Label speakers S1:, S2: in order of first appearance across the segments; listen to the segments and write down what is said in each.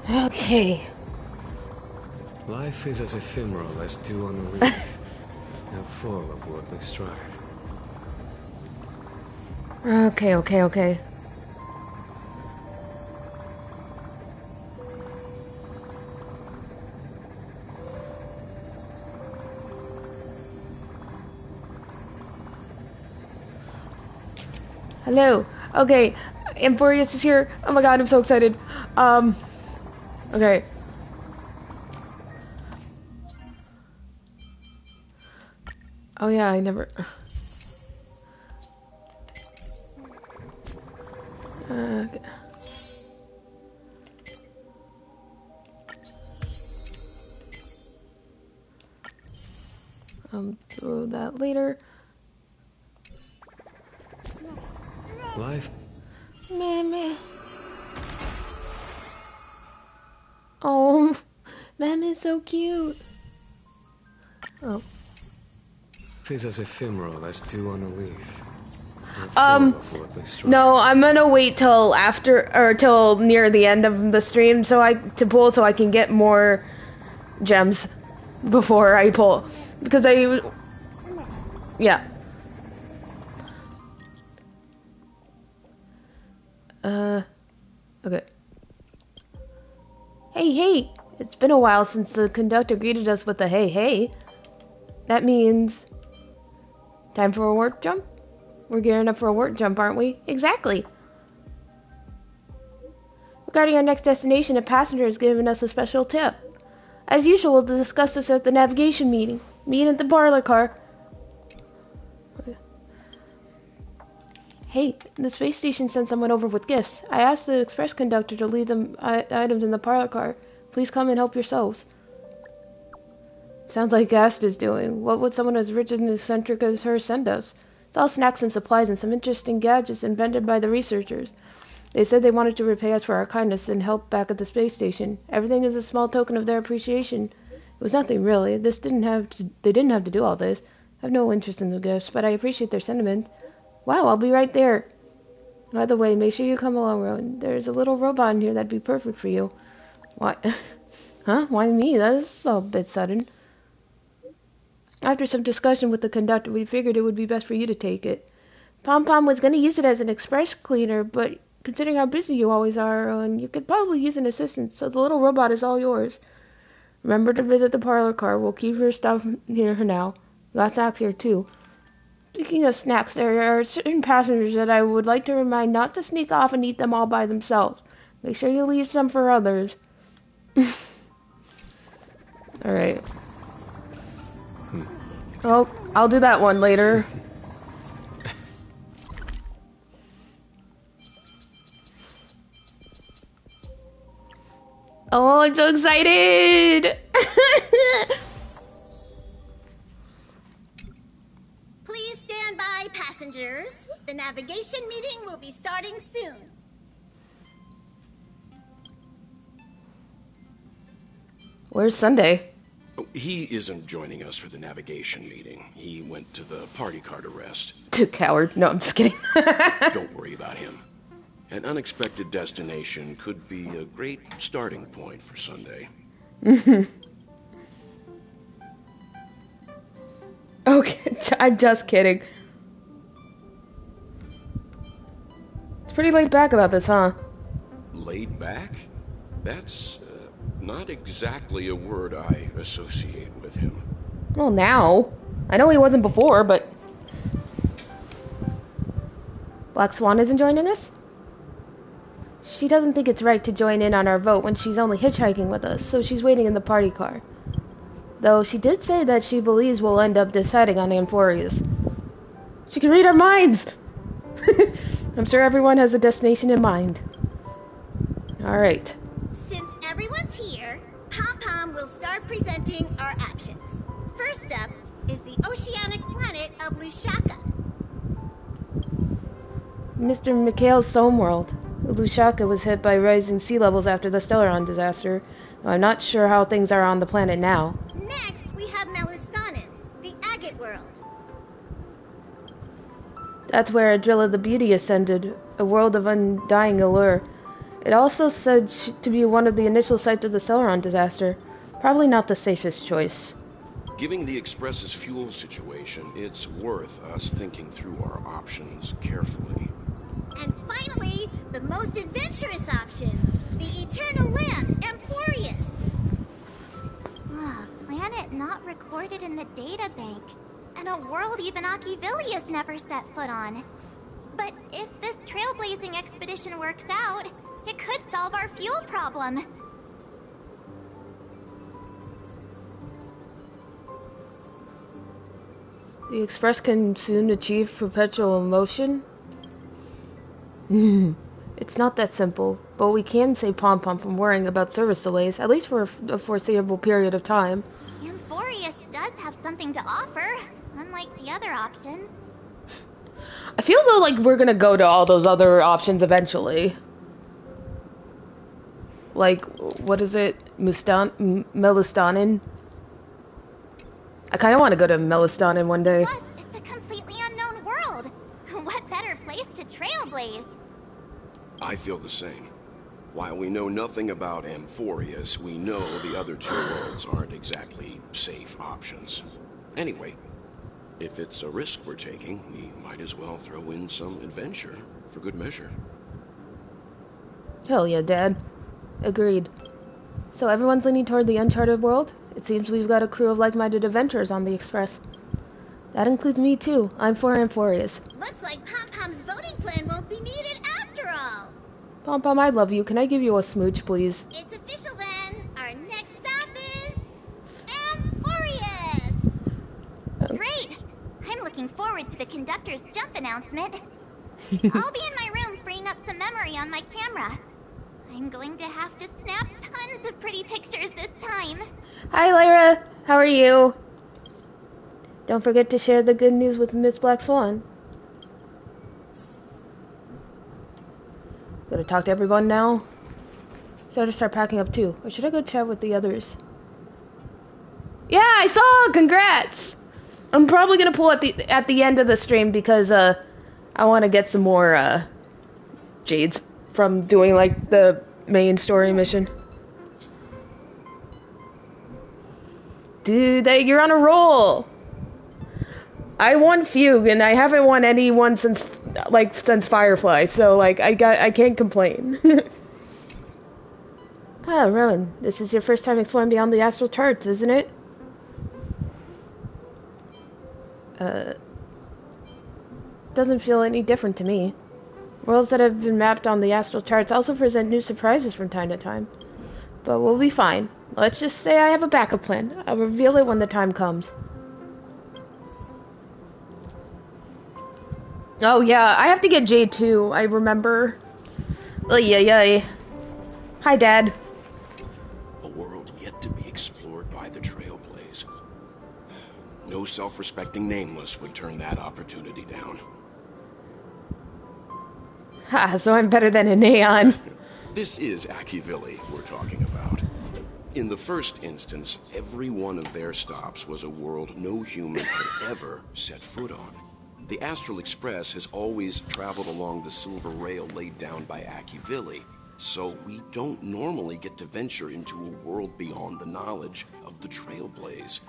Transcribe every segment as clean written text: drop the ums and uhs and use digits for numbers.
S1: Okay.
S2: Life is as ephemeral as dew on the leaf, and full of worldly strife.
S1: Okay. Hello. Okay. Amphorius is here. Oh my god, I'm so excited. Okay. Oh yeah, I never... Okay. Do that later.
S2: Life.
S1: Meh. Oh, Mem is so cute. Oh.
S2: Is as ephemeral as dew on a leaf.
S1: No, I'm gonna wait till after, or till near the end of the stream so I can get more gems before I pull. Because yeah. Okay. Hey, it's been a while since the conductor greeted us with a hey. That means time for a warp jump? We're gearing up for a warp jump, aren't we? Exactly. Regarding our next destination, a passenger has given us a special tip. As usual, we'll discuss this at the navigation meeting. Meet at the parlor car. Hey, the space station sent someone over with gifts. I asked the express conductor to leave them items in the parlor car. Please come and help yourselves. Sounds like Gast is doing. What would someone as rich and eccentric as her send us? It's all snacks and supplies and some interesting gadgets invented by the researchers. They said they wanted to repay us for our kindness and help back at the space station. Everything is a small token of their appreciation. It was nothing really. They didn't have to do all this. I have no interest in the gifts, but I appreciate their sentiment. Wow, I'll be right there. By the way, make sure you come along, Rowan. There's a little robot in here that'd be perfect for you. Why? Huh? Why me? That's a bit sudden. After some discussion with the conductor, we figured it would be best for you to take it. Pom was going to use it as an express cleaner, but considering how busy you always are, Rowan, you could probably use an assistant, so the little robot is all yours. Remember to visit the parlor car. We'll keep your stuff here for now. Got snacks here, too. Speaking of snacks, there are certain passengers that I would like to remind not to sneak off and eat them all by themselves. Make sure you leave some for others. Alright. Oh, I'll do that one later. Oh, I'm so excited!
S3: Please stand by, passengers. The navigation meeting will be starting soon.
S1: Where's Sunday?
S4: He isn't joining us for the navigation meeting. He went to the party car to rest.
S1: Coward. No, I'm just kidding.
S4: Don't worry about him. An unexpected destination could be a great starting point for Sunday.
S1: Okay, I'm just kidding. It's pretty laid back about this, huh?
S4: Laid back? That's not exactly a word I associate with him.
S1: Well, now. I know he wasn't before, but... Black Swan isn't joining us? She doesn't think it's right to join in on our vote when she's only hitchhiking with us, so she's waiting in the party car. Though she did say that she believes we'll end up deciding on Amphorius. She can read our minds! I'm sure everyone has a destination in mind. Alright.
S3: Since everyone's here, Pom will start presenting our options. First up is the oceanic planet of Lushaka.
S1: Mr. Mikhail's homeworld. Lushaka was hit by rising sea levels after the Stellaron disaster. I'm not sure how things are on the planet now.
S3: Next, we have Melustanin, the agate world.
S1: That's where Adrilla the Beauty ascended, a world of undying allure. It also said to be one of the initial sites of the Celeron disaster. Probably not the safest choice.
S4: Given the Express's fuel situation, it's worth us thinking through our options carefully.
S3: And finally, the most adventurous option, the Eternal Land, Amphorius.
S5: Planet not recorded in the databank, and a world even Achivilius never set foot on. But if this trailblazing expedition works out, it could solve our fuel problem.
S1: The Express can soon achieve perpetual motion? It's not that simple, but we can save Pom Pom from worrying about service delays, at least for a foreseeable period of time.
S5: Amphorius does have something to offer, unlike the other options.
S1: I feel though like we're gonna go to all those other options eventually. Like, what is it? Melistanin? I kinda wanna go to Melistanin one day.
S5: Plus, it's a completely unknown world. What better place to trailblaze?
S4: I feel the same. While we know nothing about Amphorius, we know the other two worlds aren't exactly safe options. Anyway, if it's a risk we're taking, we might as well throw in some adventure for good measure.
S1: Hell yeah, Dad. Agreed. So everyone's leaning toward the uncharted world? It seems we've got a crew of like-minded adventurers on the Express. That includes me too. I'm for Amphorius.
S3: Looks like Pom Pom's voting plan won't be needed after all.
S1: Pom Pom, I love you. Can I give you a smooch, please?
S3: It's official then. Our next stop is Amphorius.
S5: Great! I'm looking forward to the conductor's jump announcement. I'll be in my room freeing up some memory on my camera. I'm going to have to snap tons of pretty pictures this time.
S1: Hi, Lyra. How are you? Don't forget to share the good news with Miss Black Swan. Gotta talk to everyone now. So I gotta start packing up too. Or should I go chat with the others? Yeah, I saw! Congrats! I'm probably gonna pull at the end of the stream because I wanna get some more jades from doing like the main story mission. Dude, you're on a roll! I won Fugue and I haven't won anyone since Firefly, so like I can't complain. Ah, Rowan, this is your first time exploring beyond the astral charts, isn't it? Doesn't feel any different to me. Worlds that have been mapped on the astral charts also present new surprises from time to time. But we'll be fine. Let's just say I have a backup plan. I'll reveal it when the time comes. Oh yeah, I have to get Jade too, I remember. Oy. Hi, Dad.
S4: A world yet to be explored by the Trailblaze. No self-respecting nameless would turn that opportunity down.
S1: Ha, so I'm better than an Aeon.
S4: This is Achivili we're talking about. In the first instance, every one of their stops was a world no human had ever set foot on. The Astral Express has always traveled along the silver rail laid down by Achivili, so we don't normally get to venture into a world beyond the knowledge of the Trailblaze.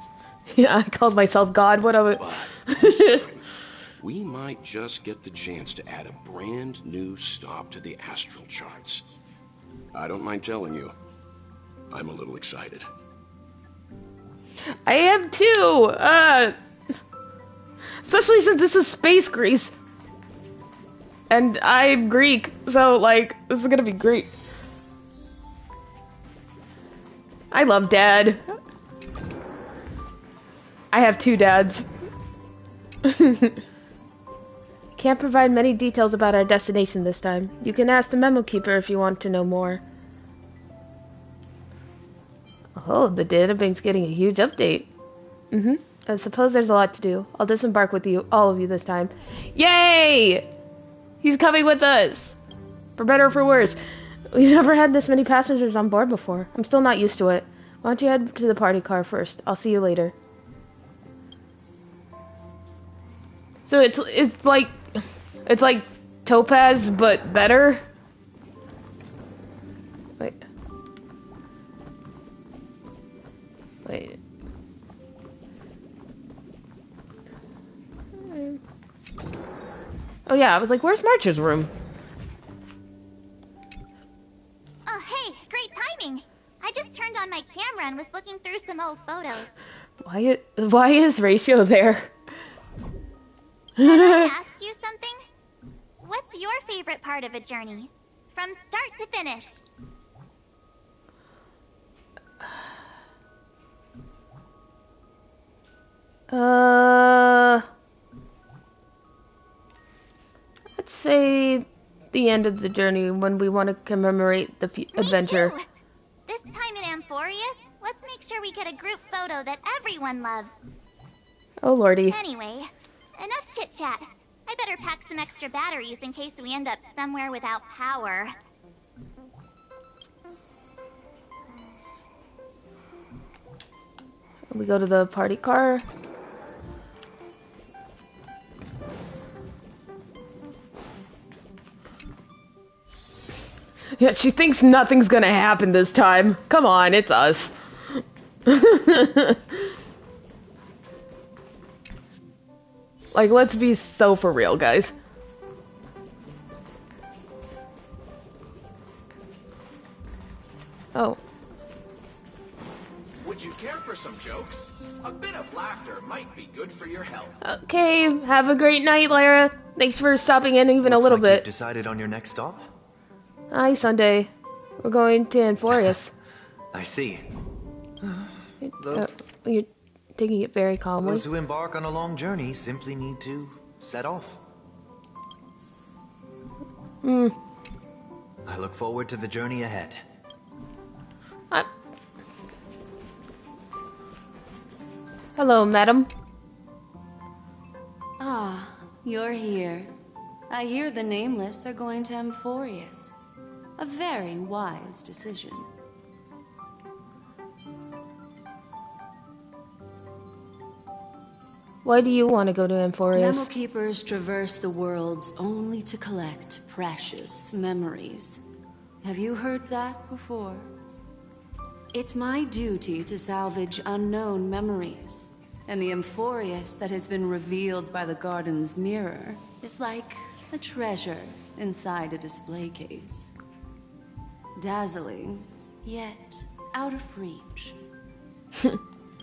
S1: Yeah, I called myself God, whatever.
S4: But this time, we might just get the chance to add a brand new stop to the astral charts. I don't mind telling you, I'm a little excited.
S1: I am too! Especially since this is Space Greece. And I'm Greek, so like, this is gonna be great. I love Dad. I have two dads. Can't provide many details about our destination this time. You can ask the Memo Keeper if you want to know more. Oh, the databank's getting a huge update. I suppose there's a lot to do. I'll disembark with you, all of you this time. Yay! He's coming with us! For better or for worse. We've never had this many passengers on board before. I'm still not used to it. Why don't you head to the party car first? I'll see you later. So it's like Topaz, but better? Wait. Wait. Oh yeah, I was like, where's March's room?
S5: Oh, hey, great timing. I just turned on my camera and was looking through some old photos.
S1: Why is Ratio there?
S5: Can I ask you something? What's your favorite part of a journey? From start to finish.
S1: Let's say the end of the journey when we want to commemorate the adventure.
S5: Me too. This time in Amphorius, let's make sure we get a group photo that everyone loves.
S1: Oh lordy.
S5: Anyway, enough chit-chat. I better pack some extra batteries in case we end up somewhere without power.
S1: We go to the party car. Yeah, she thinks nothing's gonna happen this time. Come on, it's us. Like, let's be so for real, guys. Oh.
S6: Would you care for some jokes? A bit of laughter might be good for your health.
S1: Okay, have a great night, Lyra. Thanks for stopping in even a little bit.
S7: You've decided on your next stop?
S1: Hi, Sunday. We're going to Amphorius.
S7: I see.
S1: You're taking it very calmly.
S7: Those who embark on a long journey simply need to set off. I look forward to the journey ahead.
S1: Hello, madam.
S8: Ah, you're here. I hear the Nameless are going to Amphorius. A very wise decision.
S1: Why do you want to go to Amphorius?
S8: Memo Keepers traverse the worlds only to collect precious memories. Have you heard that before? It's my duty to salvage unknown memories, and the Amphorius that has been revealed by the garden's mirror is like a treasure inside a display case. Dazzling, yet out of reach.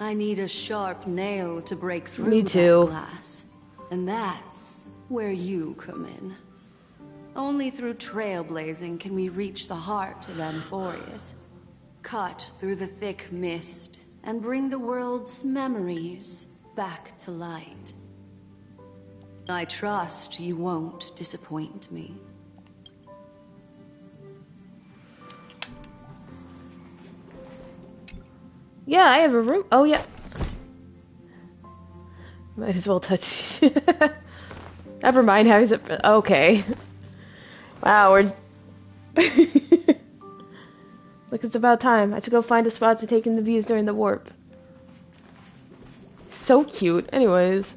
S8: I need a sharp nail to break through
S1: Me too.
S8: that glass, and that's where you come in. Only through trailblazing can we reach the heart of Amphorius. Cut through the thick mist and bring the world's memories back to light. I trust you won't disappoint me.
S1: Yeah, I have a room. Oh, yeah. Might as well touch. Never mind how is it. Okay. Wow, we're. Look, it's about time. I should go find a spot to take in the views during the warp. So cute. Anyways.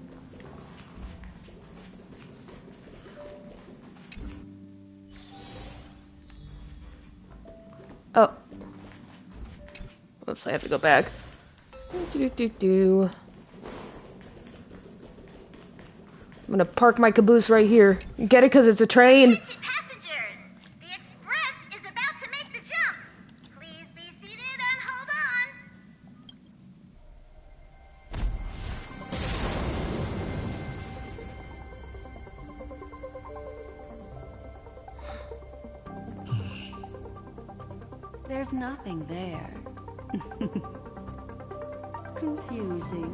S1: Oh. Oops, I have to go back. I'm gonna park my caboose right here. Get it? Because it's a train.
S3: Attention passengers! The express is about to make the jump. Please be seated and hold on.
S8: There's nothing there. Confusing.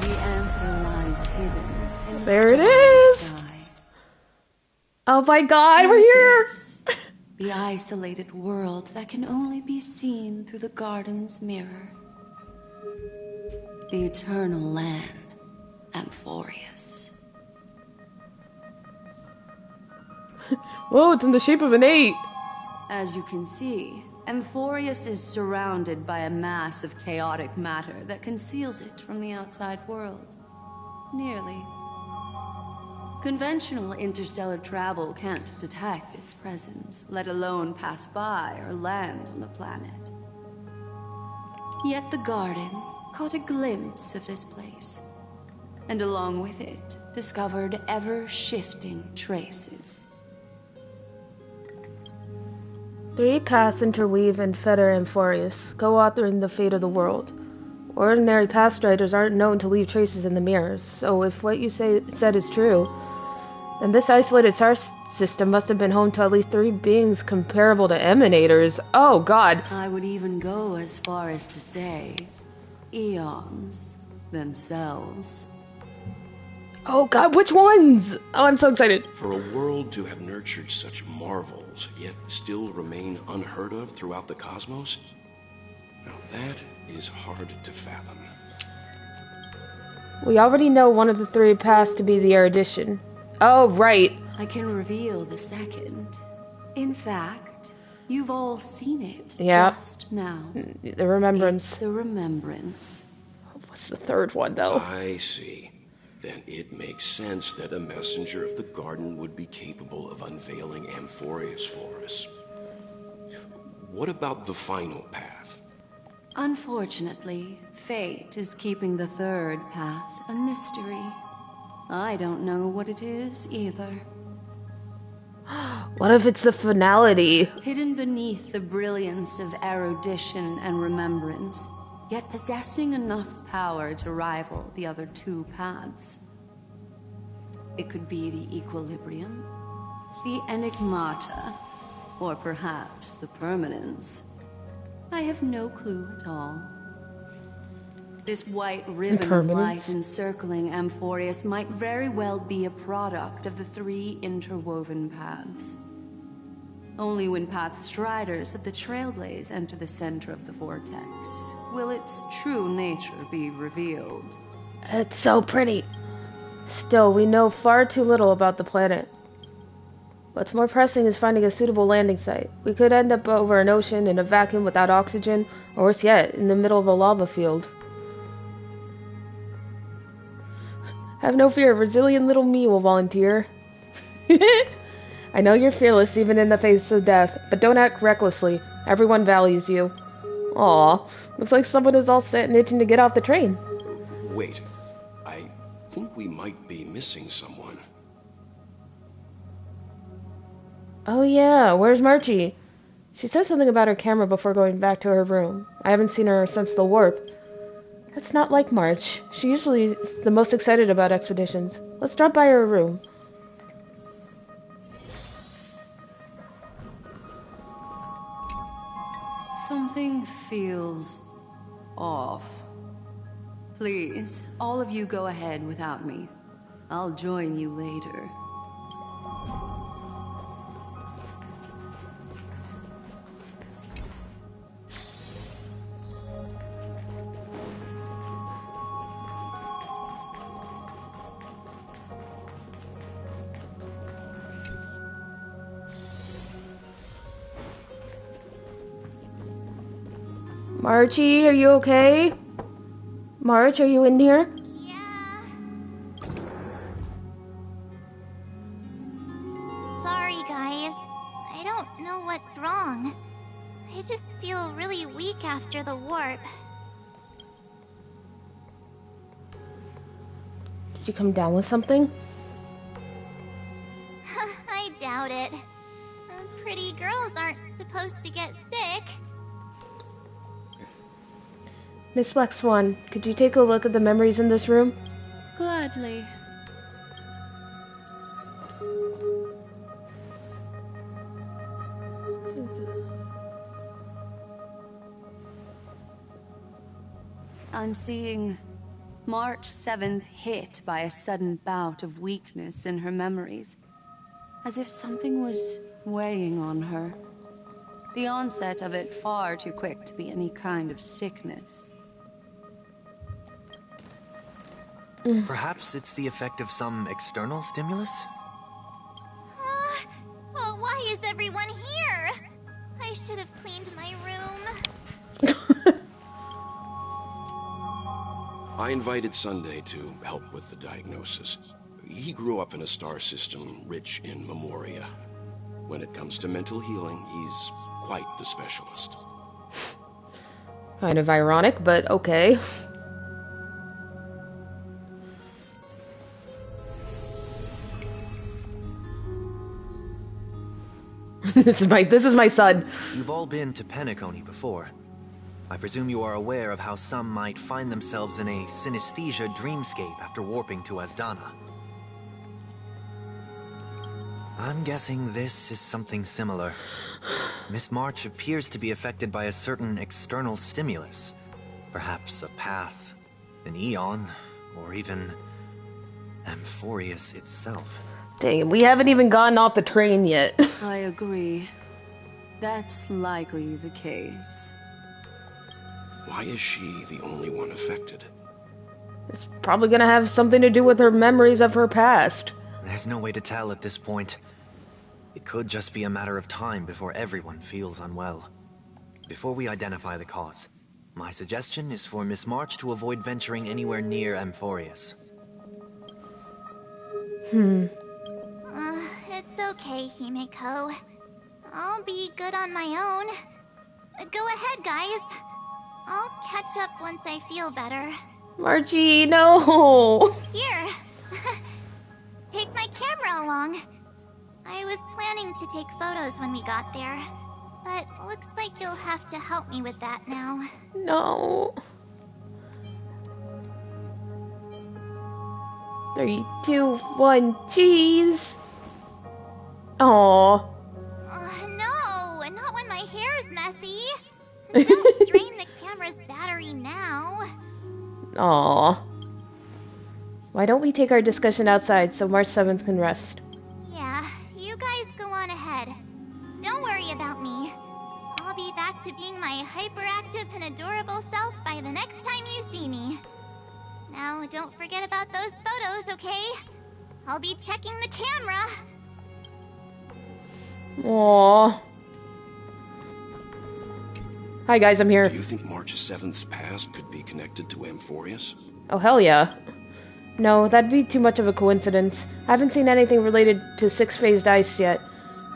S8: The answer lies hidden in the
S1: There it
S8: starry
S1: is.
S8: sky.
S1: Oh my god, we're
S8: Here
S1: here!
S8: it is. The isolated world that can only be seen through the garden's mirror. The eternal land, Amphorius.
S1: Whoa, it's in the shape of an 8.
S8: As you can see, Amphorius is surrounded by a mass of chaotic matter that conceals it from the outside world. Nearly. Conventional interstellar travel can't detect its presence, let alone pass by or land on the planet. Yet the Garden caught a glimpse of this place, and along with it, discovered ever-shifting traces.
S1: 3 paths interweave and fetter Amphorius, co-authoring the fate of the world. Ordinary path striders aren't known to leave traces in the mirrors, so if what you said is true, then this isolated star system must have been home to at least 3 beings comparable to Emanators. Oh god!
S8: I would even go as far as to say, eons themselves.
S1: Oh god, which ones? Oh, I'm so excited.
S4: For a world to have nurtured such marvels, yet still remain unheard of throughout the cosmos? Now that is hard to fathom.
S1: We already know one of the 3 paths to be the erudition. Oh, right.
S8: I can reveal the second. In fact, you've all seen it just now.
S1: The remembrance.
S8: It's the remembrance.
S1: What's the 3rd one, though?
S4: I see. Then it makes sense that a messenger of the Garden would be capable of unveiling Amphorius for us. What about the final path?
S8: Unfortunately, fate is keeping the 3rd path a mystery. I don't know what it is either.
S1: What if it's the finality?
S8: Hidden beneath the brilliance of erudition and remembrance, yet possessing enough power to rival the other 2 paths. It could be the Equilibrium, the Enigmata, or perhaps the Permanence. I have no clue at all. This white ribbon of light encircling Amphorius might very well be a product of the 3 interwoven paths. Only when path striders of the Trailblaze enter the center of the vortex will its true nature be revealed.
S1: It's so pretty. Still, we know far too little about the planet. What's more pressing is finding a suitable landing site. We could end up over an ocean in a vacuum without oxygen, or worse yet, in the middle of a lava field. Have no fear, resilient little me will volunteer. I know you're fearless even in the face of death, but don't act recklessly. Everyone values you. Aw, looks like someone is all set and itching to get off the train.
S4: Wait, I think we might be missing someone.
S1: Oh yeah, where's Marchie? She said something about her camera before going back to her room. I haven't seen her since the warp. That's not like March. She usually is the most excited about expeditions. Let's drop by her room.
S8: Something feels off. Please, all of you go ahead without me. I'll join you later.
S1: Marchie, are you okay? March, are you in here?
S5: Yeah. Sorry, guys. I don't know what's wrong. I just feel really weak after the warp.
S1: Did you come down with something?
S5: I doubt it. Pretty girls aren't supposed to get sick.
S1: Miss Black Swan, could you take a look at the memories in this room?
S8: Gladly. I'm seeing March 7th hit by a sudden bout of weakness in her memories, as if something was weighing on her. The onset of it far too quick to be any kind of sickness.
S7: Perhaps it's the effect of some external stimulus?
S5: Oh, why is everyone here? I should have cleaned my room.
S4: I invited Sunday to help with the diagnosis. He grew up in a star system rich in memoria. When it comes to mental healing, he's quite the specialist.
S1: Kind of ironic, but okay. This is my son.
S7: You've all been to Penacony before. I presume you are aware of how some might find themselves in a synesthesia dreamscape after warping to Asdana. I'm guessing this is something similar. Miss March appears to be affected by a certain external stimulus. Perhaps a path, an eon, or even Amphorius itself.
S1: Dang, we haven't even gotten off the train yet.
S8: I agree. That's likely the case.
S4: Why is she the only one affected?
S1: It's probably gonna have something to do with her memories of her past.
S7: There's no way to tell at this point. It could just be a matter of time before everyone feels unwell. Before we identify the cause, my suggestion is for Miss March to avoid venturing anywhere near Amphorius.
S5: It's okay, Himeko. I'll be good on my own. Go ahead, guys. I'll catch up once I feel better.
S1: Marchie, no!
S5: Here. Take my camera along. I was planning to take photos when we got there, but looks like you'll have to help me with that now.
S1: No. 3, 2, 1, cheese! Aww.
S5: No, not when my hair's messy. Don't drain the camera's battery now.
S1: Aww. Why don't we take our discussion outside so March 7th can rest?
S5: Yeah, you guys go on ahead. Don't worry about me. I'll be back to being my hyperactive and adorable self by the next time you see me. Now, don't forget about those photos, okay? I'll be checking the camera.
S1: Aww. Hi guys, I'm here.
S4: Do you think March 7th's past could be connected to Amphorius?
S1: Oh hell yeah. No, that'd be too much of a coincidence. I haven't seen anything related to six-phased ice yet.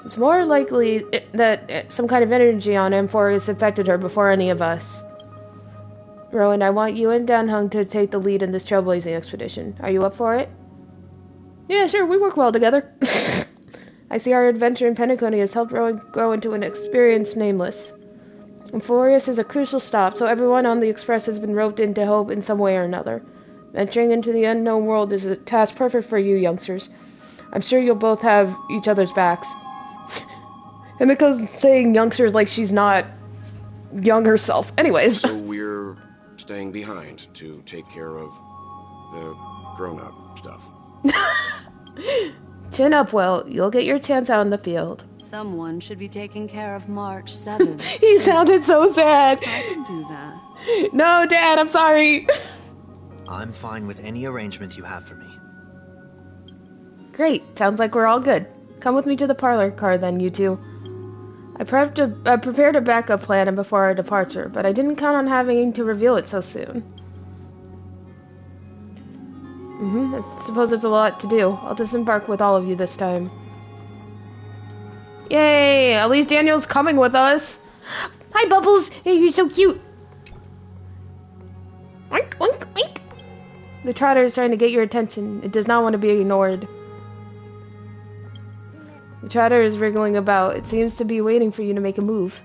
S1: It's more likely that some kind of energy on Amphorius affected her before any of us. Rowan, I want you and Dan Hung to take the lead in this trailblazing expedition. Are you up for it? Yeah, sure, we work well together. I see our adventure in Penacony has helped Rowan grow into an experienced Nameless. Amphorius is a crucial stop, so everyone on the Express has been roped in to help in some way or another. Venturing into the unknown world is a task perfect for you youngsters. I'm sure you'll both have each other's backs. Himiko's saying youngsters like she's not young herself. Anyways.
S4: So we're staying behind to take care of the grown-up stuff.
S1: Chin up, Will. You'll get your chance out in the field.
S8: Someone should be taking care of March 7th.
S1: He sounded so sad.
S8: I can do that.
S1: No, Dad, I'm sorry.
S7: I'm fine with any arrangement you have for me.
S1: Great. Sounds like we're all good. Come with me to the parlor car then, you two. I prepared a backup plan before our departure, but I didn't count on having to reveal it so soon. I suppose there's a lot to do. I'll disembark with all of you this time. Yay! At least Daniel's coming with us! Hi, Bubbles! Hey, you're so cute! Oink, oink, oink! The trotter is trying to get your attention. It does not want to be ignored. The trotter is wriggling about. It seems to be waiting for you to make a move.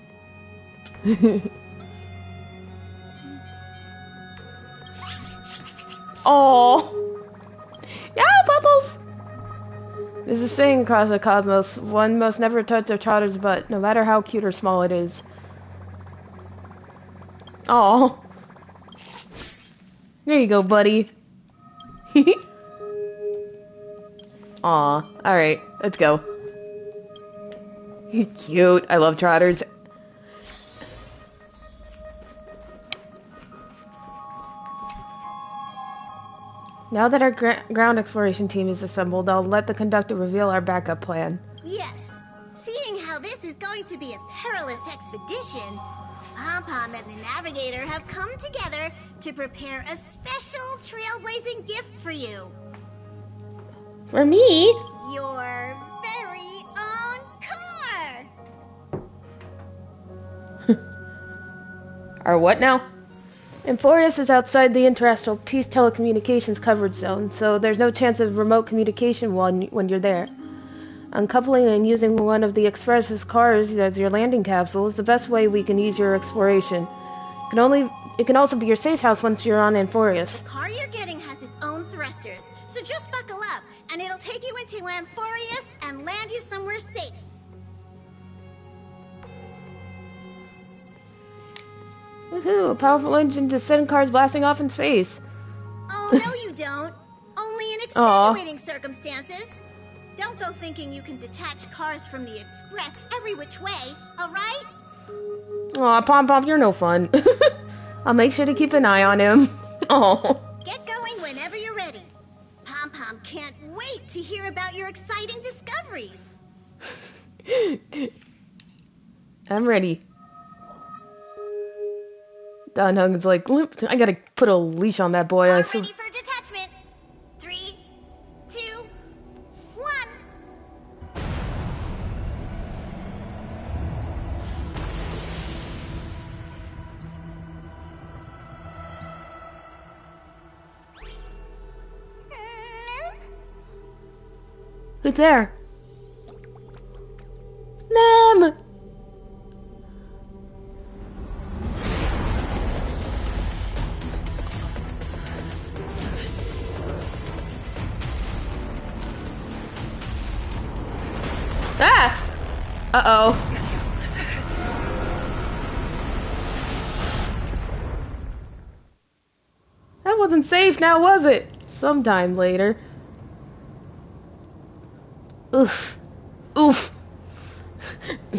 S1: Oh! Yeah, Bubbles! There's a saying across the cosmos, one must never touch a trotter's butt, no matter how cute or small it is. Oh. There you go, buddy. Aw. Alright, let's go. Cute. I love trotters. Now that our ground exploration team is assembled, I'll let the conductor reveal our backup plan.
S3: Yes. Seeing how this is going to be a perilous expedition, Pom-Pom and the Navigator have come together to prepare a special trailblazing gift for you.
S1: For me?
S3: Your very own car!
S1: Or what now? Amphorius is outside the Interastral Peace Telecommunications coverage zone, so there's no chance of remote communication when you're there. Uncoupling and using one of the Express's cars as your landing capsule is the best way we can use your exploration. It can also be your safe house once you're on Amphorius.
S3: The car you're getting has its own thrusters, so just buckle up, and it'll take you into Amphorius and land you somewhere safe.
S1: Woohoo! A powerful engine to send cars blasting off in space.
S3: Oh, no you don't. Only in extenuating circumstances. Don't go thinking you can detach cars from the Express every which way, alright?
S1: Aw, Pom-Pom, you're no fun. I'll make sure to keep an eye on him. Oh.
S3: Get going whenever you're ready. Pom-Pom can't wait to hear about your exciting discoveries.
S1: I'm ready. Dan Heng is like, I gotta put a leash on that boy.
S3: All ready for detachment. 3, 2, 1.
S1: Who's there? Ma'am! Ah! Uh-oh. That wasn't safe now, was it? Sometime later. Oof. Oof.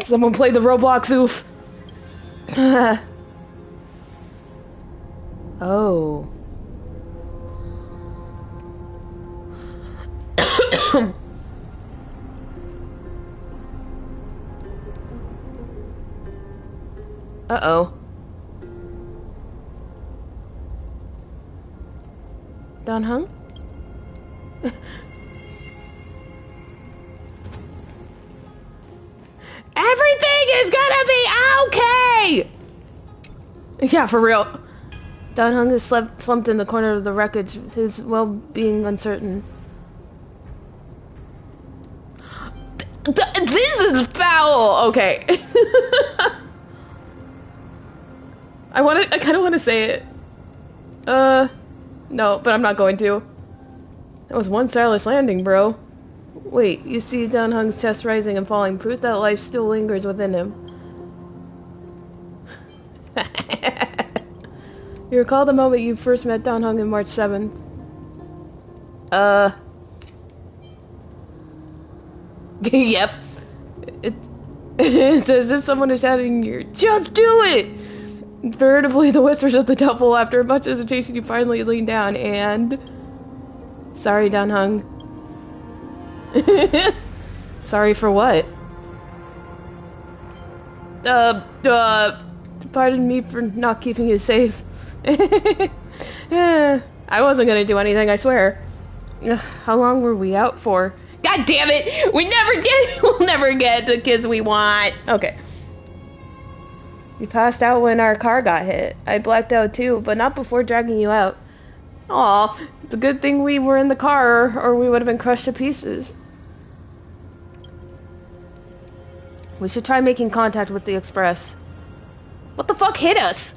S1: Someone play the Roblox oof. Oh. Uh-oh. Dan Heng? Everything is gonna be okay! Yeah, for real. Dan Heng is slumped in the corner of the wreckage, his well-being uncertain. This is foul! Okay. I kinda wanna say it. No, but I'm not going to. That was one stylish landing, bro. Wait, you see Dan Heng's chest rising and falling, proof that life still lingers within him. You recall the moment you first met Dan Heng on March 7th? Yep. It's as if someone is shouting your, just do it! Veritably the whispers of the double. After much hesitation, you finally lean down and... Sorry, Dan Heng. Sorry for what? Pardon me for not keeping you safe. I wasn't gonna do anything, I swear. How long were we out for? God damn it! We'll never get the kids we want. Okay. You passed out when our car got hit. I blacked out too, but not before dragging you out. Aw, it's a good thing we were in the car, or we would have been crushed to pieces. We should try making contact with the Express. What the fuck hit us?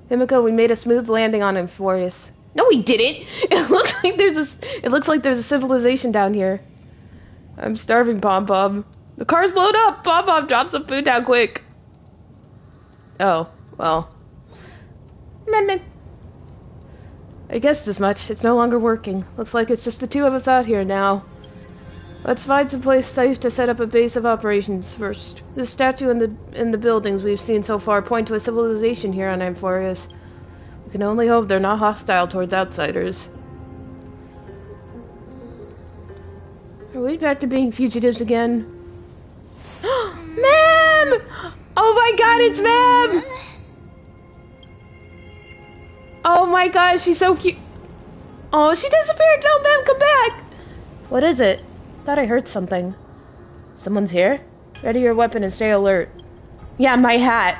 S1: Himiko, we made a smooth landing on Amphorius. No, we didn't! It looks like there's a civilization down here. I'm starving, Pom-Pom. The car's blown up! Pom-Pom, drop some food down quick! Oh, well. Meh. I guessed as much. It's no longer working. Looks like it's just the two of us out here now. Let's find some place safe to set up a base of operations first. The statue and the buildings we've seen so far point to a civilization here on Amphorius. We can only hope they're not hostile towards outsiders. Are we back to being fugitives again? Ma'am! Oh my god, it's Ma'am! Oh my gosh, she's so cute. Oh, she disappeared. No, ma'am, come back. What is it? Thought I heard something. Someone's here? Ready your weapon and stay alert. Yeah, my hat.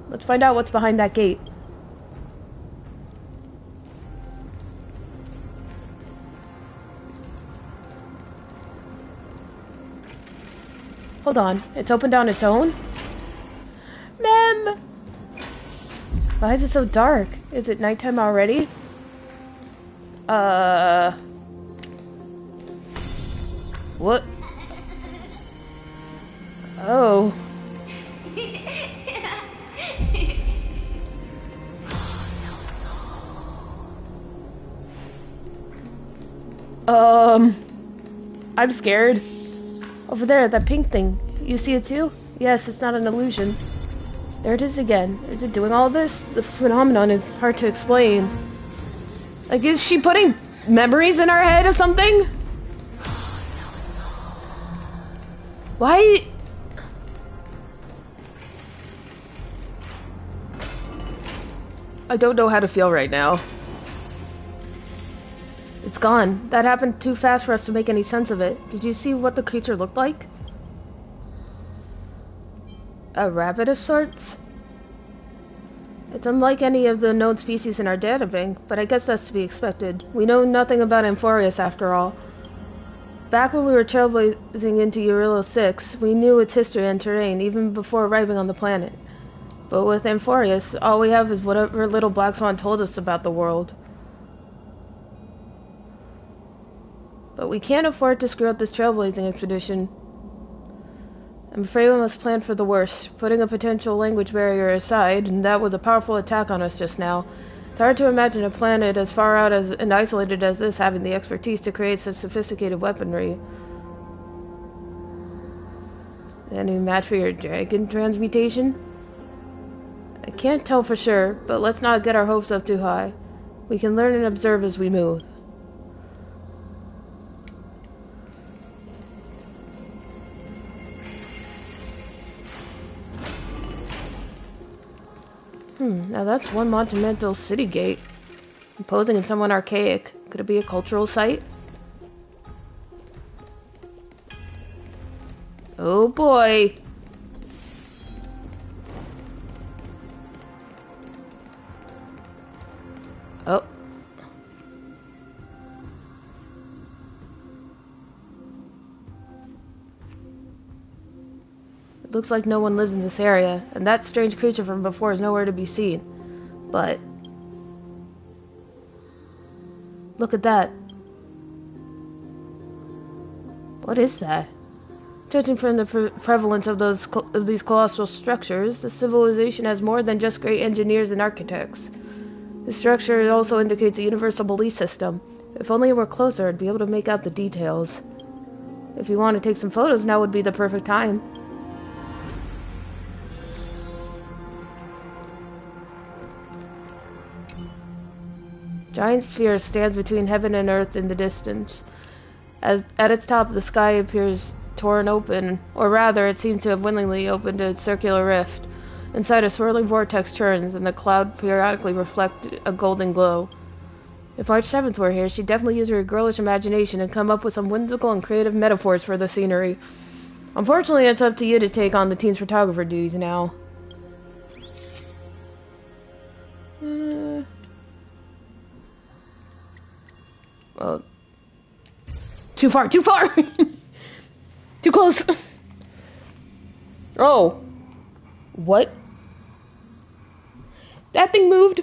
S1: Let's find out what's behind that gate. Hold on. It's opened on its own? Ma'am! Why is it so dark? Is it nighttime already? What? Oh. I'm scared. Over there, that pink thing. You see it too? Yes, it's not an illusion. There it is again. Is it doing all this? The phenomenon is hard to explain. Like, is she putting memories in our head or something? Why? I don't know how to feel right now. It's gone. That happened too fast for us to make any sense of it. Did you see what the creature looked like? A rabbit of sorts? It's unlike any of the known species in our databank, but I guess that's to be expected. We know nothing about Amphorius after all. Back when we were trailblazing into Eurilo 6, we knew its history and terrain, even before arriving on the planet. But with Amphorius, all we have is whatever little Black Swan told us about the world. But we can't afford to screw up this trailblazing expedition. I'm afraid we must plan for the worst. Putting a potential language barrier aside, and that was a powerful attack on us just now. It's hard to imagine a planet as far out as and isolated as this having the expertise to create such sophisticated weaponry. Any match for your dragon transmutation? I can't tell for sure, but let's not get our hopes up too high. We can learn and observe as we move. Now that's one monumental city gate. Imposing in someone archaic. Could it be a cultural site? Oh boy! Oh. It looks like no one lives in this area, and that strange creature from before is nowhere to be seen. But look at that. What is that? Judging from the prevalence of these colossal structures, the civilization has more than just great engineers and architects. The structure also indicates a universal belief system. If only it were closer, I'd be able to make out the details. If you want to take some photos, now would be the perfect time. Giant sphere stands between heaven and earth in the distance. At its top, the sky appears torn open, or rather, it seems to have willingly opened a circular rift. Inside, a swirling vortex turns, and the cloud periodically reflects a golden glow. If March 7th were here, she'd definitely use her girlish imagination and come up with some whimsical and creative metaphors for the scenery. Unfortunately, it's up to you to take on the team's photographer duties now. Well, too far! Too close! Oh. What? That thing moved?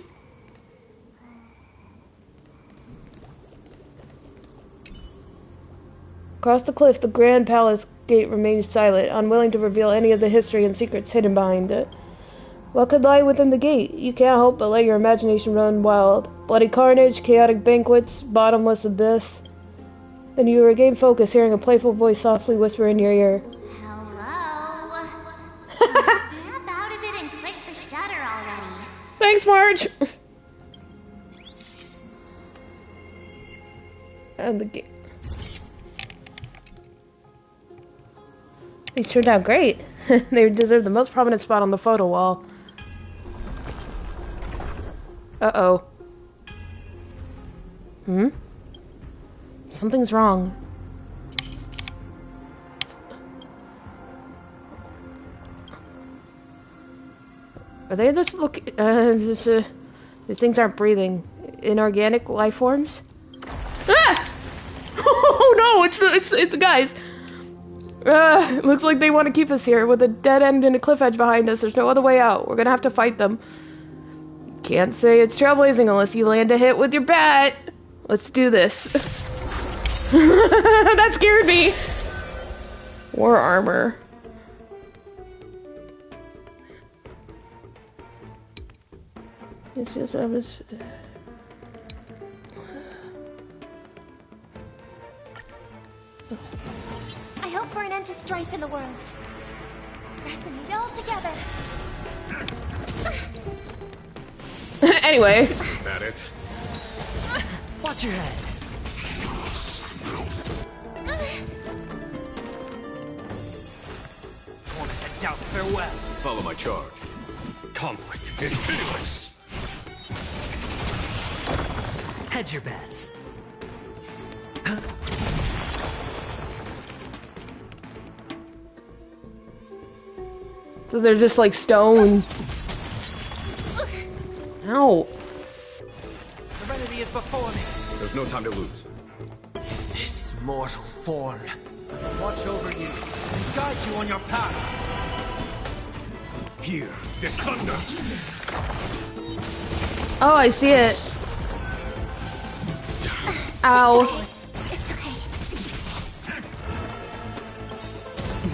S1: Across the cliff, the Grand Palace gate remains silent, unwilling to reveal any of the history and secrets hidden behind it. What could lie within the gate? You can't help but let your imagination run wild. Bloody carnage, chaotic banquets, bottomless abyss. Then you regain focus, hearing a playful voice softly whisper in your ear.
S5: Hello? Snap out of it and click the shutter already.
S1: Thanks, Marge! And the gate. These turned out great. They deserve the most prominent spot on the photo wall. Uh-oh. Hmm? Something's wrong. Are they this look? These things aren't breathing. Inorganic life forms? Ah! Oh no! It's the guys. It looks like they want to keep us here with a dead end and a cliff edge behind us. There's no other way out. We're gonna have to fight them. Can't say it's trailblazing unless you land a hit with your bat. Let's do this. That scared me. War armor. It's just
S5: I hope for an end to strife in the world. Resonate all together.
S1: Anyway.
S2: Is that it?
S7: Watch your head. Tormented doubt, farewell.
S4: Follow my charge.
S2: Conflict is pitiless.
S7: Hedge your bets.
S1: So they're just like stone. Ow.
S7: Serenity is before me.
S4: There's no time to lose.
S7: This mortal form will watch over you and guide you on your path.
S2: Hear this thunder.
S1: Oh, I see it. Ow.
S5: It's okay.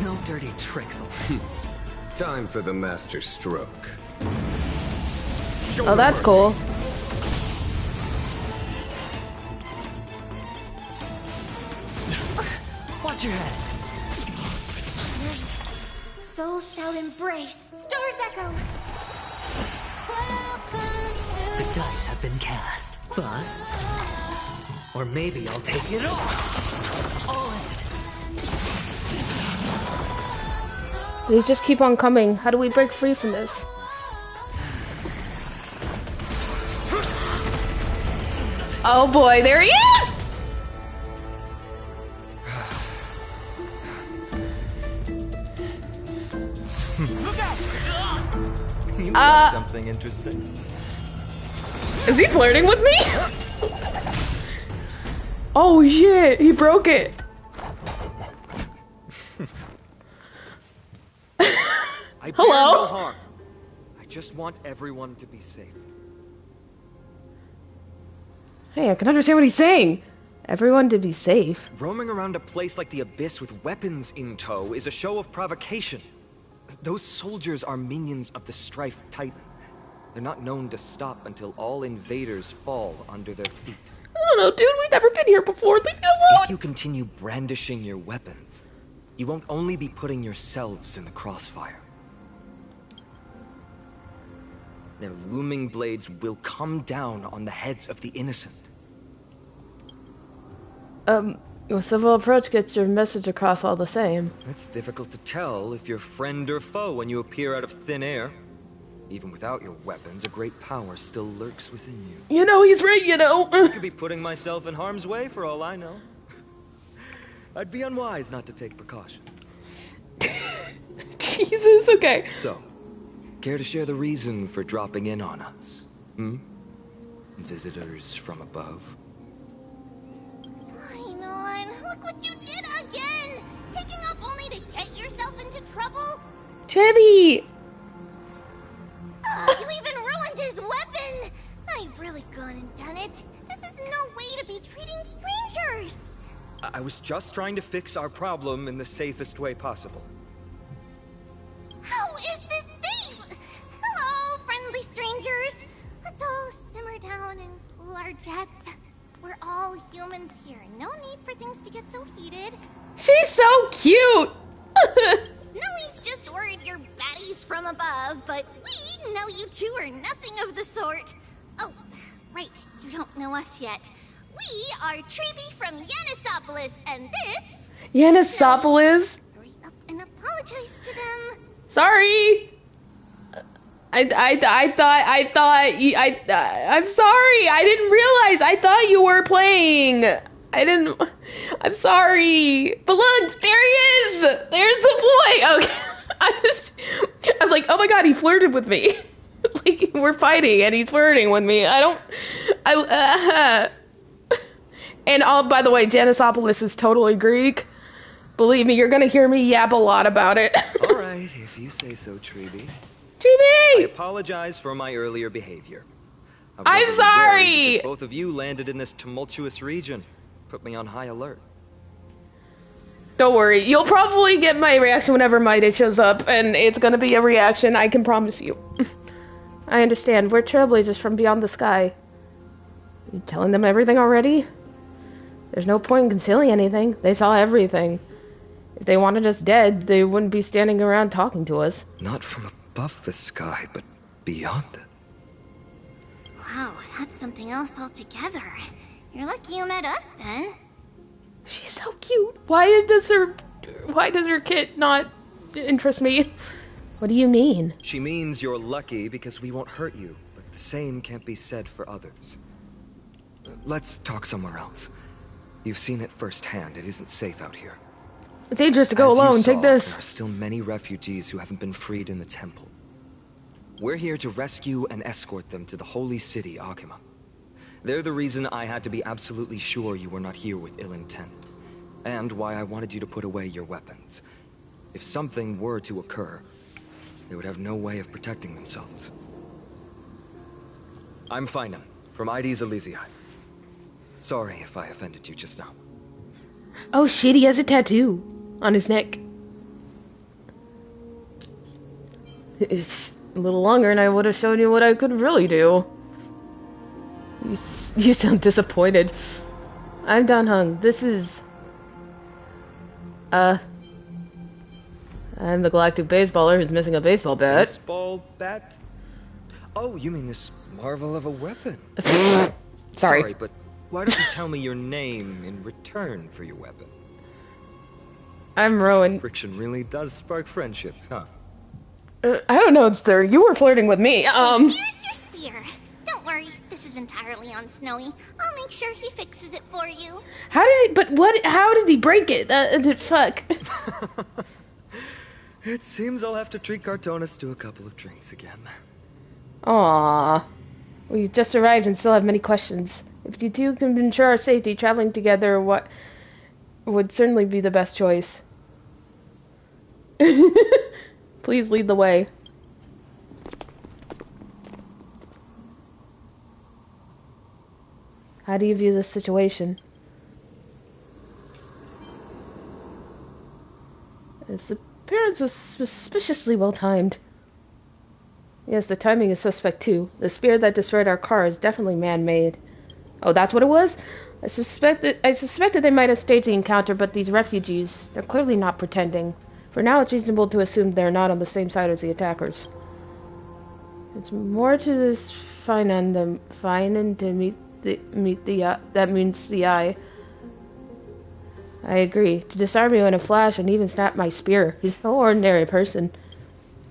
S7: No dirty tricks.
S2: Time for the master stroke.
S1: Oh, that's cool.
S7: Watch your head.
S5: Souls shall embrace. Stars echo.
S7: The dice have been cast. Bust. Or maybe I'll take it all. All in.
S1: These just keep on coming. How do we break free from this? Oh boy, there he is!
S7: Look out! You got something interesting.
S1: Is he flirting with me? Oh shit, he broke it.
S9: I bear
S1: Hello?
S9: no harm. I just want everyone to be safe.
S1: Hey, I can understand what he's saying. Everyone to be safe.
S9: Roaming around a place like the Abyss with weapons in tow is a show of provocation. Those soldiers are minions of the Strife Titan. They're not known to stop until all invaders fall under their feet.
S1: I don't know, dude. We've never been here before. Leave me alone.
S9: If you continue brandishing your weapons, you won't only be putting yourselves in the crossfire. Their looming blades will come down on the heads of the innocent.
S1: A civil approach gets your message across all the same.
S9: It's difficult to tell if you're friend or foe when you appear out of thin air. Even without your weapons, a great power still lurks within you.
S1: You know, he's right, you know.
S9: I could be putting myself in harm's way for all I know. I'd be unwise not to take precautions.
S1: Jesus, okay.
S9: So, care to share the reason for dropping in on us? Hmm? Visitors from above?
S5: Fine on. Look what you did again! Taking off only to get yourself into trouble?
S1: Chibi!
S5: You even ruined his weapon! I've really gone and done it. This is no way to be treating strangers!
S9: I was just trying to fix our problem in the safest way possible.
S5: How is this safe? Hello, friendly strangers. Let's all simmer down and cool our jets. We're all humans here. No need for things to get so heated.
S1: She's so cute!
S5: Snowy's just worried you're baddies from above, but we know you two are nothing of the sort. Oh, right, you don't know us yet. We are Treeby from Yanisopolis, and this...
S1: Yanisopolis?
S5: Hurry up and apologize to them.
S1: Sorry! I'm sorry. I didn't realize. I thought you were playing. I'm sorry. But look, there he is. There's the boy. Okay. I was like, oh my god, he flirted with me. Like, we're fighting and he's flirting with me. And by the way, Janisopoulos is totally Greek. Believe me, you're gonna hear me yap a lot about it.
S9: All right, if you say so, Treeby.
S1: Treeby!
S9: I apologize for my earlier behavior.
S1: I'm sorry!
S9: Both of you landed in this tumultuous region. Put me on high alert.
S1: Don't worry, you'll probably get my reaction whenever Maide shows up, and it's gonna be a reaction, I can promise you. I understand, we're trailblazers from beyond the sky. You telling them everything already? There's no point in concealing anything. They saw everything. If they wanted us dead, they wouldn't be standing around talking to us.
S9: Not from above the sky, but beyond it.
S5: Wow, that's something else altogether. You're lucky you met us, then.
S1: She's so cute. Why does her kit not interest me? What do you mean?
S9: She means you're lucky because we won't hurt you, but the same can't be said for others. Let's talk somewhere else. You've seen it firsthand. It isn't safe out here.
S1: It's dangerous to go alone. Take this.
S9: There are still many refugees who haven't been freed in the temple. We're here to rescue and escort them to the holy city, Akima. They're the reason I had to be absolutely sure you were not here with ill intent, and why I wanted you to put away your weapons. If something were to occur, they would have no way of protecting themselves. I'm Feynman, from Aedes Elysiae. Sorry if I offended you just now.
S1: Oh shit, he has a tattoo on his neck. It's a little longer and I would have shown you what I could really do. You sound disappointed. I'm Dan Heng. This is... I'm the galactic baseballer who's missing a baseball bat.
S9: Baseball bat? Oh, you mean this marvel of a weapon.
S1: Sorry,
S9: but why don't you tell me your name in return for your weapon?
S1: I'm Rowan.
S9: Friction really does spark friendships, huh?
S1: I don't know, sir. You were flirting with me.
S5: Here's your spear. Don't worry, this is entirely on Snowy. I'll make sure he fixes it for you.
S1: How did he break it? Fuck.
S9: It seems I'll have to treat Cartonis to a couple of drinks again.
S1: Aww. We just arrived and still have many questions. If you two can ensure our safety, traveling together would certainly be the best choice. Please lead the way. How do you view this situation? His appearance was suspiciously well timed. Yes, the timing is suspect too. The spear that destroyed our car is definitely man-made. Oh, that's what it was? I suspected they might have staged the encounter, but these refugees, they're clearly not pretending. For now, it's reasonable to assume they're not on the same side as the attackers. It's more to this Feynman to that meets the eye. I agree. To disarm you in a flash and even snap my spear. He's no ordinary person.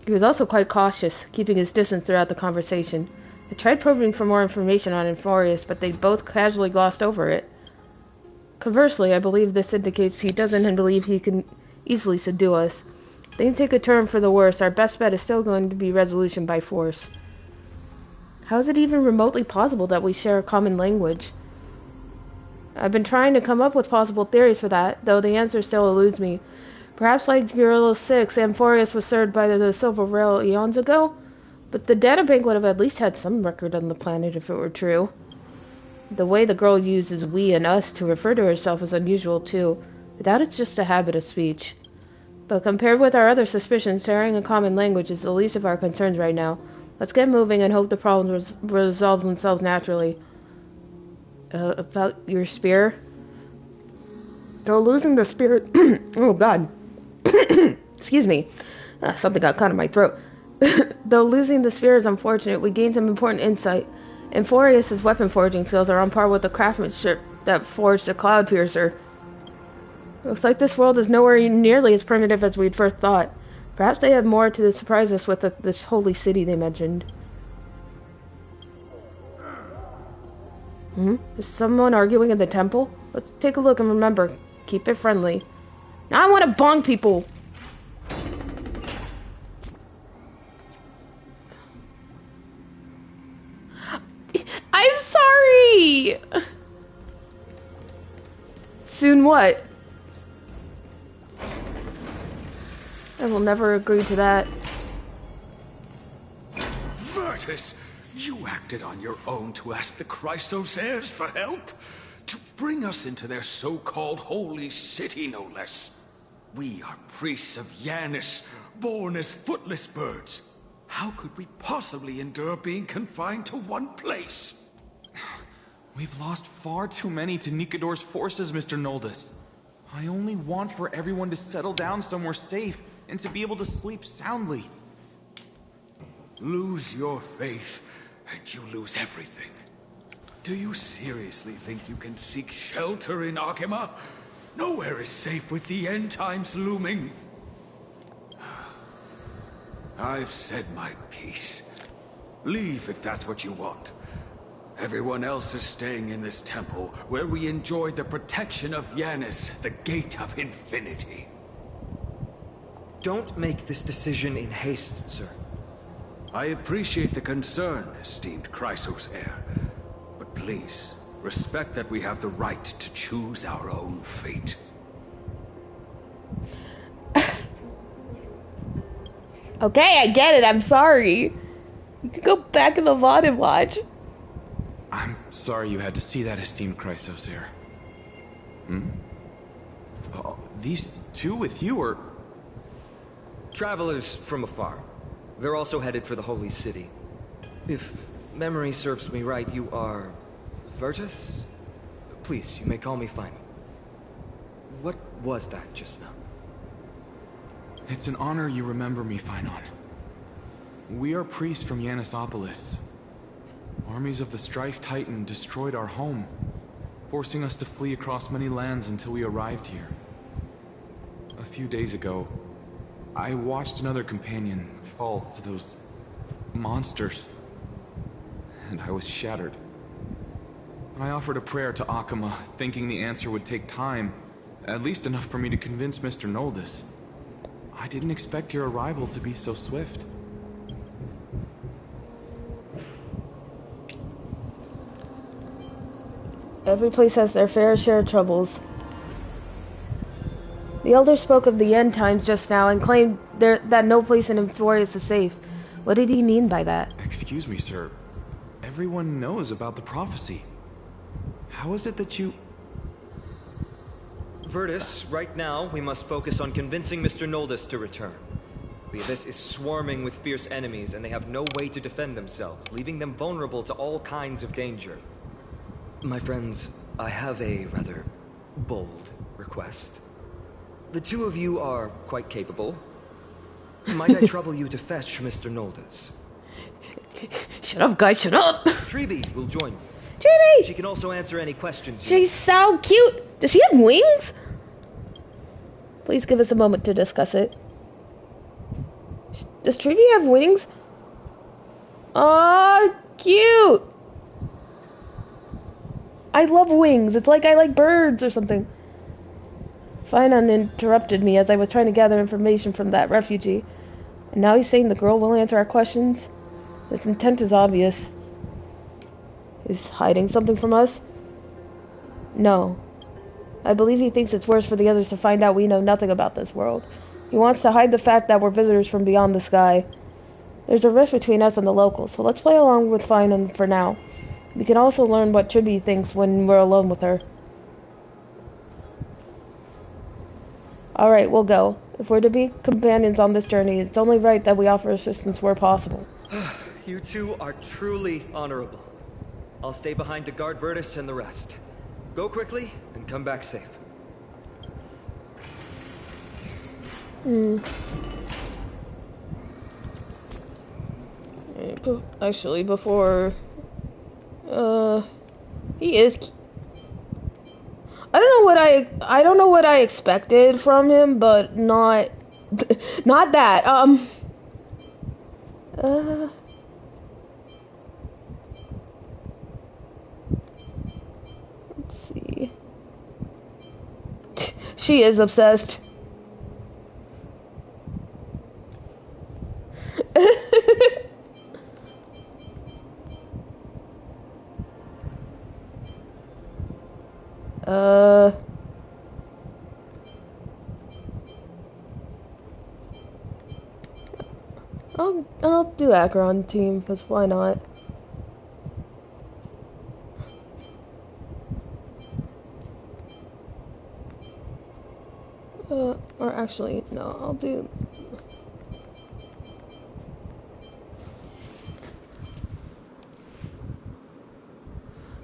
S1: He was also quite cautious, keeping his distance throughout the conversation. I tried probing for more information on Enforius, but they both casually glossed over it. Conversely, I believe this indicates he doesn't believe he can easily subdue us. If things take a turn for the worse, our best bet is still going to be resolution by force. How is it even remotely possible that we share a common language? I've been trying to come up with possible theories for that, though the answer still eludes me. Perhaps like Eurylos 6, Enforius was served by the Silver Rail eons ago? But the databank would have at least had some record on the planet if it were true. The way the girl uses we and us to refer to herself is unusual too. I doubt it's just a habit of speech. But compared with our other suspicions, sharing a common language is the least of our concerns right now. Let's get moving and hope the problems resolve themselves naturally. About your spear? Though losing the spirit... oh god. Excuse me. Something got caught in my throat. Though losing the spear is unfortunate, we gained some important insight. Enforius' weapon forging skills are on par with the craftsmanship that forged the Cloud Piercer. Looks like this world is nowhere nearly as primitive as we'd first thought. Perhaps they have more to surprise us with this holy city they mentioned. Is someone arguing in the temple? Let's take a look and remember, keep it friendly. Now I want to bong people! I'm sorry! Soon what? I will never agree to that.
S10: Virtus, you acted on your own to ask the Chrysosaires for help? To bring us into their so-called holy city, no less. We are priests of Janus, born as footless birds. How could we possibly endure being confined to one place?
S11: We've lost far too many to Nikador's forces, Mr. Noldus. I only want for everyone to settle down somewhere safe and to be able to sleep soundly.
S10: Lose your faith, and you lose everything. Do you seriously think you can seek shelter in Akima? Nowhere is safe with the end times looming. I've said my piece. Leave if that's what you want. Everyone else is staying in this temple, where we enjoy the protection of Janus, the Gate of Infinity.
S9: Don't make this decision in haste, sir.
S10: I appreciate the concern, esteemed Chrysosaire. But please, respect that we have the right to choose our own fate.
S1: Okay, I get it. I'm sorry. You can go back in the VOD and watch.
S11: I'm sorry you had to see that, esteemed Chrysosaire. These two with you are...
S9: Travelers from afar. They're also headed for the Holy City. If memory serves me right, you are... Virtus? Please, you may call me Final. What was that just now?
S11: It's an honor you remember me, Finon. We are priests from Yanisopolis. Armies of the Strife Titan destroyed our home, forcing us to flee across many lands until we arrived here. A few days ago, I watched another companion fall to those monsters, and I was shattered. I offered a prayer to Akima, thinking the answer would take time, at least enough for me to convince Mr. Noldus. I didn't expect your arrival to be so swift.
S1: Every place has their fair share of troubles. The Elder spoke of the end times just now and claimed that no place in Emporius is safe. What did he mean by that?
S11: Excuse me, sir. Everyone knows about the prophecy. How is it that you...
S9: Virtus, right now, we must focus on convincing Mr. Noldus to return. The Abyss is swarming with fierce enemies, and they have no way to defend themselves, leaving them vulnerable to all kinds of danger. My friends, I have a rather bold request. The two of you are quite capable. Might I trouble you to fetch Mr. Noldus?
S1: Shut up, guys, shut up!
S9: Treeby will join you.
S1: Treeby!
S9: She can also answer any questions.
S1: She's so cute! Does she have wings? Please give us a moment to discuss it. Does Treeby have wings? Aw, cute! I love wings. It's like I like birds or something. Finon interrupted me as I was trying to gather information from that refugee. And now he's saying the girl will answer our questions? His intent is obvious. He's hiding something from us? No. I believe he thinks it's worse for the others to find out we know nothing about this world. He wants to hide the fact that we're visitors from beyond the sky. There's a rift between us and the locals, so let's play along with Finon for now. We can also learn what Treeby thinks when we're alone with her. Alright, we'll go. If we're to be companions on this journey, it's only right that we offer assistance where possible.
S9: You two are truly honorable. I'll stay behind to guard Virtus and the rest. Go quickly and come back safe.
S1: Actually, before... he is... I don't know what I expected from him, but not Not that. Let's see. She is obsessed. I'll do Acheron team, because why not? Or actually, no, I'll do...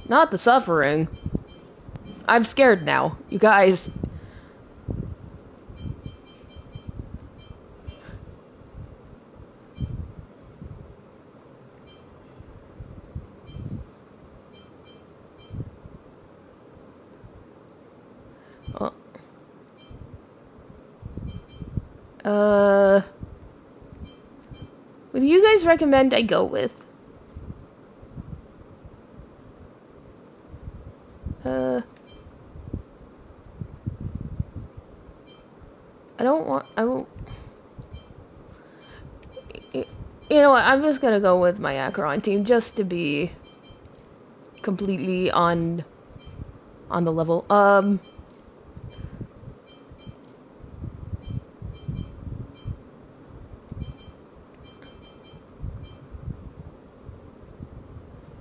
S1: Not the suffering. I'm scared now, you guys. What do you guys recommend I go with? I won't. You know what, I'm just gonna go with my Acheron team just to be completely on the level.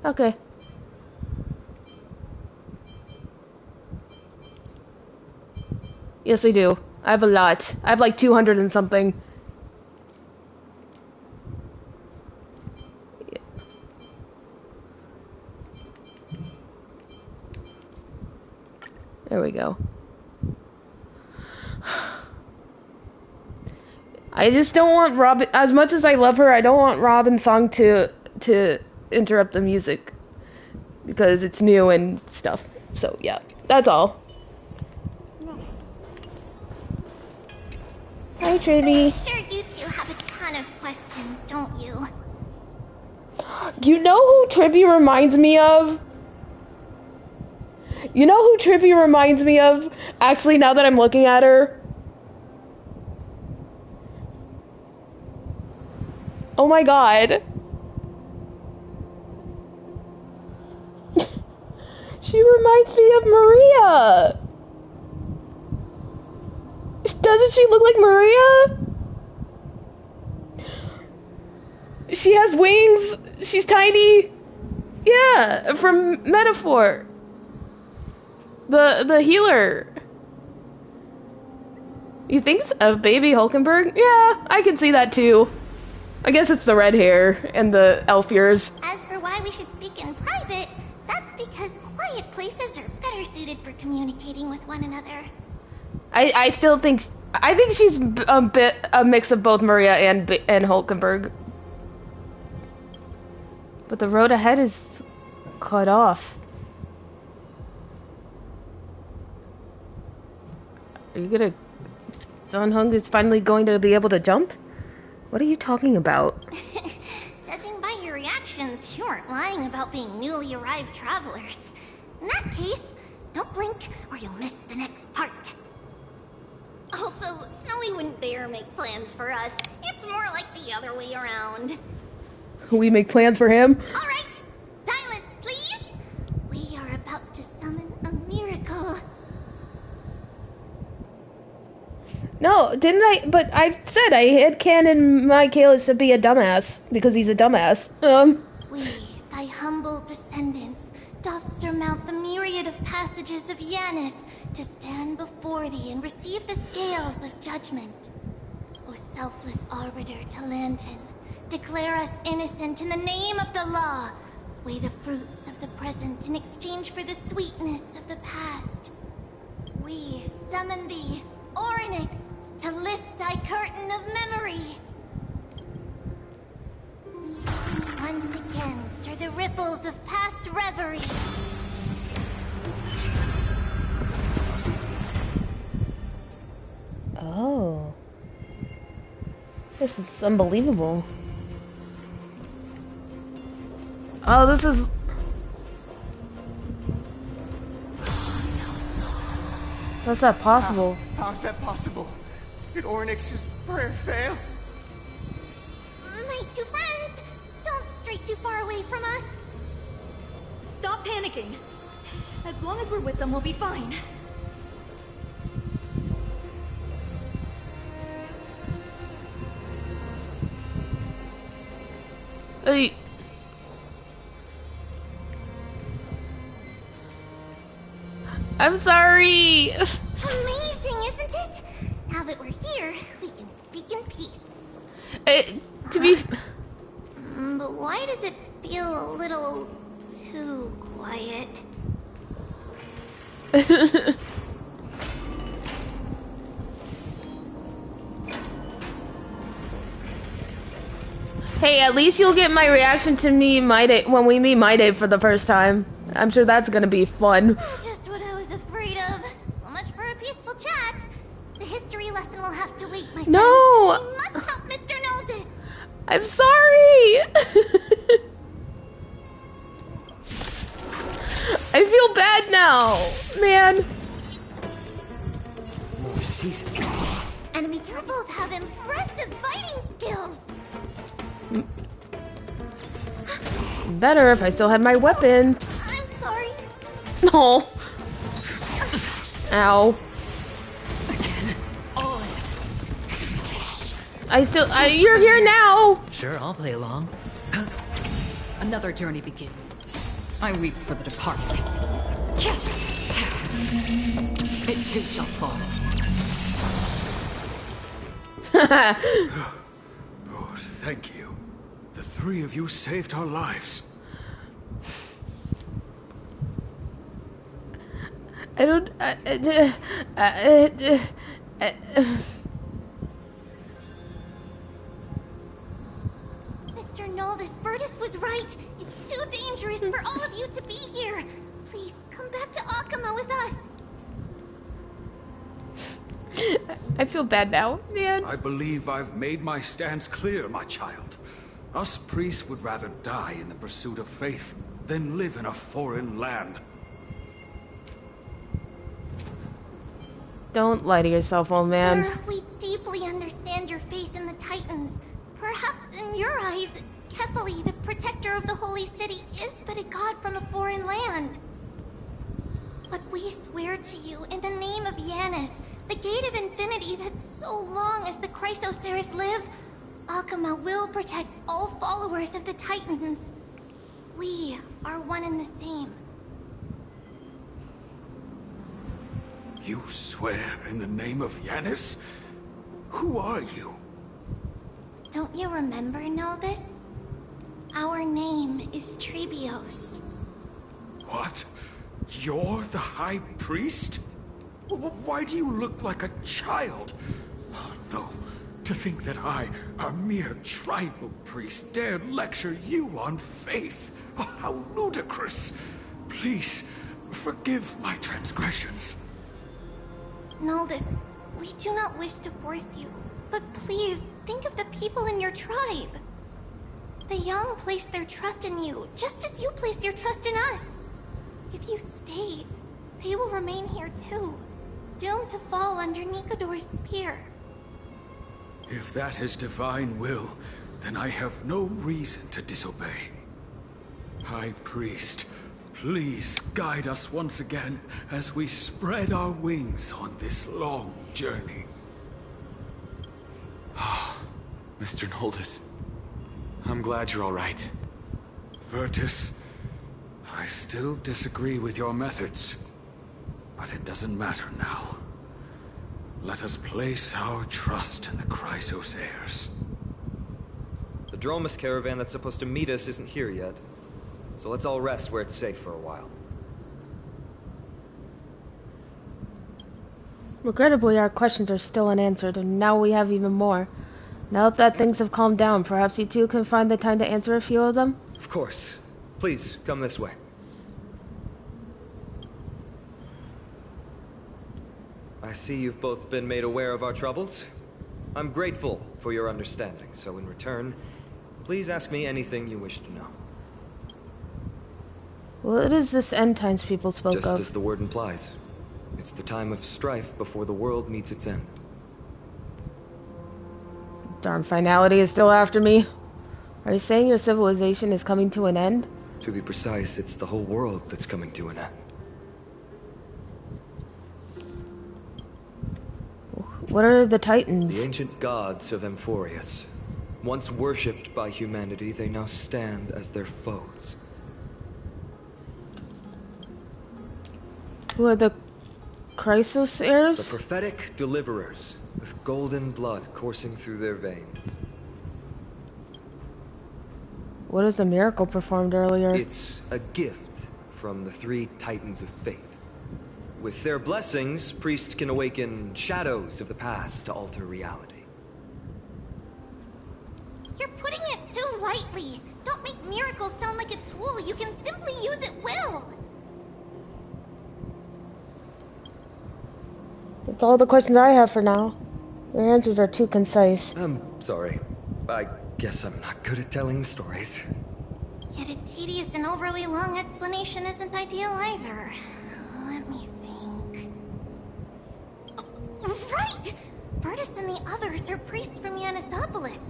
S1: Okay. Yes, I do. I have a lot. I have like 200 and something. Yeah. There we go. I just don't want Robin, as much as I love her, I don't want Robin's song to interrupt the music because it's new and stuff. So yeah, that's all. Hi, Trivy.
S5: I'm sure you two have a ton of questions, don't you?
S1: You know who Trivy reminds me of? You know who Trivy reminds me of? Actually, now that I'm looking at her. Oh my god. She reminds me of Maria. Doesn't she look like Maria? She has wings. She's tiny. Yeah, from Metaphor. The healer. You think it's a baby Hulkenberg? Yeah, I can see that too. I guess it's the red hair and the elf ears.
S5: As for why we should speak in private, that's because quiet places are better suited for communicating with one another.
S1: I still think she's a mix of both Maria and Hulkenberg. But the road ahead is cut off. Are you gonna... Dan Heng is finally going to be able to jump? What are you talking about?
S5: Judging by your reactions, you aren't lying about being newly arrived travelers. In that case, don't blink or you'll miss the next part. Also, Snowy wouldn't dare make plans for us. It's more like the other way around.
S1: We make plans for him?
S5: Alright, silence please! We are about to summon a miracle.
S1: No, didn't I? But I said I had canon my Kalis to be a dumbass, because he's a dumbass.
S5: We, thy humble descendants, doth surmount the myriad of passages of Yanis, to stand before thee and receive the scales of judgment. O selfless arbiter Talantin, declare us innocent in the name of the law. Weigh the fruits of the present in exchange for the sweetness of the past. We summon thee, Orynyx, to lift thy curtain of memory. Once again, stir the ripples of past reverie.
S1: Oh. This is unbelievable. Oh, this is... How's that possible?
S6: How is that possible? Did Ornyx's prayer fail?
S5: My two friends! Don't stray too far away from us!
S12: Stop panicking! As long as we're with them, we'll be fine.
S1: Hey. I'm sorry!
S5: Amazing, isn't it? Now that we're here, we can speak in peace.
S1: To be...
S5: But why does it feel a little too quiet?
S1: Hey, at least you'll get my reaction to me when we meet My Day for the first time. I'm sure that's gonna be fun.
S5: Just what I was afraid of. So much for a peaceful chat. The history lesson will have to wait, my friends.
S1: No!
S5: We must help Mr. Noldus.
S1: I'm sorry! I feel bad now, man.
S9: More season.
S5: Enemy turtles have impressive fighting skills.
S1: Better if I still had my weapon.
S5: I'm sorry.
S1: No. Ow. You're here now.
S13: Sure, I'll play along.
S12: Another journey begins. I weep for the departed. It too shall fall.
S10: Oh, thank you. The three of you saved our lives.
S1: I don't...
S5: Mr. Noldus, Virtus was right. It's too dangerous for all of you to be here. Please, come back to Akama with us.
S1: I feel bad now, man.
S10: I believe I've made my stance clear, my child. Us priests would rather die in the pursuit of faith than live in a foreign land.
S1: Don't lie to yourself, old man.
S5: Sir, we deeply understand your faith in the Titans. Perhaps in your eyes, Kefali, the protector of the Holy City, is but a god from a foreign land. But we swear to you, in the name of Yanis, the Gate of Infinity, that so long as the Chrysoceres live, Akama will protect all followers of the Titans. We are one and the same.
S10: You swear in the name of Yanis? Who are you?
S5: Don't you remember, Noldus? Our name is Trebios.
S10: What? You're the High Priest? Why do you look like a child? Oh, no. To think that I, a mere tribal priest, dared lecture you on faith. Oh, how ludicrous. Please, forgive my transgressions.
S5: Noldus, we do not wish to force you, but please think of the people in your tribe. The young place their trust in you, just as you place your trust in us. If you stay, they will remain here too, doomed to fall under Nikodor's spear.
S10: If that is divine will, then I have no reason to disobey. High Priest, please guide us once again as we spread our wings on this long journey.
S11: Mr. Noldus, I'm glad you're all right.
S10: Virtus, I still disagree with your methods, but it doesn't matter now. Let us place our trust in the Chrysoceres.
S9: The Dromus caravan that's supposed to meet us isn't here yet, so let's all rest where it's safe for a while.
S1: Regrettably, our questions are still unanswered, and now we have even more. Now that things have calmed down, perhaps you two can find the time to answer a few of them?
S9: Of course. Please, come this way. I see you've both been made aware of our troubles. I'm grateful for your understanding, so in return, please ask me anything you wish to know.
S1: What is this end times people spoke of?
S9: Just as the word implies. It's the time of strife before the world meets its end.
S1: Darn finality is still after me. Are you saying your civilization is coming to an end?
S9: To be precise, it's the whole world that's coming to an end.
S1: What are the Titans?
S9: The ancient gods of Amphorius. Once worshipped by humanity, they now stand as their foes.
S1: Who are the Chrysos heirs?
S9: The prophetic deliverers, with golden blood coursing through their veins.
S1: What is the miracle performed earlier?
S9: It's a gift from the 3 Titans of Fate. With their blessings, priests can awaken shadows of the past to alter reality.
S5: You're putting it too lightly. Don't make miracles sound like a tool you can simply use at will.
S1: That's all the questions I have for now. Your answers are too concise.
S9: I'm sorry. I guess I'm not good at telling stories.
S5: Yet a tedious and overly long explanation isn't ideal either. Let me think. Right! Virtus and the others are priests from Yanisopolis.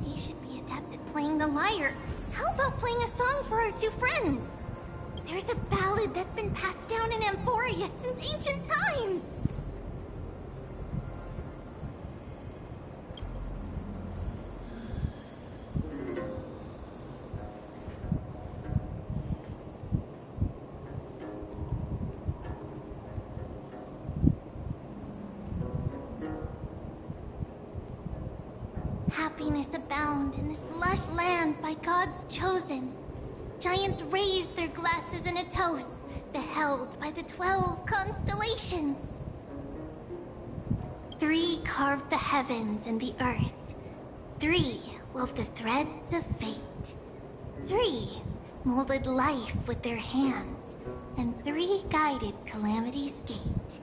S5: They should be adept at playing the lyre. How about playing a song for our 2 friends? There's a ballad that's been passed down in Amphorius since ancient times. Happiness abound in this lush land by God's chosen. Giants raise their glasses in a toast, beheld by the 12 constellations. 3 carved the heavens and the earth. 3 wove the threads of fate. 3 molded life with their hands, and 3 guided calamity's gate.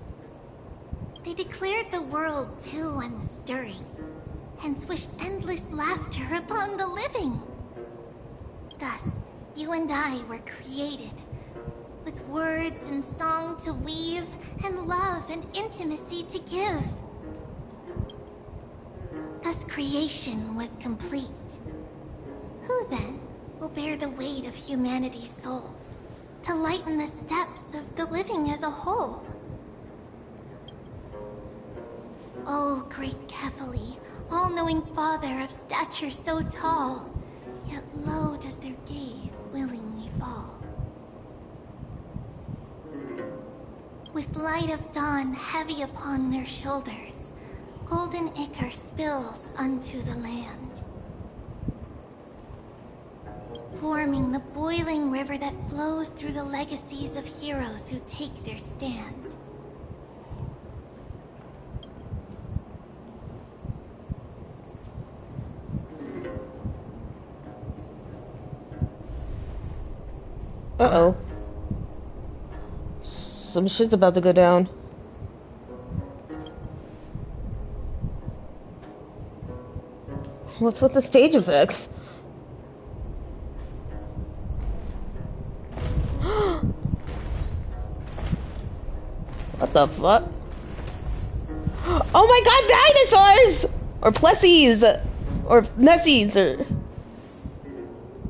S5: They declared the world too unstirring, hence wished endless laughter upon the living. Thus, you and I were created, with words and song to weave, and love and intimacy to give. Thus creation was complete. Who then will bear the weight of humanity's souls, to lighten the steps of the living as a whole? O great Kefali, all-knowing father of stature so tall, yet low does their gaze willingly fall. With light of dawn heavy upon their shoulders, golden ichor spills unto the land, forming the boiling river that flows through the legacies of heroes who take their stand.
S1: Uh-oh. Some shit's about to go down. What's with the stage effects? What the fuck? Oh my god, dinosaurs! Or plessies! Or Nessies, or...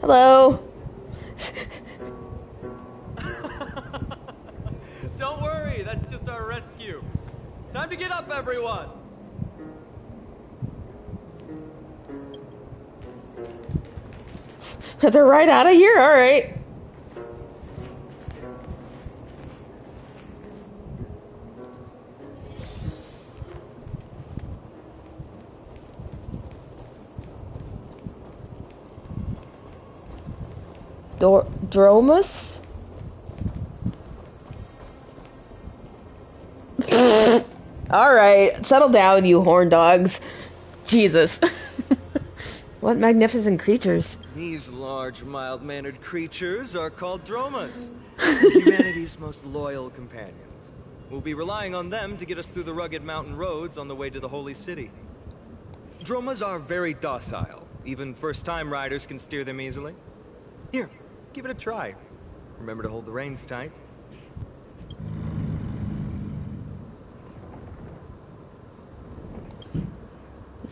S1: Hello?
S13: Don't worry, that's just our rescue. Time to get up, everyone!
S1: They're right out of here, alright. Dromus? Alright, settle down, you horn dogs. Jesus. What magnificent creatures.
S9: These large, mild-mannered creatures are called Dromas, humanity's most loyal companions. We'll be relying on them to get us through the rugged mountain roads on the way to the Holy City. Dromas are very docile. Even first-time riders can steer them easily. Here, give it a try. Remember to hold the reins tight.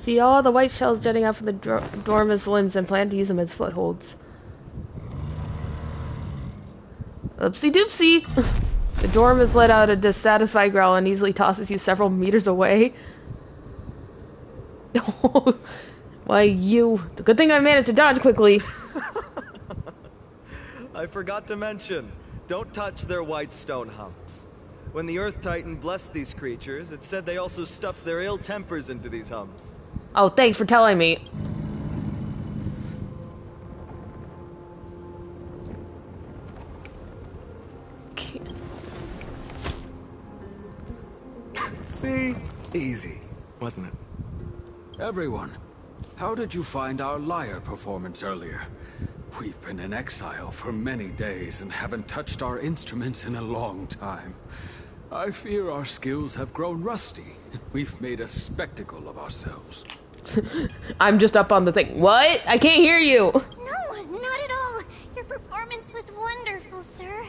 S1: See all the white shells jutting out from the Dorma's limbs and plan to use them as footholds. Oopsie doopsie! The Dormas let out a dissatisfied growl and easily tosses you several meters away. Why, you... The good thing I managed to dodge quickly.
S9: I forgot to mention, don't touch their white stone humps. When the Earth Titan blessed these creatures, it said they also stuffed their ill tempers into these humps.
S1: Oh, thanks for telling me.
S9: See? Easy, wasn't it?
S10: Everyone, how did you find our lyre performance earlier? We've been in exile for many days and haven't touched our instruments in a long time. I fear our skills have grown rusty. We've made a spectacle of ourselves.
S1: I'm just up on the thing. What? I can't hear you.
S5: No, not at all. Your performance was wonderful, sir.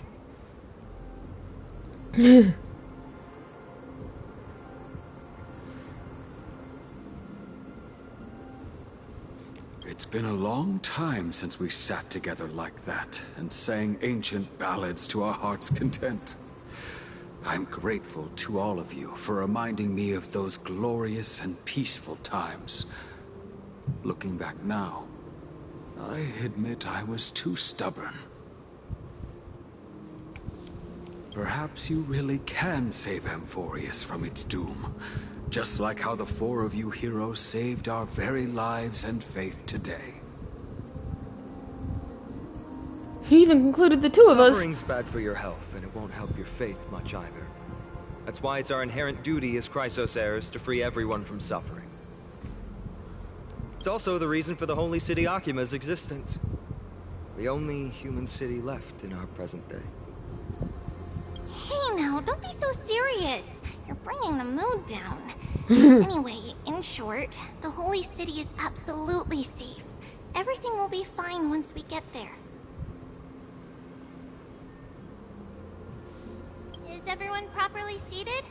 S10: It's been a long time since we sat together like that and sang ancient ballads to our heart's content. I'm grateful to all of you for reminding me of those glorious and peaceful times. Looking back now, I admit I was too stubborn. Perhaps you really can save Amphorius from its doom, just like how the four of you heroes saved our very lives and faith today.
S1: He even included the two of us.
S9: Suffering's bad for your health, and it won't help your faith much either. That's why it's our inherent duty as Chrysos heirs to free everyone from suffering. It's also the reason for the Holy City Akima's existence. The only human city left in our present day.
S5: Hey now, don't be so serious. You're bringing the mood down. Anyway, in short, the Holy City is absolutely safe. Everything will be fine once we get there. Is everyone properly seated?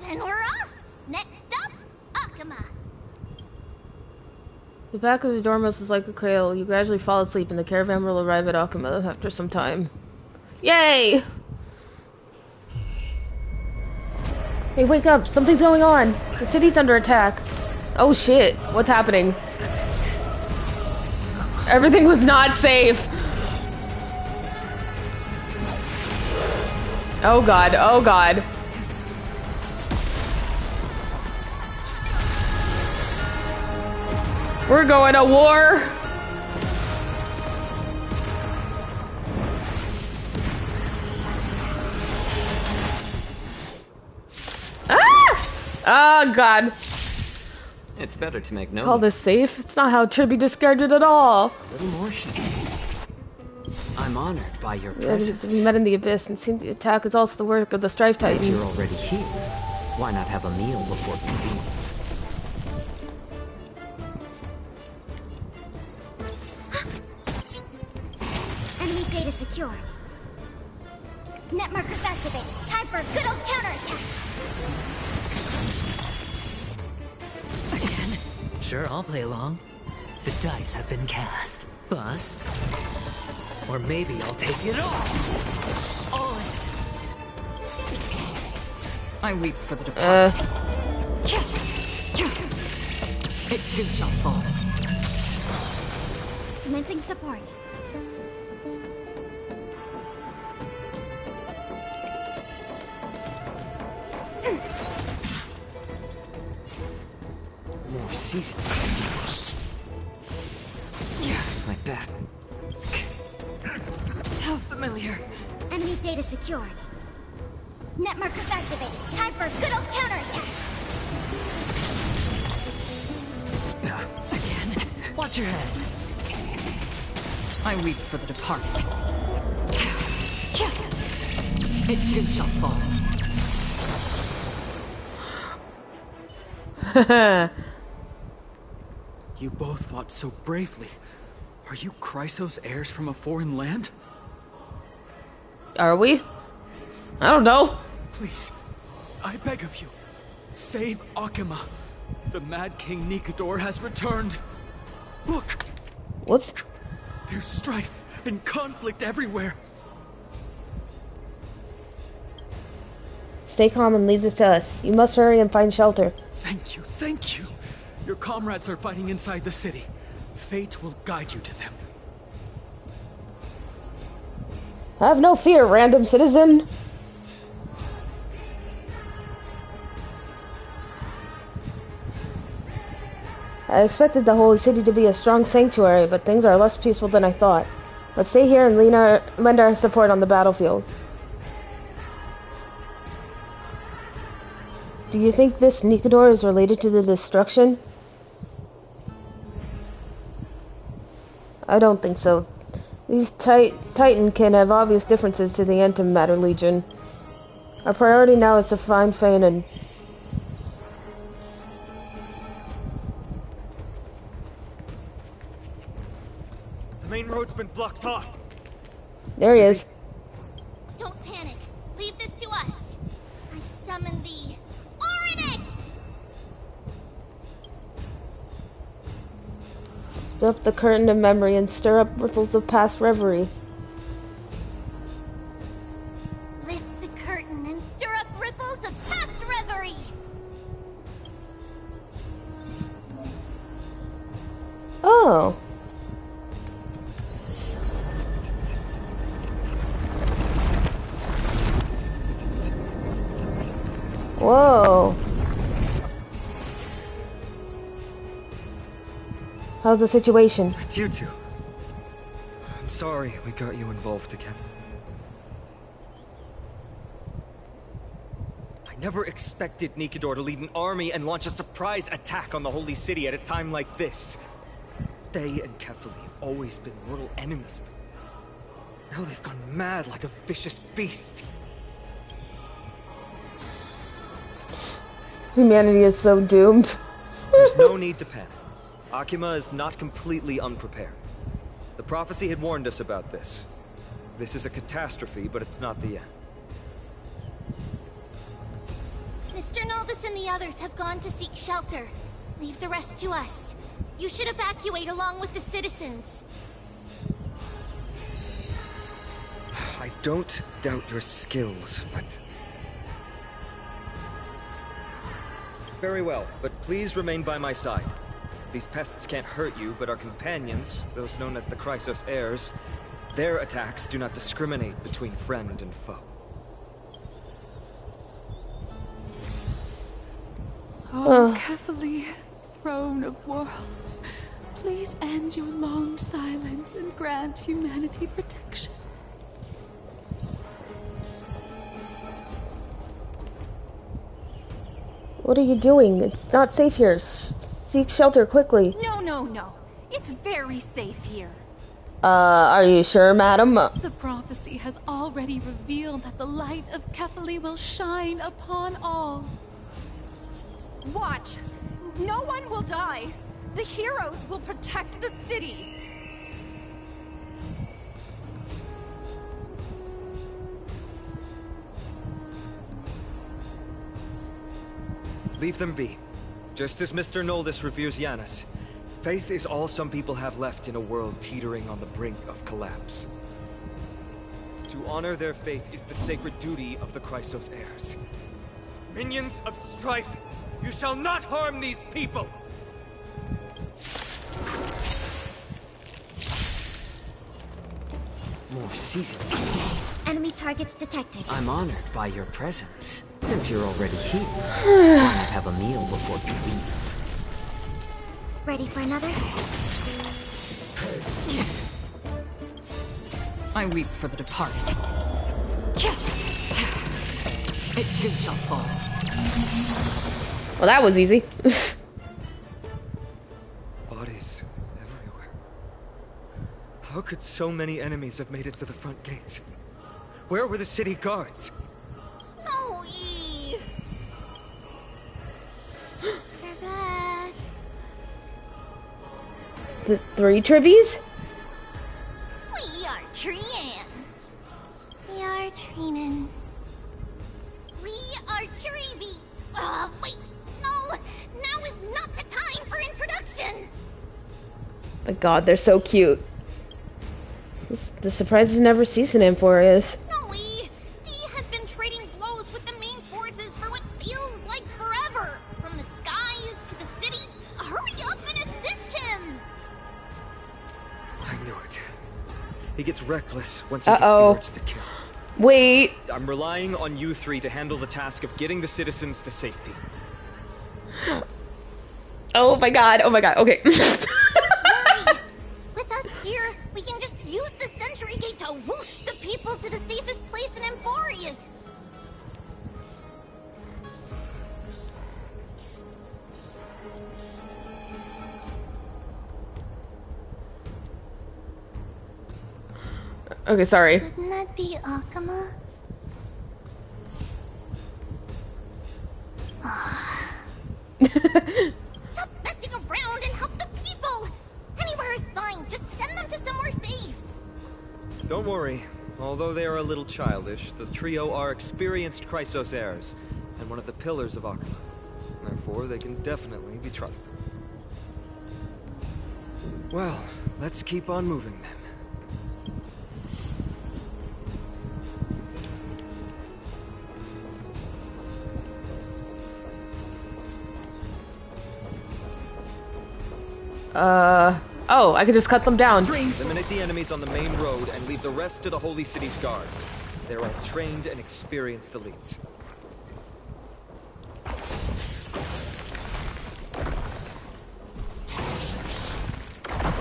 S5: Then we're off! Next up, Akima!
S1: The back of the Dormos is like a cradle. You gradually fall asleep and the caravan will arrive at Akima after some time. Yay! Hey, wake up! Something's going on! The city's under attack. Oh shit, what's happening? Everything was not safe! Oh god, oh god. We're going to war! Ah! Oh god.
S14: It's better to make note.
S1: Call this safe? It's not how it should be discarded at all.
S14: A little more heat. I'm honored by your presence.
S1: We met in the Abyss and seemed the attack is also the work of the Strife Titan.
S14: Since you're already here, why not have a meal before we leave?
S5: Enemy data secured. Net markers activated. Time for a good old counterattack.
S15: Again? Sure, I'll play along. The dice have been cast. Bust. Or maybe I'll take it all. All in.
S16: I weep for the departed. It too shall fall.
S5: Commencing support.
S14: More seasoned. Yeah, like that.
S16: How familiar.
S5: Enemy data secured. Net markers activated. Time for a good old counterattack.
S15: Again? Watch your head.
S16: I weep for the departed. It too shall fall.
S14: You both fought so bravely. Are you Chrysos heirs from a foreign land?
S1: Are we? I don't know.
S14: Please, I beg of you, save Akima. The Mad King Nikador has returned. Look!
S1: Whoops.
S14: There's strife and conflict everywhere.
S1: Stay calm and leave this to us. You must hurry and find shelter.
S14: Thank you, thank you. Your comrades are fighting inside the city. Fate will guide you to them.
S1: Have no fear, random citizen. I expected the Holy City to be a strong sanctuary, but things are less peaceful than I thought. Let's stay here and lend our support on the battlefield. Do you think this Nikador is related to the destruction? I don't think so. These Titan can have obvious differences to the Antimatter Legion. Our priority now is to find Feynman.
S9: The main road's been blocked off.
S1: There he is.
S5: Don't panic. Leave this to us. I summon the Oryx!
S1: Lift up the curtain of memory and stir up ripples of past reverie.
S5: Lift the curtain and stir up ripples of past reverie!
S1: Oh. Whoa. How's the situation?
S9: It's you two. I'm sorry we got you involved again. I never expected Nikador to lead an army and launch a surprise attack on the Holy City at a time like this. They and Kefali have always been mortal enemies, but now they've gone mad like a vicious beast.
S1: Humanity is so doomed.
S9: There's no need to panic. Akima is not completely unprepared. The prophecy had warned us about this. This is a catastrophe, but it's not the end.
S5: Mr. Noldus and the others have gone to seek shelter. Leave the rest to us. You should evacuate along with the citizens.
S9: I don't doubt your skills, but... Very well, but please remain by my side. These pests can't hurt you, but our companions, those known as the Chrysos heirs, their attacks do not discriminate between friend and foe.
S17: Oh, Kefali, throne of worlds, please end your long silence and grant humanity protection.
S1: What are you doing? It's not safe here. Seek shelter quickly.
S12: No, no, no. It's very safe here.
S1: Are you sure, madam?
S17: The prophecy has already revealed that the light of Kefali will shine upon all.
S12: Watch. No one will die. The heroes will protect the city.
S9: Leave them be. Just as Mr. Noldus reveres Janus, faith is all some people have left in a world teetering on the brink of collapse. To honor their faith is the sacred duty of the Chrysos heirs. Minions of strife, you shall not harm these people!
S15: More seasoned.
S5: Enemy targets detected.
S15: I'm honored by your presence. Since you're already here, why not have a meal before you leave?
S5: Ready for another?
S16: I weep for the departed. It too shall fall.
S1: Well, that was easy.
S9: Bodies everywhere. How could so many enemies have made it to the front gates? Where were the city guards?
S5: No, E. They're back.
S1: The 3 Trivies?
S5: We are Trian. We are Trinan. We are Trivi. Wait, no! Now is not the time for introductions!
S1: My god, they're so cute. The surprises never cease in Amphorius.
S5: Snowy! Dee has been trading blows with the main forces for what feels like forever. From the skies to the city. Hurry up and assist him!
S9: I knew it. He gets reckless once he gets the urge to kill.
S1: Wait.
S9: I'm relying on you 3 to handle the task of getting the citizens to safety.
S1: Oh my god, okay.
S5: With us here, we can just use the Century Gate to whoosh the people to the safest place in Amphorius.
S1: Okay, sorry.
S5: Wouldn't that be Akama? Stop messing around and help the people! Anywhere is fine, just send them to somewhere safe!
S9: Don't worry. Although they are a little childish, the trio are experienced Chrysos heirs, and one of the pillars of Akama. Therefore, they can definitely be trusted. Well, let's keep on moving then.
S1: Oh, I could just cut them down.
S9: Eliminate the enemies on the main road and leave the rest to the Holy City's guards. There are trained and experienced elites.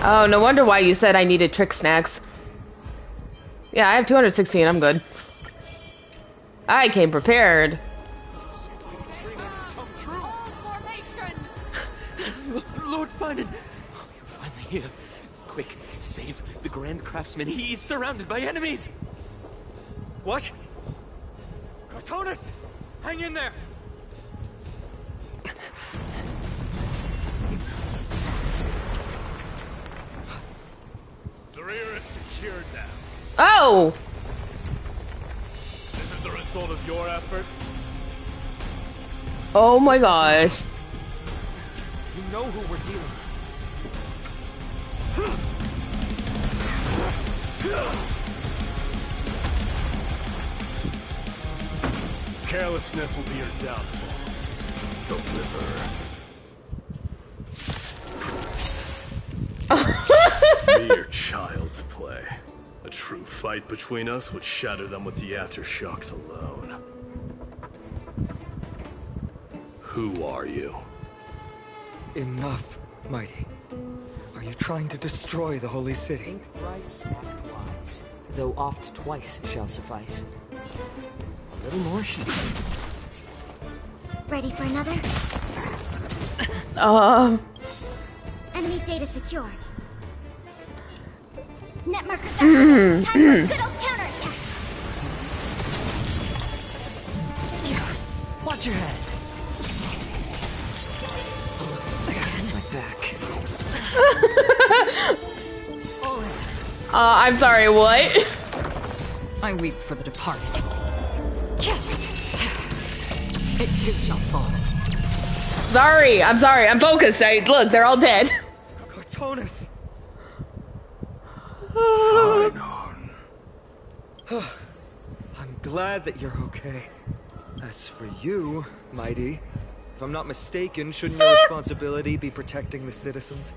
S1: Oh, no wonder why you said I needed trick snacks. Yeah, I have 216, I'm good. I came prepared.
S14: Lord Finan! Oh, you're finally here. Quick, save the Grand Craftsman. He is surrounded by enemies!
S9: What? Cartonis! Hang in there!
S18: The rear is secured now.
S1: Oh!
S18: This is the result of your efforts?
S1: Oh my gosh.
S9: You know who we're dealing
S18: with. Carelessness will be your downfall. Deliver. Mere child's play. A true fight between us would shatter them with the aftershocks alone. Who are you?
S9: Enough, Mighty. Are you trying to destroy the Holy City?
S15: Think thrice, act wise. Though oft twice shall suffice. A little more heat.
S5: Ready for another? Enemy data secured. Net markers activated. Time for a good old counterattack.
S15: Watch your head. My back.
S1: I'm sorry, what?
S16: I weep for the departed. It too shall fall.
S1: Sorry, I'm sorry, I'm focused. Look, they're all dead.
S9: Cartonis! I'm glad that you're okay. As for you, Mighty, if I'm not mistaken, shouldn't your responsibility be protecting the citizens?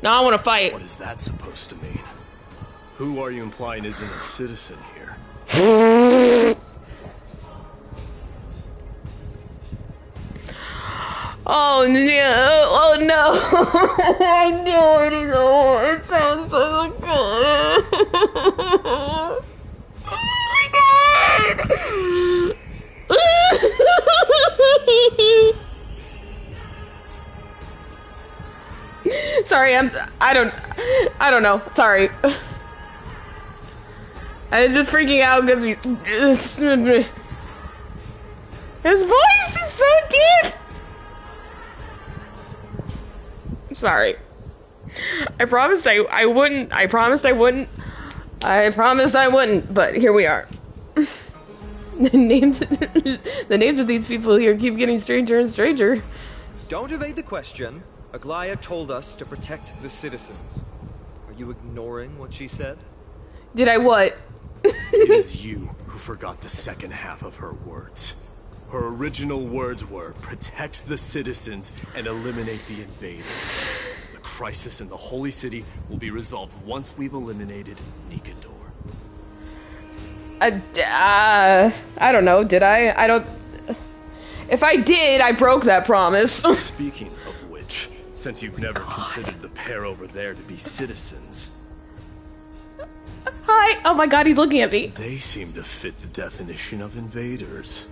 S1: No, I want to fight.
S18: What is that supposed to mean? Who are you implying isn't a citizen here?
S1: Oh no! Oh no! I knew it is all. It sounds so good. Oh my god! Sorry, I don't know. Sorry. I'm just freaking out because his voice is so deep. Sorry. I promised I wouldn't. I promised I wouldn't. I promised I wouldn't, but here we are. The names of these people here keep getting stranger and stranger.
S9: Don't evade the question. Aglaia told us to protect the citizens. Are you ignoring what she said?
S1: Did I what?
S18: It is you who forgot the second half of her words. Her original words were, protect the citizens and eliminate the invaders. The crisis in the Holy City will be resolved once we've eliminated Nikedor.
S1: I don't know, did I? I don't... If I did, I broke that promise.
S18: Speaking of which, since you've never considered the pair over there to be citizens...
S1: Hi! Oh my god, he's looking at me.
S18: They seem to fit the definition of invaders.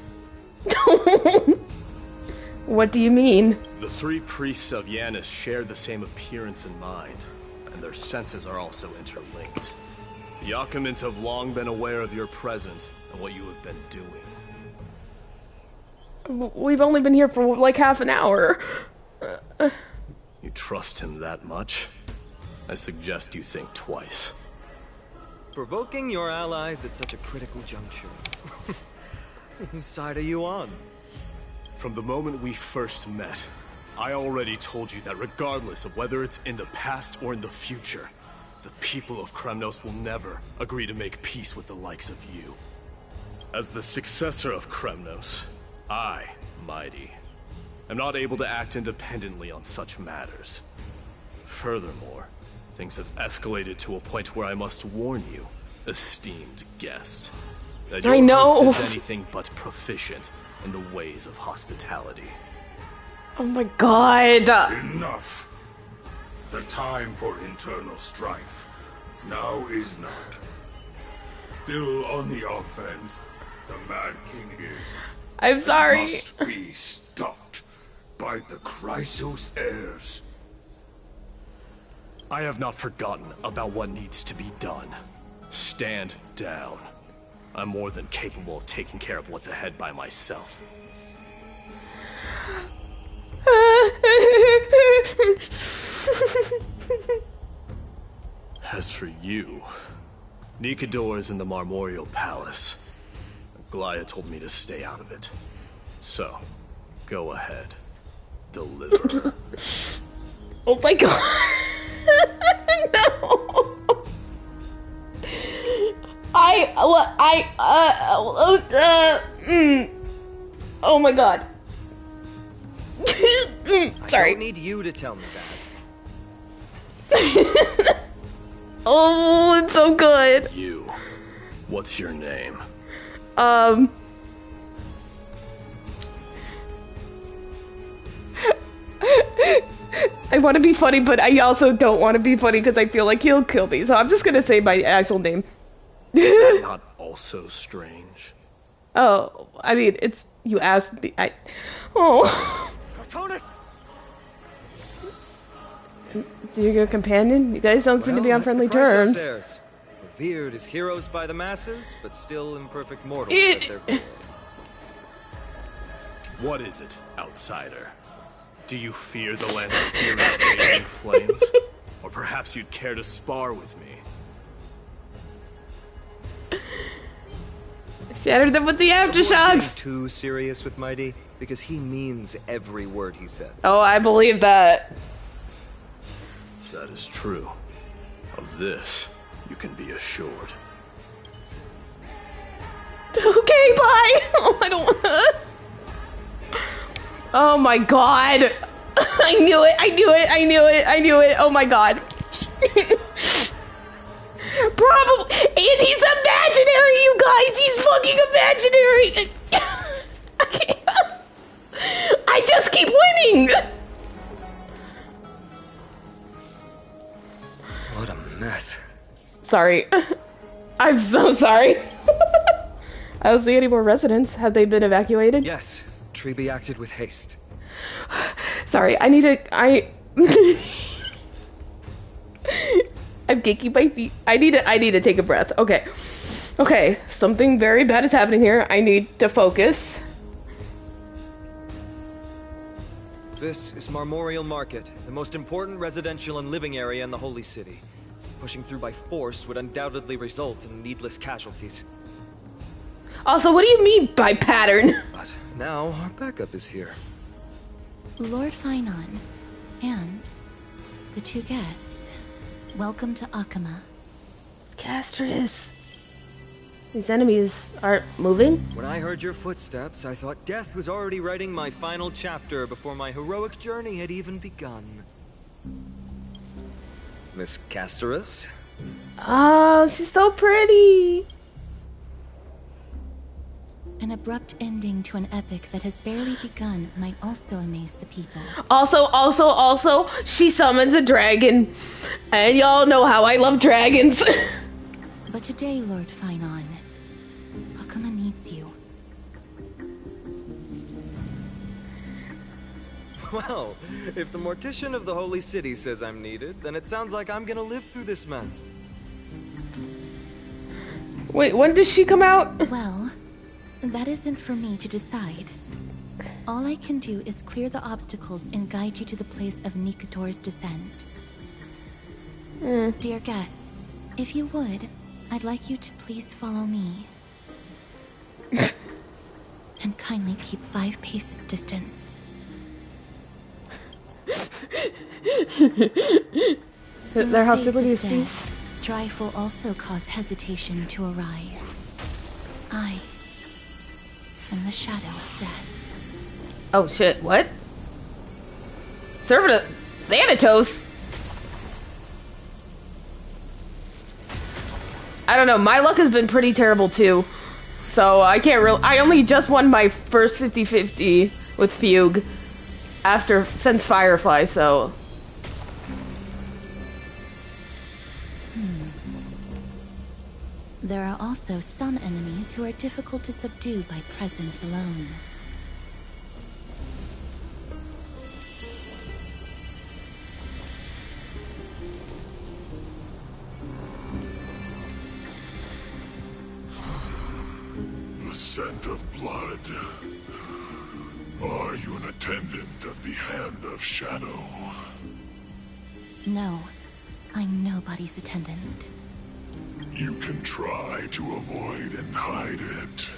S1: What do you mean?
S18: The three priests of Yanis share the same appearance and mind, and their senses are also interlinked. The Achaemins have long been aware of your presence and what you have been doing.
S1: We've only been here for like half an hour.
S18: You trust him that much? I suggest you think twice.
S9: Provoking your allies at such a critical juncture. Whose side are you on?
S18: From the moment we first met, I already told you that regardless of whether it's in the past or in the future, the people of Kremnos will never agree to make peace with the likes of you. As the successor of Kremnos, I, Mighty, am not able to act independently on such matters. Furthermore, things have escalated to a point where I must warn you, esteemed guests, that your host is anything but proficient in the ways of hospitality.
S1: Oh my god!
S10: Enough! The time for internal strife now is not. Still on the offense, the Mad King is.
S1: I'm sorry.
S10: Must be stopped by the Chrysos heirs.
S18: I have not forgotten about what needs to be done. Stand down. I'm more than capable of taking care of what's ahead by myself. As for you, Nikedor is in the Marmorial Palace. Aglaia told me to stay out of it. So, go ahead. Deliver.
S1: Oh my god. No. Oh my god. Sorry.
S9: I don't need you to tell me that.
S1: Oh, it's so good.
S18: You. What's your name?
S1: I want to be funny, but I also don't want to be funny because I feel like he'll kill me. So I'm just gonna say my actual name.
S18: Is that not also strange?
S1: Oh, I mean, it's you asked me. Oh. So you're your companion? You guys don't seem to be on friendly terms.
S9: Revered as heroes by the masses, but still imperfect mortals at their core.
S18: What is it, outsider? Do you fear the Lance of Fury's raging flames? Or perhaps you'd care to spar with me?
S1: Shatter them with the aftershocks!
S9: Too serious with Mighty, because he means every word he says.
S1: Oh, I believe that.
S18: That is true. Of this, you can be assured.
S1: Okay, bye! Oh, I don't wanna... Oh my god! I knew it! I knew it! I knew it! I knew it! Oh my god! Probably, and he's imaginary, you guys. He's fucking imaginary. I just keep winning.
S9: What a mess.
S1: Sorry, I'm so sorry. I don't see any more residents. Have they been evacuated?
S9: Yes, Treby acted with haste.
S1: Sorry, I'm kicking my feet. I need to take a breath. Okay. Okay, something very bad is happening here. I need to focus.
S9: This is Marmorial Market, the most important residential and living area in the Holy City. Pushing through by force would undoubtedly result in needless casualties.
S1: Also, what do you mean by pattern?
S9: But now our backup is here.
S19: Lord Finon, and the two guests. Welcome to Akama.
S1: Castris. These enemies aren't moving?
S9: When I heard your footsteps, I thought death was already writing my final chapter before my heroic journey had even begun. Miss Castris?
S1: Oh, she's so pretty.
S19: An abrupt ending to an epic that has barely begun might also amaze the people.
S1: Also, she summons a dragon. And y'all know how I love dragons.
S19: But today, Lord Finon, Akama needs you.
S9: Well, if the Mortician of the Holy City says I'm needed, then it sounds like I'm gonna live through this mess.
S1: Wait, when does she come out?
S19: Well, that isn't for me to decide. All I can do is clear the obstacles and guide you to the place of Nikador's descent. Dear guests, if you would, I'd like you to please follow me. And kindly keep 5 paces distance.
S1: Their hostility is
S19: strife will also cause hesitation to arise. I am the shadow of death.
S1: Oh shit, what? Servant of Thanatos? I don't know, my luck has been pretty terrible too. So I can't I only just won my first 50-50 with Fugue since Firefly, so.
S19: There are also some enemies who are difficult to subdue by presence alone.
S20: The scent of blood. Are you an attendant of the Hand of Shadow?
S19: No, I'm nobody's attendant.
S20: You can try to avoid and hide it.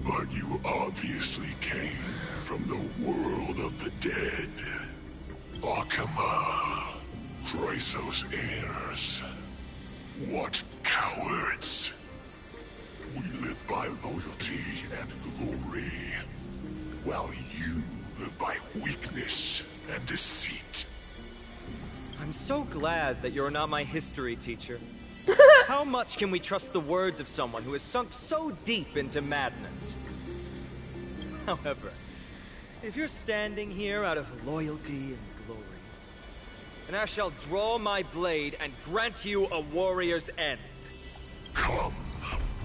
S20: But you obviously came from the world of the dead. Akama, Chrysos heirs. What cowards! We live by loyalty and glory, while you live by weakness and deceit.
S9: I'm so glad that you're not my history teacher. How much can we trust the words of someone who has sunk so deep into madness? However, if you're standing here out of loyalty and glory, then I shall draw my blade and grant you a warrior's end.
S20: Come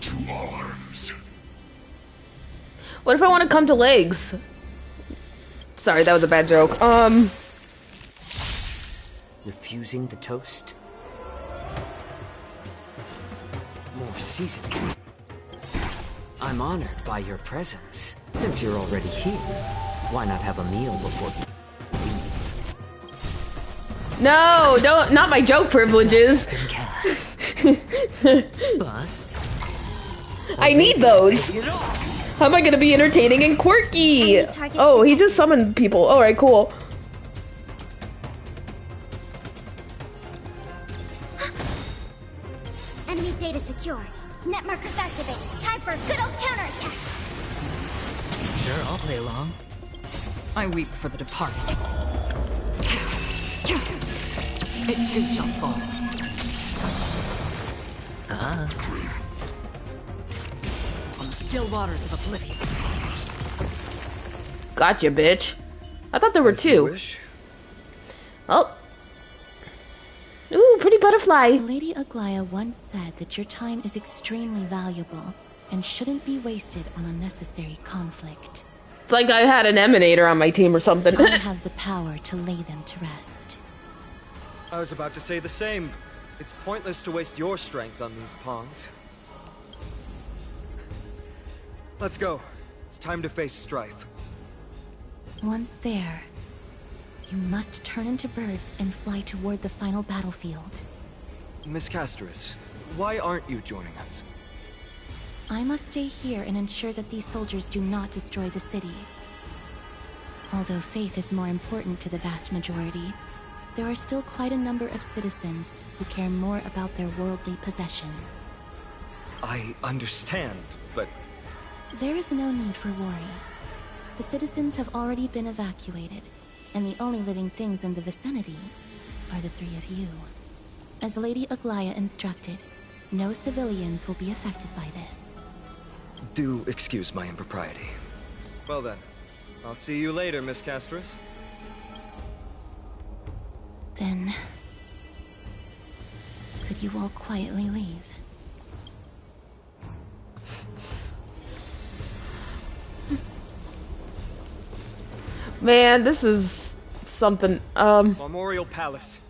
S20: to arms.
S1: What if I want to come to legs? Sorry, that was a bad joke.
S15: Refusing the toast? More seasoned. I'm honored by your presence. Since you're already here, why not have a meal before you leave?
S1: No, not my joke privileges.
S15: Bust.
S1: I need those. How am I gonna be entertaining and quirky? Oh, he just summoned people. Alright, cool.
S5: Enemy data secure. Net markers activated. Time for a good old counterattack.
S15: Sure, I'll play along.
S16: I weep for the departed. It too shall fall. On the still waters of oblivion.
S1: Gotcha, bitch. I thought there were two. Oh. Ooh, pretty butterfly.
S19: Lady Aglaya once said that your time is extremely valuable and shouldn't be wasted on unnecessary conflict.
S1: It's like I had an emanator on my team or something.
S19: I have the power to lay them to rest.
S9: I was about to say the same. It's pointless to waste your strength on these pawns. Let's go. It's time to face strife.
S19: Once there, you must turn into birds and fly toward the final battlefield.
S9: Miss Castoris, why aren't you joining us?
S19: I must stay here and ensure that these soldiers do not destroy the city. Although faith is more important to the vast majority, there are still quite a number of citizens who care more about their worldly possessions.
S9: I understand, but...
S19: There is no need for worry. The citizens have already been evacuated, and the only living things in the vicinity are the three of you. As Lady Aglaya instructed, no civilians will be affected by this.
S9: Do excuse my impropriety. Well then, I'll see you later, Miss Castoris.
S19: Then... could you all quietly leave?
S1: Man, this is something,
S9: Memorial Palace,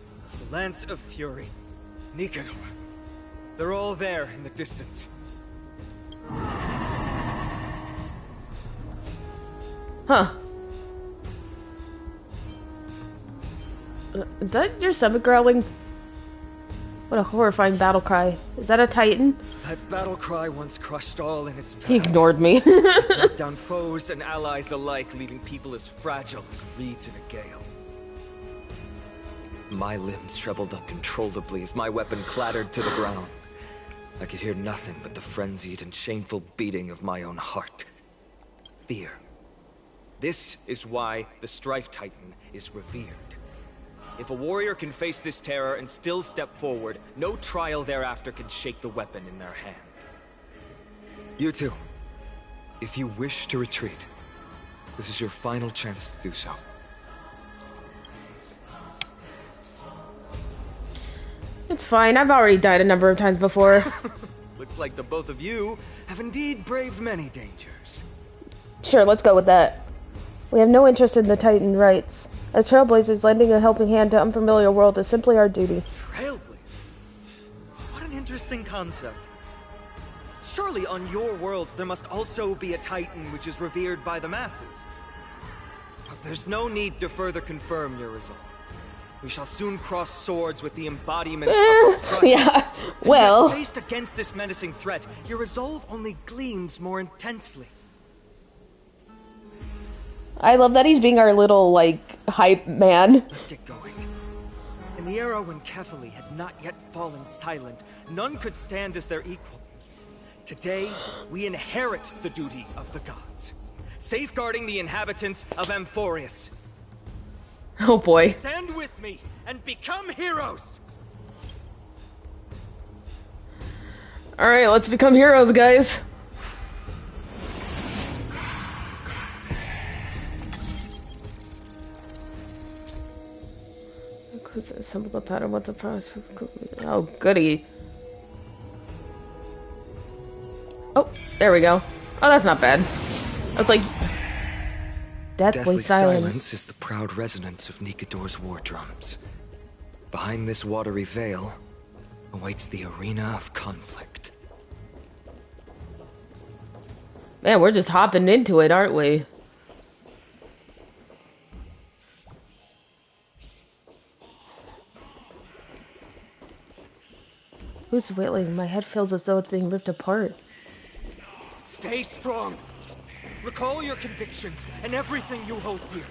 S9: the Lance of Fury, Nicanor. They're all there in the distance.
S1: Huh. Is that your stomach growling? What a horrifying battle cry. Is that a Titan?
S9: That battle cry once crushed all in its path.
S1: He ignored me.
S9: Knocked down foes and allies alike, leaving people as fragile as reeds in a gale. My limbs trembled uncontrollably as my weapon clattered to the ground. I could hear nothing but the frenzied and shameful beating of my own heart. Fear. This is why the Strife Titan is revered. If a warrior can face this terror and still step forward, no trial thereafter can shake the weapon in their hand. You two, if you wish to retreat, this is your final chance to do so.
S1: It's fine, I've already died a number of times before.
S9: Looks like the both of you have indeed braved many dangers.
S1: Sure, let's go with that. We have no interest in the Titan rights. As Trailblazers, lending a helping hand to unfamiliar world is simply our duty.
S9: Trailblazers? What an interesting concept. Surely on your worlds there must also be a Titan which is revered by the masses. But there's no need to further confirm your resolve. We shall soon cross swords with the embodiment of strife.
S1: Yeah, well...
S9: And yet, faced against this menacing threat, your resolve only gleams more intensely.
S1: I love that he's being our little, like, hype man.
S9: Let's get going. In the era when Kefali had not yet fallen silent, none could stand as their equal. Today, we inherit the duty of the gods, safeguarding the inhabitants of Amphorius.
S1: Oh boy.
S9: Stand with me and become heroes!
S1: Alright, let's become heroes, guys. Assemble the pattern with the process. Oh, goody. Oh, there we go. Oh, that's not bad. That's like... Deathly silence
S9: is the proud resonance of Nicator's war drums. Behind this watery veil awaits the arena of conflict.
S1: Man, we're just hopping into it, aren't we? Who's wailing? My head feels as though it's being ripped apart.
S9: Stay strong. Recall your convictions and everything you hold dear.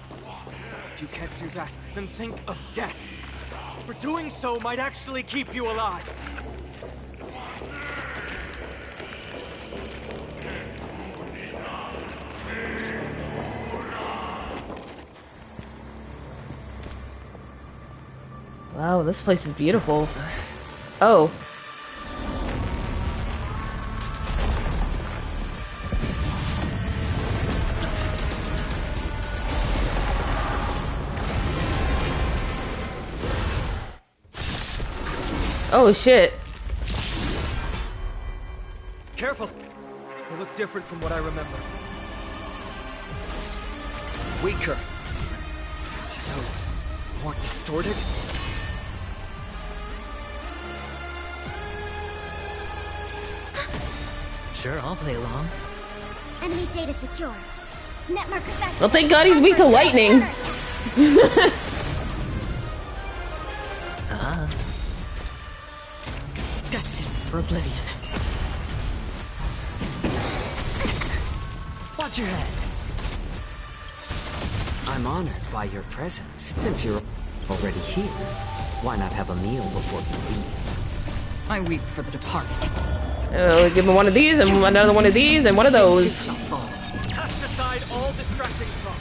S9: If you can't do that, then think of death. For doing so might actually keep you alive.
S1: Wow, this place is beautiful. Oh. Oh shit.
S9: Careful. They look different from what I remember. Weaker. So, more distorted?
S7: Sure, I'll play along.
S3: Enemy data secure.
S1: Well, thank God he's weak to lightning.
S16: Destined for oblivion.
S15: Watch your head. I'm honored by your presence. Since you're already here, why not have a meal before you leave?
S16: I weep for the departed.
S1: Give him one of these, and another one of these, and one of those.
S14: Cast aside all distracting thoughts.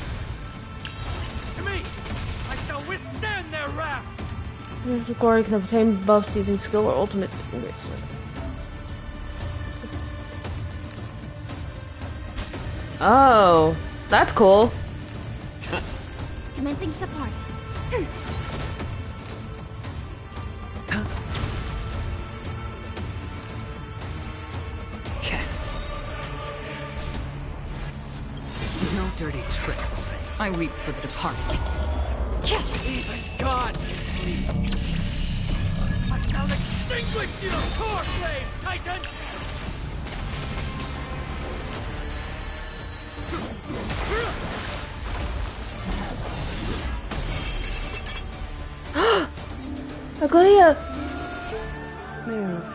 S14: To me, I shall withstand their wrath.
S1: This glory can obtain buffs using skill or ultimate. Oh, that's cool.
S5: Commencing support.
S15: No dirty tricks, already.
S16: I weep for the departed.
S14: Even God please. I shall extinguish your core flame, Titan!
S1: Aglaia!
S19: Move.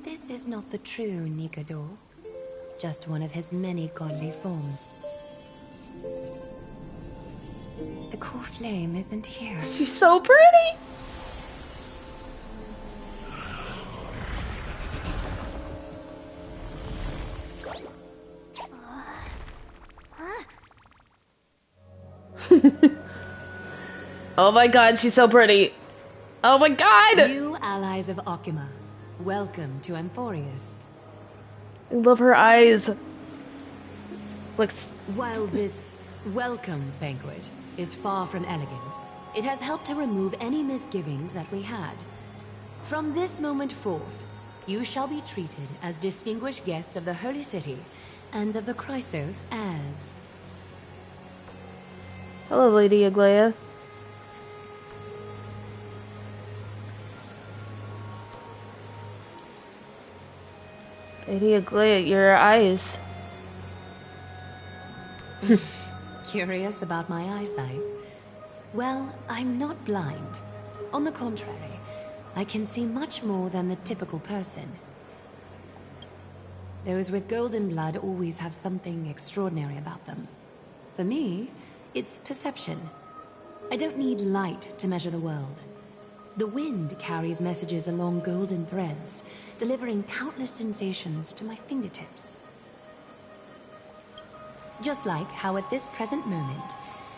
S19: This is not the true Nikador, just one of his many godly forms. The core flame isn't here.
S1: She's so pretty! Oh my god, she's so pretty. Oh my god!
S8: New allies of Okima, welcome to Amphorius.
S1: I love her eyes. Like,
S8: while this welcome banquet is far from elegant, it has helped to remove any misgivings that we had. From this moment forth, you shall be treated as distinguished guests of the Holy City and of the Chrysos as...
S1: Hello, Lady Aglaia. Lady Aglaia, your eyes.
S8: Curious about my eyesight? Well, I'm not blind. On the contrary, I can see much more than the typical person. Those with golden blood always have something extraordinary about them. For me, it's perception. I don't need light to measure the world. The wind carries messages along golden threads, delivering countless sensations to my fingertips. Just like how at this present moment,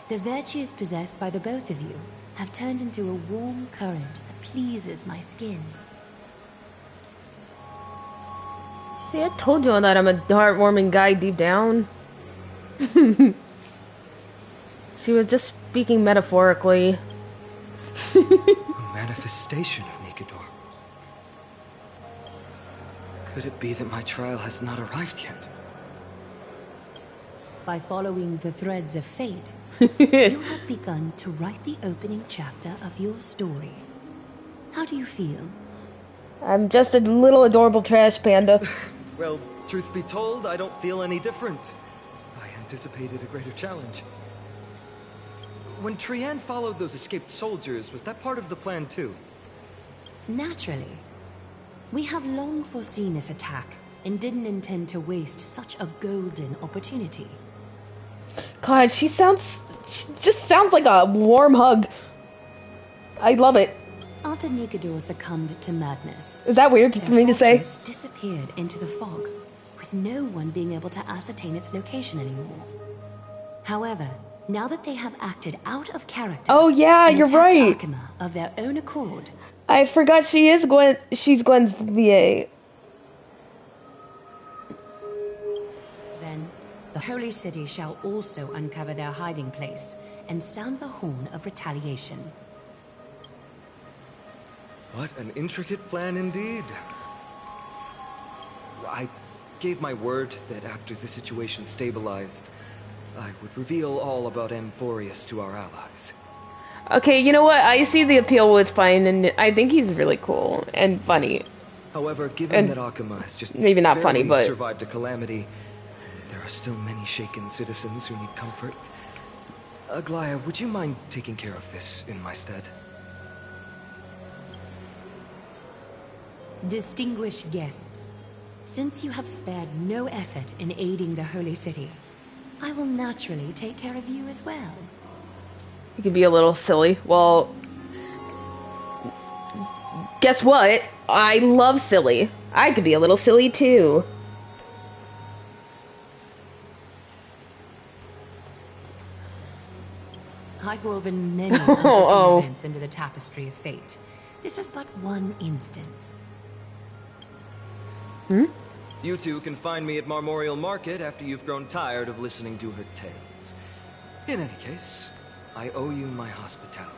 S8: the virtues possessed by the both of you have turned into a warm current that pleases my skin.
S1: See, I told you that I'm a heartwarming guy deep down. She was just speaking metaphorically.
S9: A manifestation of Nikador. Could it be that my trial has not arrived yet?
S8: By following the threads of fate, you have begun to write the opening chapter of your story. How do you feel?
S1: I'm just a little adorable trash panda.
S9: Well, truth be told, I don't feel any different. I anticipated a greater challenge. When Trian followed those escaped soldiers, was that part of the plan too?
S8: Naturally. We have long foreseen this attack and didn't intend to waste such a golden opportunity.
S1: God, she just sounds like a warm hug. I love it.
S8: After Nikador succumbed to madness,
S1: is that weird for me to say?
S8: Disappeared into the fog, with no one being able to ascertain its location anymore. However, now that they have acted out of character,
S1: oh yeah, you're right.
S8: Okima of their own accord,
S1: I forgot she is Gwen. She's Gwen's VA.
S8: Then, the Holy City shall also uncover their hiding place and sound the horn of retaliation.
S9: What an intricate plan indeed. I gave my word that after the situation stabilized, I would reveal all about Amphorius to our allies.
S1: Okay, you know what? I see the appeal with Fine, and I think he's really cool and funny.
S9: However, given that Akuma has just
S1: maybe not funny, but
S9: survived a calamity, there are still many shaken citizens who need comfort. Aglaya, would you mind taking care of this in my stead?
S21: Distinguished guests, since you have spared no effort in aiding the Holy City, I will naturally take care of you as well.
S1: You could be a little silly. Well, guess what? I love silly. I could be a little silly too.
S21: I've woven many unforeseen events into the tapestry of fate. This is but one instance.
S9: You two can find me at Marmorial Market after you've grown tired of listening to her tales. In any case, I owe you my hospitality.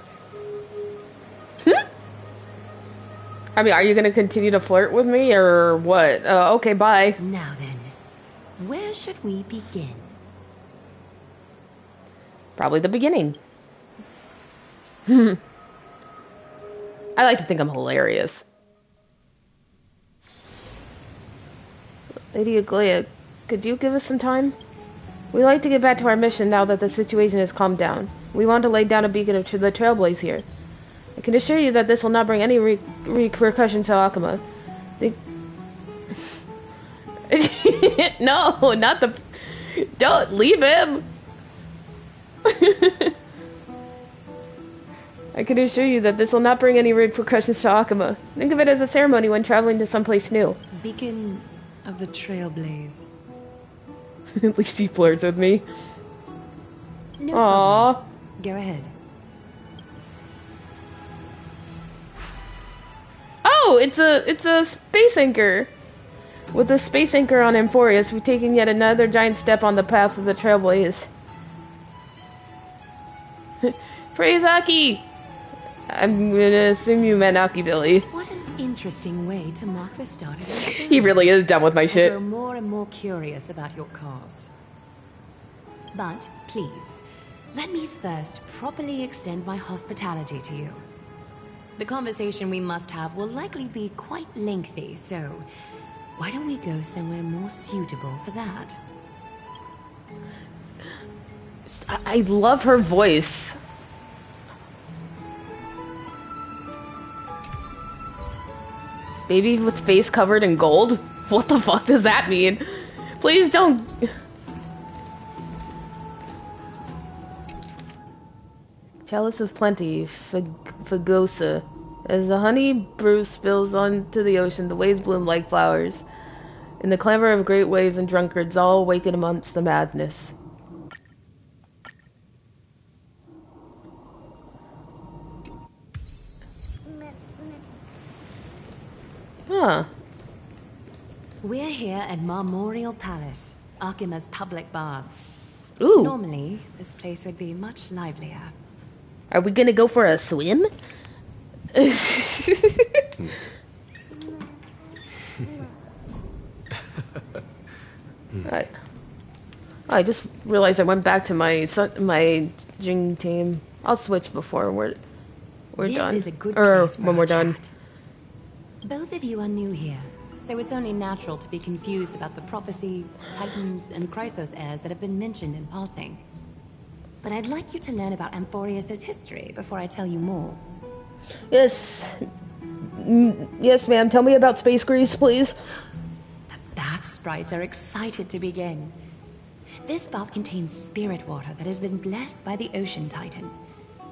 S1: I mean, are you going to continue to flirt with me or what? Okay, bye.
S21: Now then, where should we begin?
S1: Probably the beginning. I like to think I'm hilarious. Lady Aglaya, could you give us some time? We'd like to get back to our mission now that the situation has calmed down. We want to lay down a beacon of the Trailblaze here. I can assure you that this will not bring any repercussions to Akuma. No, not the... Don't leave him! I can assure you that this will not bring any repercussions to Akuma. Think of it as a ceremony when traveling to someplace new.
S21: Beacon of the Trailblaze.
S1: At least he flirts with me.
S21: No
S1: Aww.
S21: problem. Go ahead.
S1: Oh, it's a space anchor. With the space anchor on Amphorius, we've taken yet another giant step on the path of the Trailblaze. Praise Aki! I'm gonna assume you meant Aki Billy.
S21: What an interesting way to mark the start of your journey.
S1: He really is done with my shit.
S21: I grow more and more curious about your cause. But please, let me first properly extend my hospitality to you. The conversation we must have will likely be quite lengthy, so why don't we go somewhere more suitable for that?
S1: I love her voice. Baby with face covered in gold? What the fuck does that mean? Please don't... Chalice of Plenty, Fagosa. As the honey brew spills onto the ocean, the waves bloom like flowers. In the clamor of great waves and drunkards, all awaken amongst the madness. Huh.
S21: We're here at Marmorial Palace, Akima's public baths.
S1: Ooh.
S21: Normally, this place would be much livelier.
S1: Are we gonna go for a swim? I just realized I went back to my Jing team. I'll switch before we're done.
S21: This is a good
S1: or
S21: place for
S1: when
S21: a
S1: we're done.
S21: chat. Both of you are new here, so it's only natural to be confused about the prophecy, titans, and Chrysos heirs that have been mentioned in passing. But I'd like you to learn about Amphorius' history before I tell you more.
S1: Yes. Yes, ma'am. Tell me about Space Grease, please.
S21: The bath sprites are excited to begin. This bath contains spirit water that has been blessed by the Ocean Titan.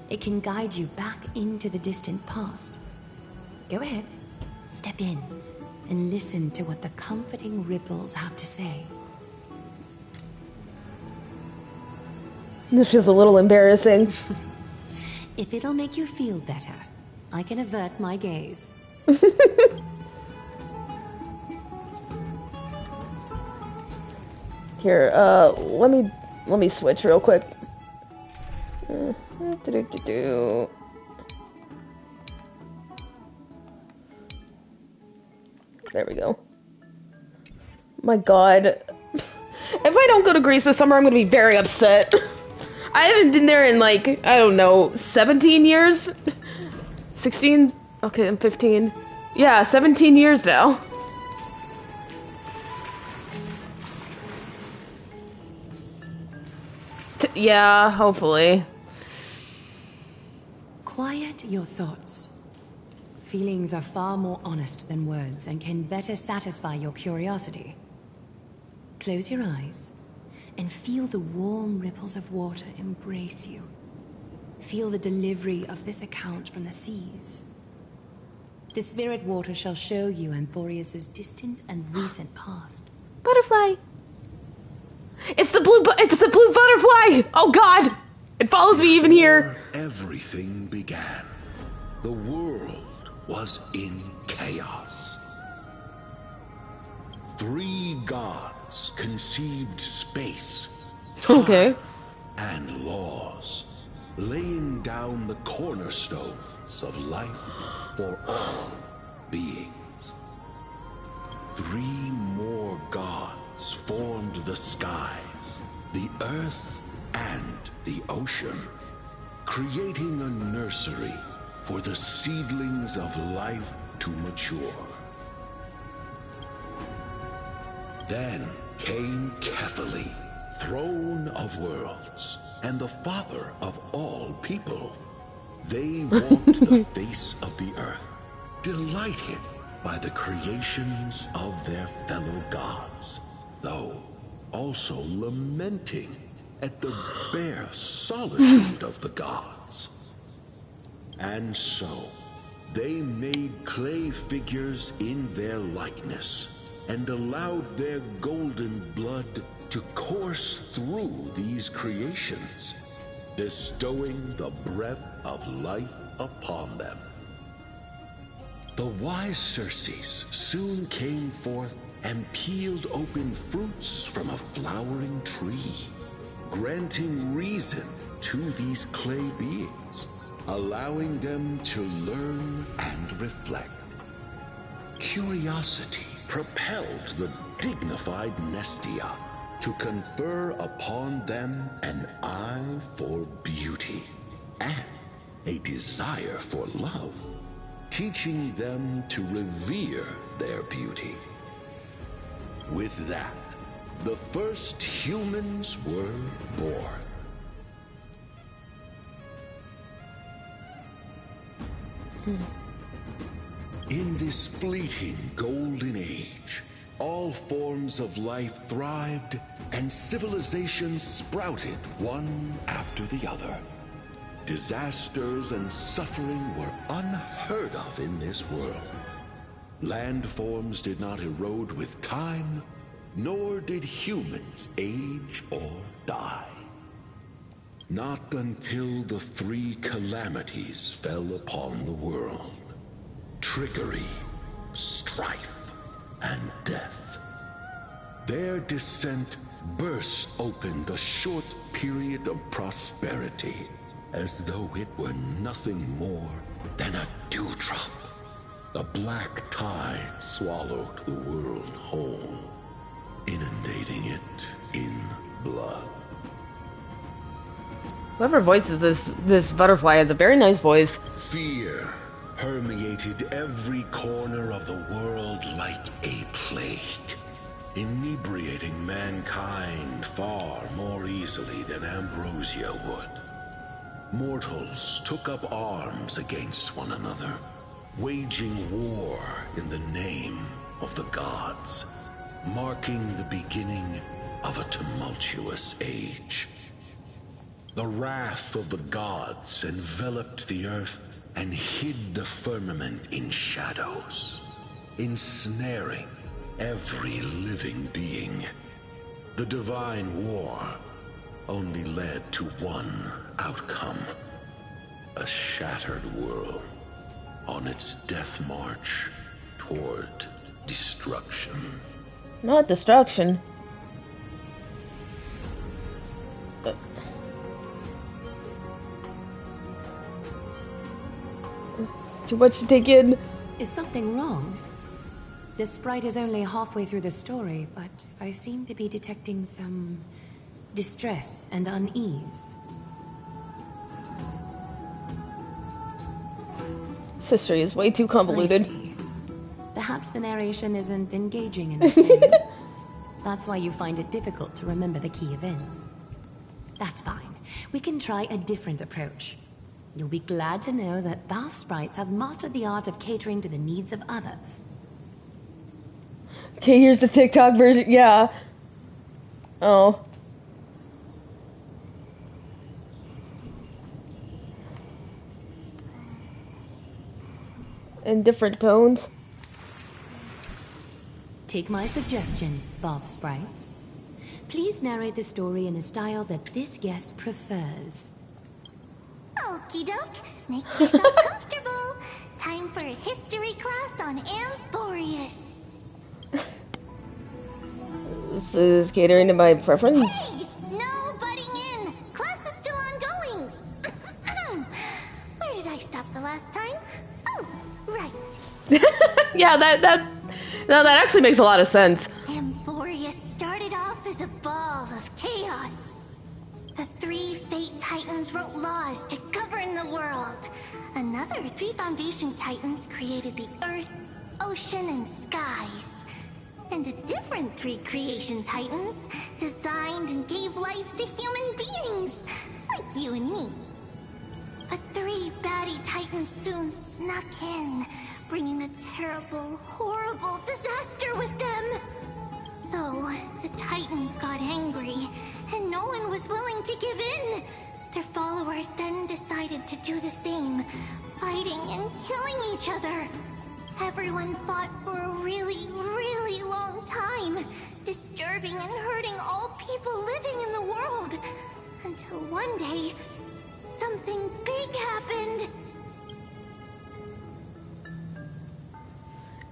S21: It can guide you back into the distant past. Go ahead, step in, and listen to what the comforting ripples have to say.
S1: This feels a little embarrassing.
S21: If it'll make you feel better, I can avert my gaze.
S1: Here, let me switch real quick. There we go. My god. If I don't go to Greece this summer, I'm gonna be very upset. I haven't been there in like, I don't know, 17 years? 16? Okay, I'm 15. Yeah, 17 years now. Yeah, hopefully.
S21: Quiet your thoughts. Feelings are far more honest than words and can better satisfy your curiosity. Close your eyes and feel the warm ripples of water embrace you. Feel the delivery of this account from the seas. The spirit water shall show you Amphorius's distant and recent past.
S1: Butterfly! It's the blue butterfly! Oh god! It follows me even here.
S20: Everything began. The world was in chaos. 3 gods conceived space, time, and laws, laying down the cornerstones of life for all beings. 3 more gods formed the skies, the earth, and the ocean, creating a nursery for the seedlings of life to mature. Then came Kefali, throne of worlds, and the father of all people. They walked the face of the earth, delighted by the creations of their fellow gods, though also lamenting at the bare solitude of the gods. And so, they made clay figures in their likeness, and allowed their golden blood to course through these creations, bestowing the breath of life upon them. The wise Circes soon came forth and peeled open fruits from a flowering tree, granting reason to these clay beings, allowing them to learn and reflect. Curiosity propelled the dignified Nestia to confer upon them an eye for beauty and a desire for love, teaching them to revere their beauty. With that, the first humans were born. In this fleeting golden age, all forms of life thrived and civilizations sprouted one after the other. Disasters and suffering were unheard of in this world. Landforms did not erode with time, nor did humans age or die. Not until the 3 calamities fell upon the world: trickery, strife, and death. Their descent burst open the short period of prosperity, as though it were nothing more than a dewdrop. The black tide swallowed the world whole, inundating it in blood.
S1: Whoever voices this butterfly has a very nice voice.
S20: Fear permeated every corner of the world like a plague, inebriating mankind far more easily than ambrosia would. Mortals took up arms against one another, waging war in the name of the gods, marking the beginning of a tumultuous age. The wrath of the gods enveloped the earth and hid the firmament in shadows, ensnaring every living being. The divine war only led to one outcome: a shattered world on its death march toward destruction.
S1: Not destruction. Too much to take in.
S21: Is something wrong? The sprite is only halfway through the story, but I seem to be detecting some distress and unease.
S1: history is way too convoluted.
S21: Perhaps the narration isn't engaging enough for you. That's why you find it difficult to remember the key events. That's fine. We can try a different approach. You'll be glad to know that Bath sprites have mastered the art of catering to the needs of others.
S1: Okay, here's the TikTok version. Yeah. Oh. In different tones.
S21: Take my suggestion, Bath sprites. Please narrate the story in a style that this guest prefers.
S5: Okie doke, make yourself comfortable. Time for a history class on Amphorius.
S1: This is catering to my preference.
S5: Hey! No butting in! Class is still ongoing! Where did I stop the last time? Oh, right.
S1: Yeah, that actually makes a lot of sense.
S5: Amphorius started off as a ball of chaos. The 3 Fate Titans wrote laws to govern the world. Another 3 Foundation Titans created the earth, ocean, and skies. And a different 3 Creation Titans designed and gave life to human beings, like you and me. But 3 baddie Titans soon snuck in, bringing a terrible, horrible disaster with them. So, the Titans got angry, and no one was willing to give in. Their followers then decided to do the same, fighting and killing each other. Everyone fought for a really, really long time, disturbing and hurting all people living in the world. Until one day, something big happened.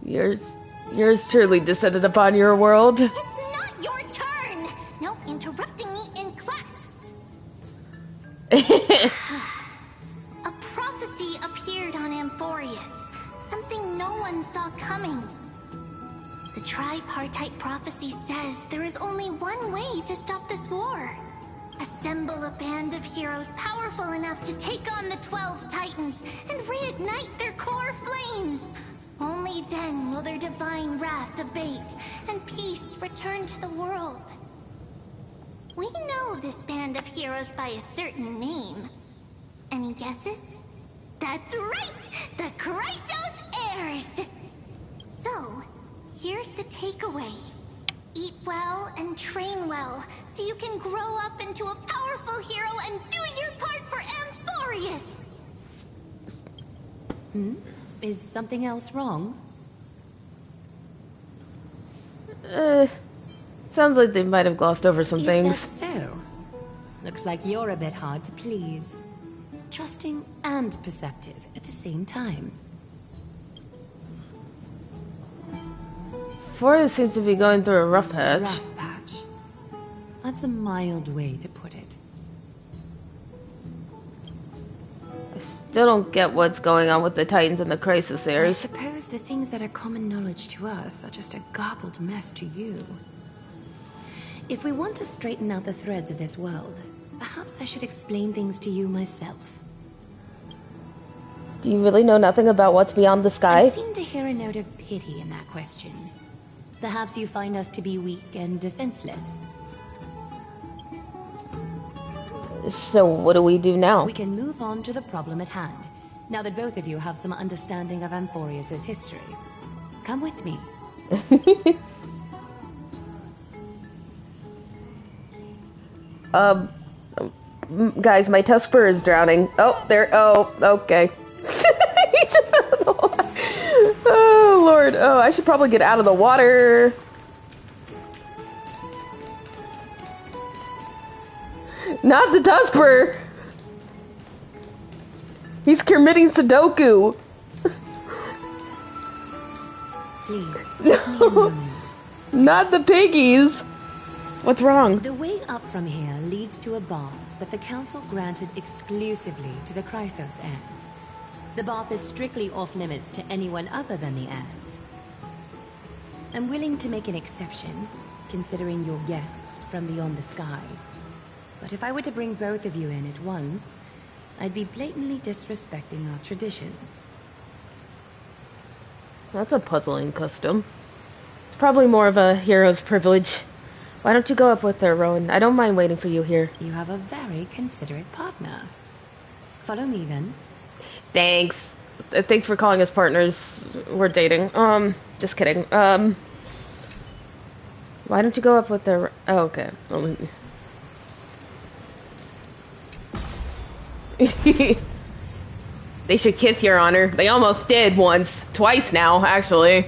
S1: Yours truly descended upon your world.
S5: It's not your turn! No interrupting me in class! A prophecy appeared on Amphorius. Something no one saw coming. The tripartite prophecy says there is only one way to stop this war. Assemble a band of heroes powerful enough to take on the 12 Titans and reignite their core flames. Only then will their divine wrath abate and peace return to the world. We know this band of heroes by a certain name. Any guesses? That's right! The Chrysos Heirs! So, here's the takeaway. Eat well and train well, so you can grow up into a powerful hero and do your part for Amphorius!
S21: Is something else wrong?
S1: Sounds like they might have glossed over some things.
S21: Is that so? Looks like you're a bit hard to please. Trusting and perceptive at the same time.
S1: Forrest seems to be going through a rough patch.
S21: Rough patch. That's a mild way to put it.
S1: I still don't get what's going on with the Titans and the Chrysos
S21: I
S1: Heirs.
S21: suppose the things that are common knowledge to us are just a garbled mess to you. If we want to straighten out the threads of this world, perhaps I should explain things to you myself.
S1: Do you really know nothing about what's beyond the sky?
S21: I seem to hear a note of pity in that question. Perhaps you find us to be weak and defenseless.
S1: So what do we do now?
S21: We can move on to the problem at hand, now that both of you have some understanding of Amphorius' history. Come with me.
S1: Guys, my Tuskper is drowning. Oh, there. Oh, okay. He just fell in the water. Oh, Lord. Oh, I should probably get out of the water. Not the Tuskper. He's committing Sudoku.
S21: Please.
S1: No. Not the piggies. What's wrong?
S21: The way up from here leads to a bath that the Council granted exclusively to the Chrysos Heirs. The bath is strictly off-limits to anyone other than the heirs. I'm willing to make an exception, considering you're guests from beyond the sky. But if I were to bring both of you in at once, I'd be blatantly disrespecting our traditions.
S1: That's a puzzling custom. It's probably more of a hero's privilege. Why don't you go up with her, Rowan? I don't mind waiting for you here.
S21: You have a very considerate partner. Follow me, then.
S1: Thanks. Thanks for calling us partners. We're dating. Just kidding. Why don't you go up with her? Oh, okay. They should kiss, Your Honor. They almost did once. Twice now, actually.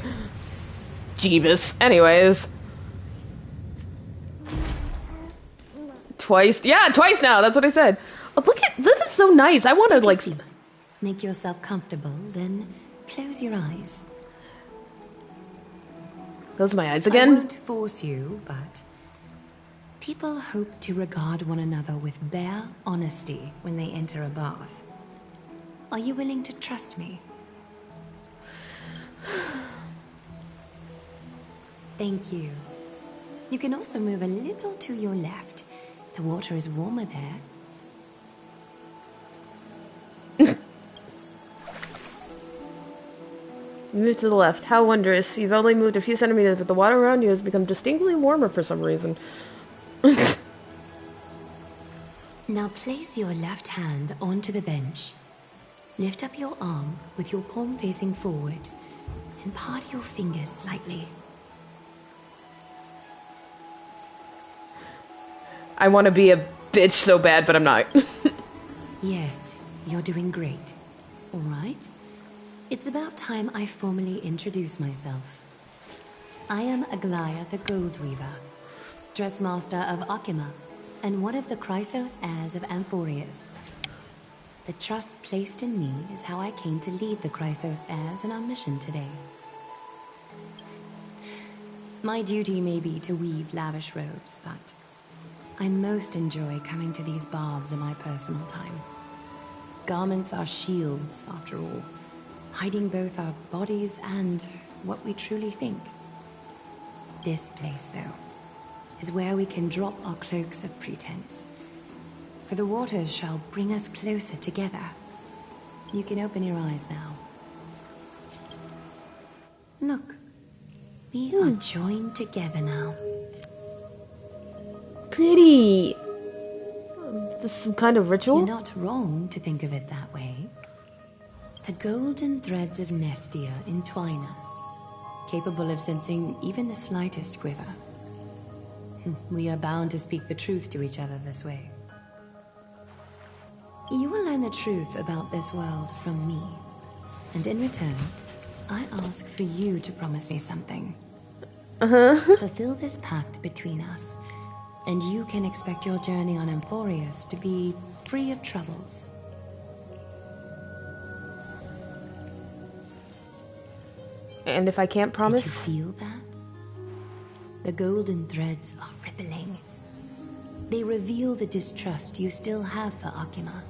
S1: Jeebus. Anyways. Twice. Yeah, twice now. That's what I said. Oh, look at this. Is so nice. I want to like.
S21: Make yourself comfortable, then close your eyes.
S1: Close my eyes again.
S21: I won't force you, but people hope to regard one another with bare honesty when they enter a bath. Are you willing to trust me? Thank you. You can also move a little to your left. The water is warmer there.
S1: Move to the left. How wondrous. You've only moved a few centimeters, but the water around you has become distinctly warmer for some reason.
S21: Now place your left hand onto the bench. Lift up your arm with your palm facing forward and part your fingers slightly.
S1: I want to be a bitch so bad, but I'm not.
S21: Yes, you're doing great. All right. It's about time I formally introduce myself. I am Aglaya the Goldweaver, Dressmaster of Akima, and one of the Chrysos heirs of Amphorius. The trust placed in me is how I came to lead the Chrysos heirs in our mission today. My duty may be to weave lavish robes, but I most enjoy coming to these baths in my personal time. Garments are shields, after all, hiding both our bodies and what we truly think. This place, though, is where we can drop our cloaks of pretense. For the waters shall bring us closer together. You can open your eyes now. Look, we are joined together now.
S1: Pretty. Is this some kind of ritual?
S21: You're not wrong to think of it that way. The golden threads of Nestia entwine us, capable of sensing even the slightest quiver. We are bound to speak the truth to each other this way. You will learn the truth about this world from me, and in return, I ask for you to promise me something. Fulfill this pact between us, and you can expect your journey on Amphorius to be free of troubles.
S1: And if I can't promise?
S21: Did you feel that? The golden threads are rippling. They reveal the distrust you still have for Akima,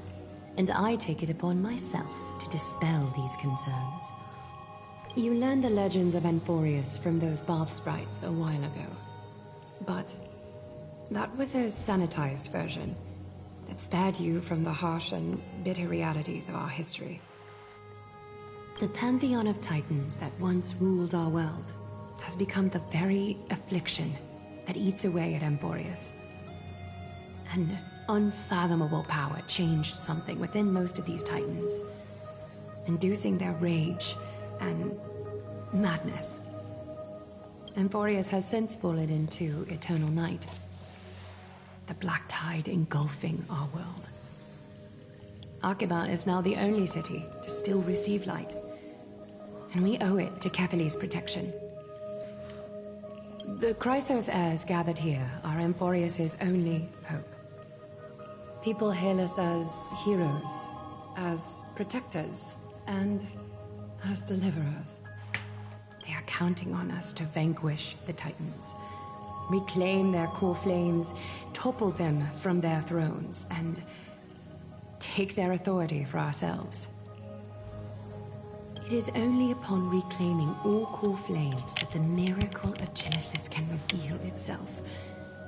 S21: and I take it upon myself to dispel these concerns. You learned the legends of Amphorius from those bath sprites a while ago. But that was a sanitized version that spared you from the harsh and bitter realities of our history. The pantheon of titans that once ruled our world has become the very affliction that eats away at Amphorius. An unfathomable power changed something within most of these titans, inducing their rage and madness. Amphorius has since fallen into eternal night, the black tide engulfing our world. Akima is now the only city to still receive light, and we owe it to Kefali's protection. The Chrysos heirs gathered here are Amphorius' only hope. People hail us as heroes, as protectors, and as deliverers. They are counting on us to vanquish the Titans, reclaim their core flames, topple them from their thrones, and take their authority for ourselves. It is only upon reclaiming all core flames that the miracle of Genesis can reveal itself,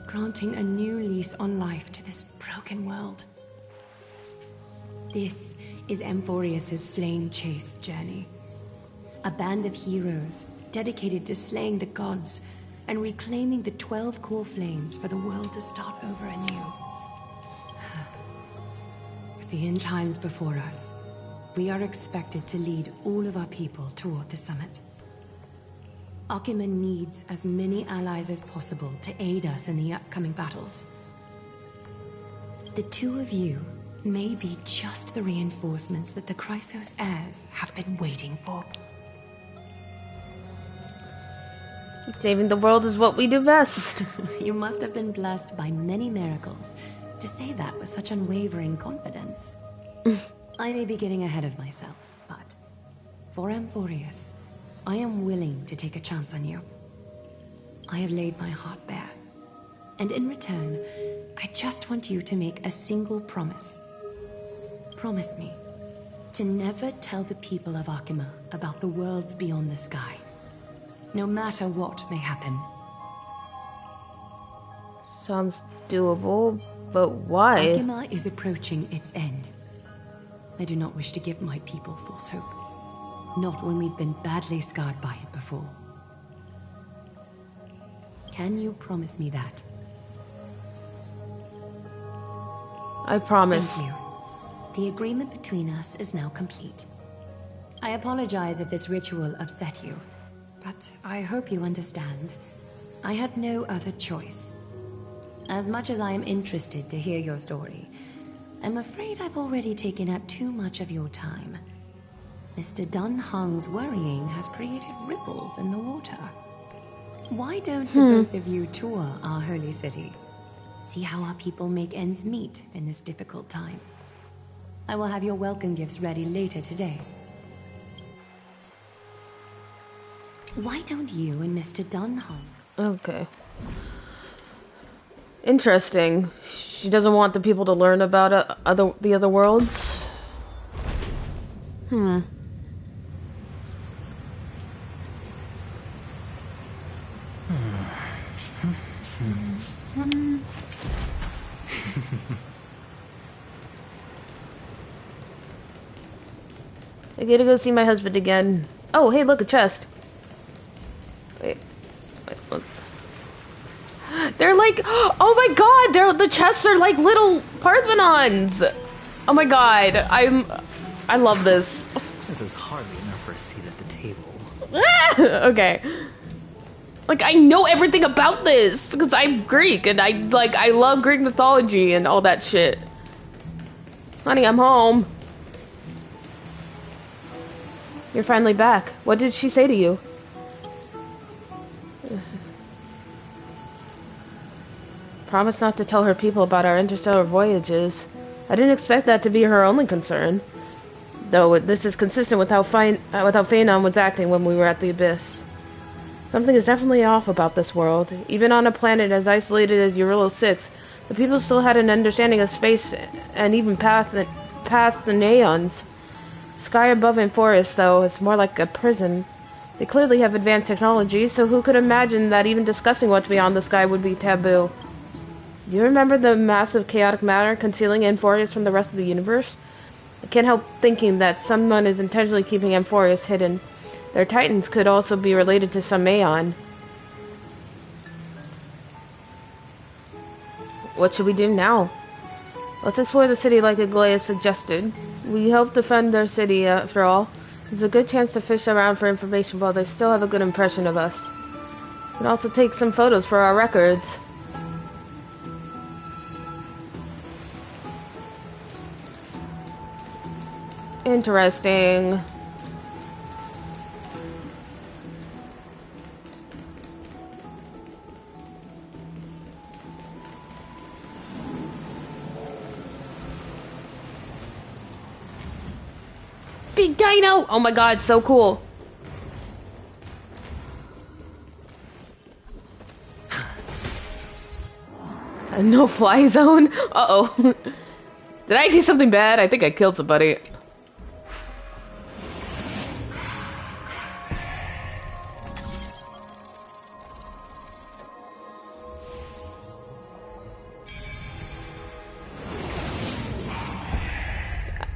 S21: granting a new lease on life to this broken world. This is Amphorius' flame-chased journey. A band of heroes dedicated to slaying the gods and reclaiming the 12 core flames for the world to start over anew. With the end times before us, we are expected to lead all of our people toward the summit. Akima needs as many allies as possible to aid us in the upcoming battles. The two of you may be just the reinforcements that the Chrysos heirs have been waiting for.
S1: Saving the world is what we do best.
S21: You must have been blessed by many miracles to say that with such unwavering confidence. I may be getting ahead of myself, but for Amphorius, I am willing to take a chance on you. I have laid my heart bare, and in return, I just want you to make a single promise. Promise me to never tell the people of Akima about the worlds beyond the sky, no matter what may happen.
S1: Sounds doable, but why?
S21: Akima is approaching its end. I do not wish to give my people false hope. Not when we've been badly scarred by it before. Can you promise me that?
S1: I promise.
S21: Thank you. The agreement between us is now complete. I apologize if this ritual upset you, but I hope you understand. I had no other choice. As much as I am interested to hear your story, I'm afraid I've already taken up too much of your time. Mr. Dun Hong's worrying has created ripples in the water. Why don't the both of you tour our holy city? See how our people make ends meet in this difficult time. I will have your welcome gifts ready later today. Why don't you and Mr. Dun Hong?
S1: Okay. Interesting. She doesn't want the people to learn about the other worlds. I gotta go see my husband again. Oh, hey, look, a chest. Wait, look. They're like, oh my god, the chests are like little Parthenons. Oh my god, I love this.
S15: This is hardly enough for a seat at the table.
S1: Okay. Like, I know everything about this because I'm Greek and I love Greek mythology and all that shit. Honey, I'm home. You're finally back. What did she say to you? Promise not to tell her people about our interstellar voyages. I didn't expect that to be her only concern. Though this is consistent with how Phaenon was acting when we were at the Abyss. Something is definitely off about this world. Even on a planet as isolated as Eurylo 6, the people still had an understanding of space and even past the aeons. Sky above Amphorius, though, is more like a prison. They clearly have advanced technology, so who could imagine that even discussing what's beyond the sky would be taboo? Do you remember the massive chaotic matter concealing Amphorius from the rest of the universe? I can't help thinking that someone is intentionally keeping Amphorius hidden. Their titans could also be related to some Aeon. What should we do now? Let's explore the city like Aglaia suggested. We help defend their city, after all. There's a good chance to fish around for information while they still have a good impression of us. We can also take some photos for our records. Interesting. Big dino! Oh my god, so cool. A no-fly zone? Uh-oh. Did I do something bad? I think I killed somebody.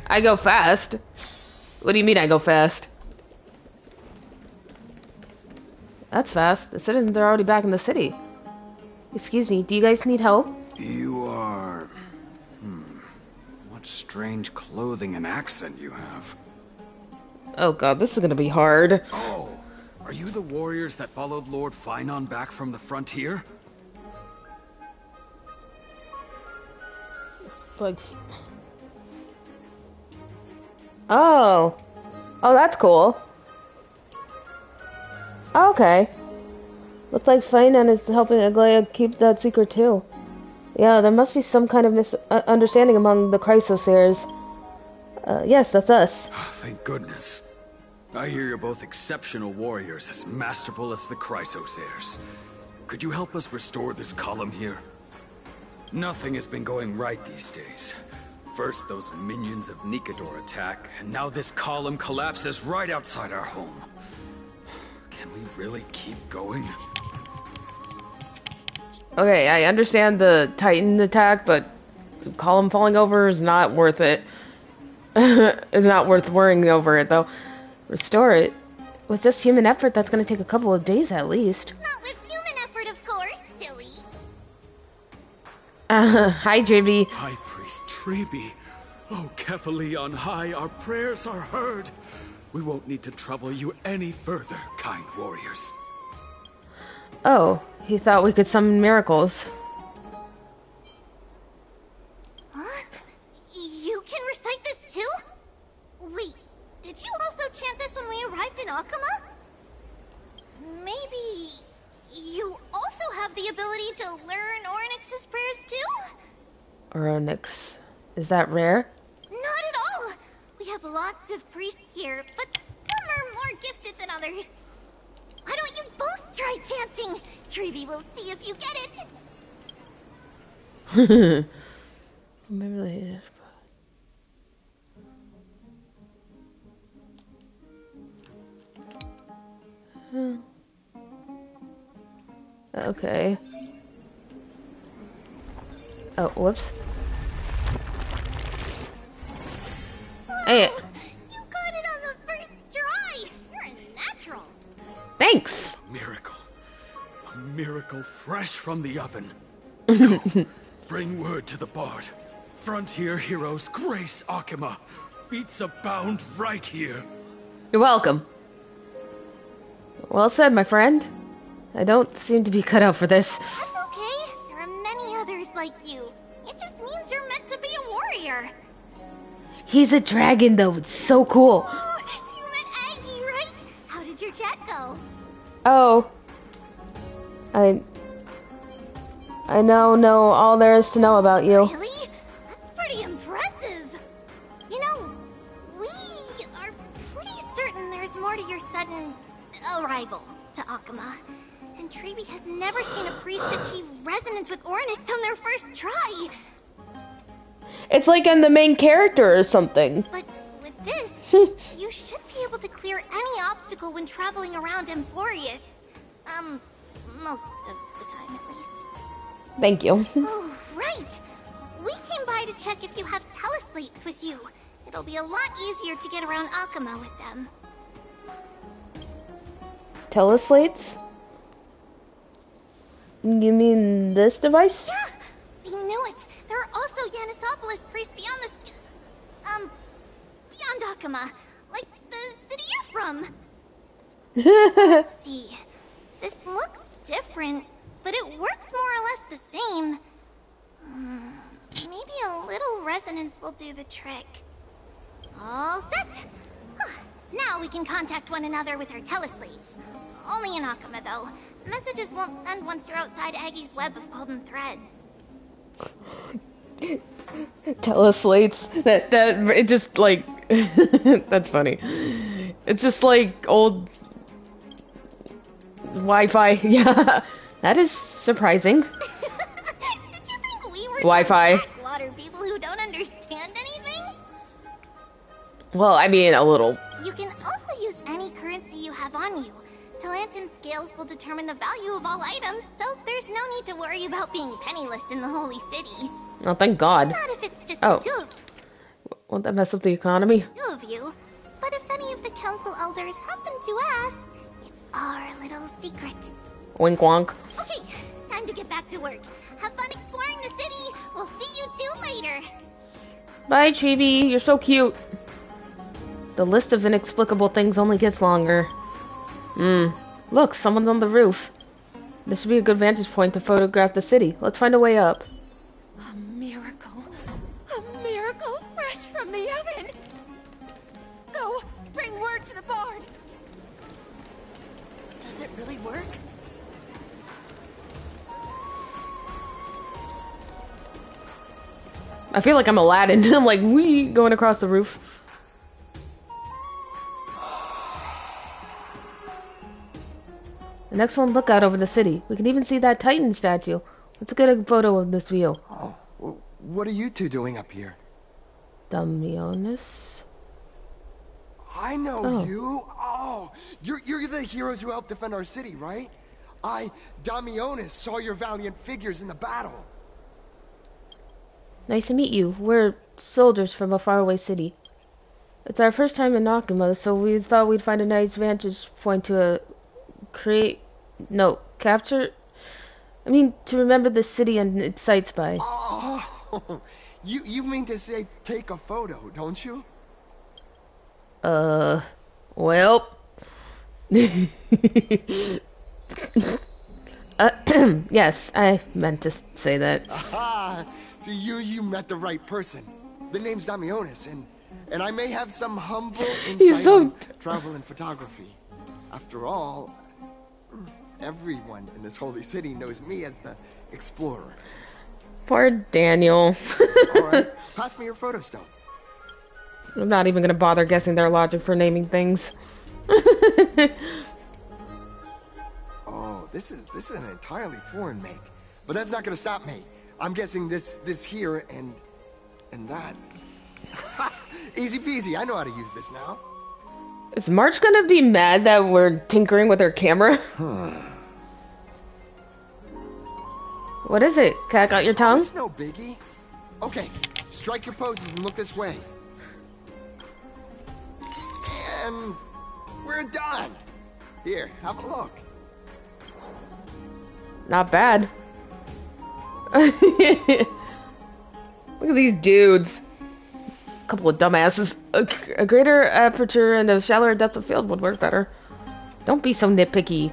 S1: I go fast. What do you mean I go fast? That's fast. The citizens are already back in the city. Excuse me, do you guys need help?
S6: You are... What strange clothing and accent you have.
S1: Oh god, this is gonna be hard.
S6: Oh, are you the warriors that followed Lord Finon back from the frontier?
S1: Like... Oh. Oh, that's cool. Okay. Looks like Finon is helping Aglaia keep that secret too. Yeah, there must be some kind of misunderstanding among the Chrysosaurs. Yes, that's us.
S6: Thank goodness. I hear you're both exceptional warriors, as masterful as the Chrysosaurs. Could you help us restore this column here? Nothing has been going right these days. First those minions of Nicator attack, and now this column collapses right outside our home. Can we really keep going?
S1: Okay, I understand the Titan attack, but the column falling over is not worth it. It's not worth worrying over it, though. Restore it? With just human effort, that's gonna take a couple of days at least.
S5: Not with human effort, of course, silly.
S1: Hi, Tribby.
S10: High Priest Tribby. Oh, Kefali on high, our prayers are heard. We won't need to trouble you any further, kind warriors.
S1: Oh, he thought we could summon miracles.
S5: Huh? You can recite this too? Wait, did you also chant this when we arrived in Akama? Maybe you also have the ability to learn Ornyx's prayers too?
S1: Ornyx. Is that rare?
S5: Not at all! We have lots of priests here, but some are more gifted than others. Why don't you both try chanting? Tribby will see if you get it.
S1: Remember the... Okay. Oh, whoops. Hey.
S5: You got it on the first try! You're a natural!
S1: Thanks!
S10: A miracle. A miracle fresh from the oven. Go, bring word to the Bard. Frontier heroes grace Akama. Feats abound right here.
S1: You're welcome. Well said, my friend. I don't seem to be cut out for this.
S5: That's okay. There are many others like you. It just means you're meant to be a warrior.
S1: He's a dragon, though. It's so cool.
S5: You met Aggie, right? How did your chat go?
S1: Oh. I now know all there is to know about you.
S5: Really? That's pretty impressive. You know, we are pretty certain there's more to your sudden arrival to Akama. And Tribby has never seen a priest achieve resonance with Ornyx on their first try.
S1: It's like I'm the main character or something.
S5: But with this, you should be able to clear any obstacle when traveling around Emphorius. Most of the time at least.
S1: Thank you.
S5: Oh, right! We came by to check if you have teleslates with you. It'll be a lot easier to get around Akama with them.
S1: Teleslates? You mean this device?
S5: Yeah! We knew it! There are also Yanisopolis priests beyond the... beyond Akama. Like the city you're from. Let's see. This looks different, but it works more or less the same. Maybe a little resonance will do the trick. All set! Now we can contact one another with our teleslates. Only in Akama, though. Messages won't send once you're outside Aggie's web of golden threads.
S1: Teleslates. That it just like that's funny. It's just like old Wi-Fi. Yeah, that is surprising.
S5: Did you think we were
S1: Wi-Fi?
S5: Water people who don't understand anything?
S1: Well, I mean a little.
S5: You can also use any currency you have on you. Talantan scales will determine the value of all items, so there's no need to worry about being penniless in the Holy City.
S1: Oh, thank God.
S5: Not if it's just
S1: Oh.
S5: the two
S1: Won't that mess up the economy?
S5: of you. But if any of the council elders happen to ask, it's our little secret.
S1: Wink wonk.
S5: Okay, time to get back to work. Have fun exploring the city. We'll see you two later.
S1: Bye, Chibi. You're so cute. The list of inexplicable things only gets longer. Look, someone's on the roof. This should be a good vantage point to photograph the city. Let's find a way up.
S17: A miracle. A miracle fresh from the oven. Go, bring word to the bard.
S12: Does it really work?
S1: I feel like I'm Aladdin. I'm like, wee, going across the roof. An excellent lookout over the city. We can even see that Titan statue. Let's get a photo of this view.
S4: Oh, what are you two doing up here?
S1: Damionis?
S4: I know you. Oh, you're the heroes who helped defend our city, right? I, Damionis, saw your valiant figures in the battle.
S1: Nice to meet you. We're soldiers from a faraway city. It's our first time in Akuma, so we thought we'd find a nice vantage point to to remember the city and its sights by.
S4: Oh, you mean to say take a photo, don't you?
S1: Well. Yes, I meant to say that.
S4: Aha! So you met the right person. The name's Damionis, and I may have some humble insight on travel and photography. After all, everyone in this holy city knows me as the explorer.
S1: Poor Daniel.
S4: Alright, pass me your photo stone.
S1: I'm not even gonna bother guessing their logic for naming things.
S4: Oh, this is an entirely foreign make. But that's not gonna stop me. I'm guessing this here and that. Easy peasy, I know how to use this now.
S1: Is March gonna be mad that we're tinkering with her camera? What is it? Cat got your tongue?
S4: It's no biggie. Okay, strike your poses and look this way. And we're done. Here, have a look.
S1: Not bad. Look at these dudes. A couple of dumbasses. A greater aperture and a shallower depth of field would work better. Don't be so nitpicky.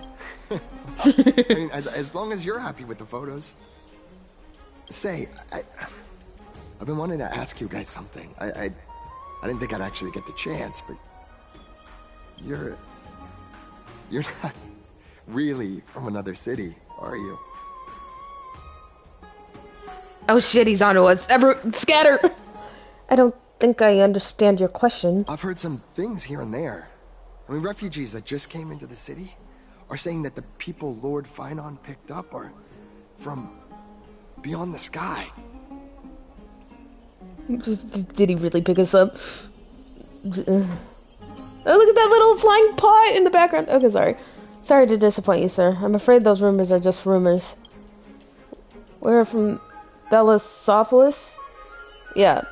S4: I mean, as long as you're happy with the photos. Say, I've been wanting to ask you guys something. I didn't think I'd actually get the chance, but you're not really from another city, are you?
S1: Oh shit, he's onto us. Scatter! I don't think I understand your question.
S4: I've heard some things here and there. I mean, refugees that just came into the city are saying that the people Lord Finon picked up are from beyond the sky.
S1: Did he really pick us up? Oh, look at that little flying pot in the background. Okay, sorry. Sorry to disappoint you, sir. I'm afraid those rumors are just rumors. We're from Thalasopolis? Yeah.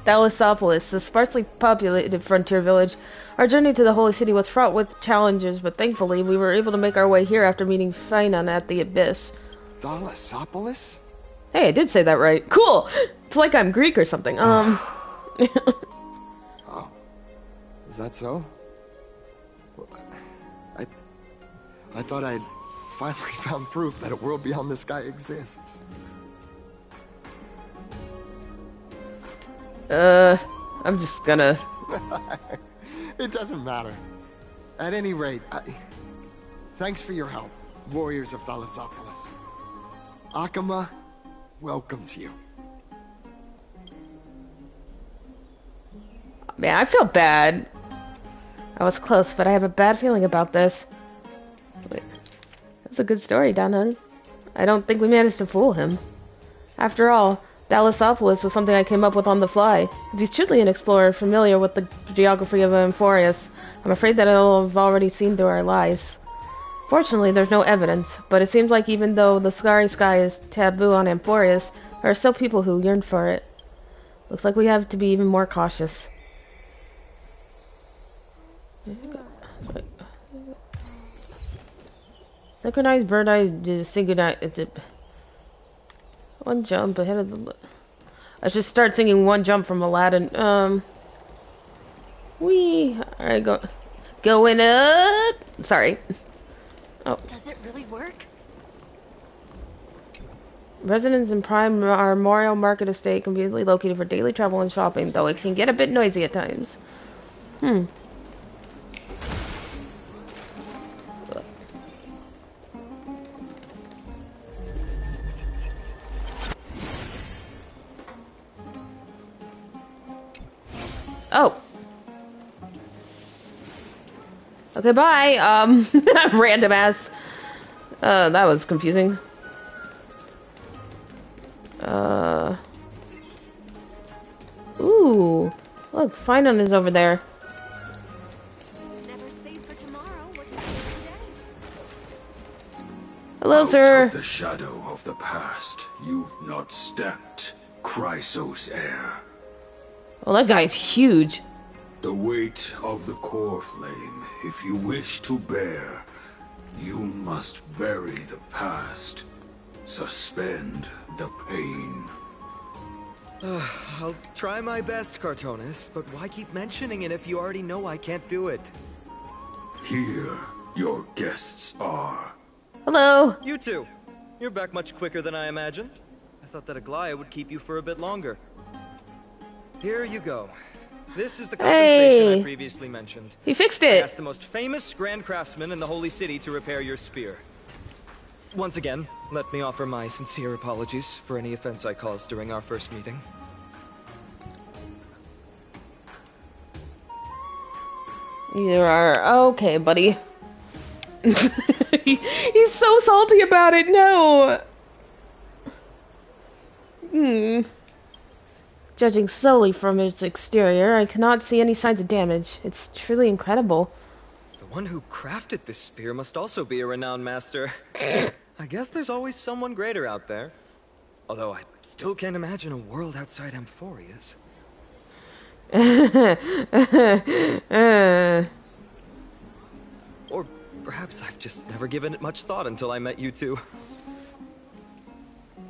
S1: Thalasopolis, a sparsely populated frontier village. Our journey to the Holy City was fraught with challenges, but thankfully we were able to make our way here after meeting Finon at the Abyss.
S4: Thalasopolis?
S1: Hey, I did say that right. Cool! It's like I'm Greek or something.
S4: Oh. Is that so? I thought I'd finally found proof that a world beyond the sky exists.
S1: I'm just gonna...
S4: It doesn't matter. At any rate, thanks for your help, warriors of Thalasopolis. Akuma welcomes you.
S1: Man, I feel bad. I was close, but I have a bad feeling about this. Wait, that's a good story, Danhun. I don't think we managed to fool him. After all, Thalasopolis was something I came up with on the fly. If he's truly an explorer familiar with the geography of Amphoreus, I'm afraid that I'll have already seen through our lies. Fortunately, there's no evidence, but it seems like even though the starry sky is taboo on Amphoreus, there are still people who yearn for it. Looks like we have to be even more cautious. Synchronized bird eye is synchronized. It's a one jump ahead of the. I should start singing One Jump from Aladdin. Wee. Alright, going up. Sorry. Oh.
S3: Does it really work?
S1: Residents in Prime Memorial Market Estate conveniently located for daily travel and shopping, though it can get a bit noisy at times. Oh. Okay, bye. Random ass. That was confusing. Ooh. Look, Finon is over there.
S3: Never save for tomorrow. What can you do today?
S1: Hello, sir.
S10: Out of the shadow of the past, you've not stepped, Chrysos heir.
S1: Well, that guy's huge.
S10: The weight of the core flame, if you wish to bear, you must bury the past. Suspend the pain.
S9: I'll try my best, Cartonis, but why keep mentioning it if you already know I can't do it?
S10: Here, your guests are.
S1: Hello.
S9: You two. You're back much quicker than I imagined. I thought that Aglaya would keep you for a bit longer. Here you go. This is the compensation I previously mentioned.
S1: He fixed it.
S9: I asked the most famous Grand Craftsman in the Holy City to repair your spear. Once again, let me offer my sincere apologies for any offense I caused during our first meeting.
S1: You are okay, buddy. He's so salty about it. No. Judging solely from its exterior, I cannot see any signs of damage. It's truly incredible.
S9: The one who crafted this spear must also be a renowned master. I guess there's always someone greater out there. Although I still can't imagine a world outside Amphorius. Or perhaps I've just never given it much thought until I met you two.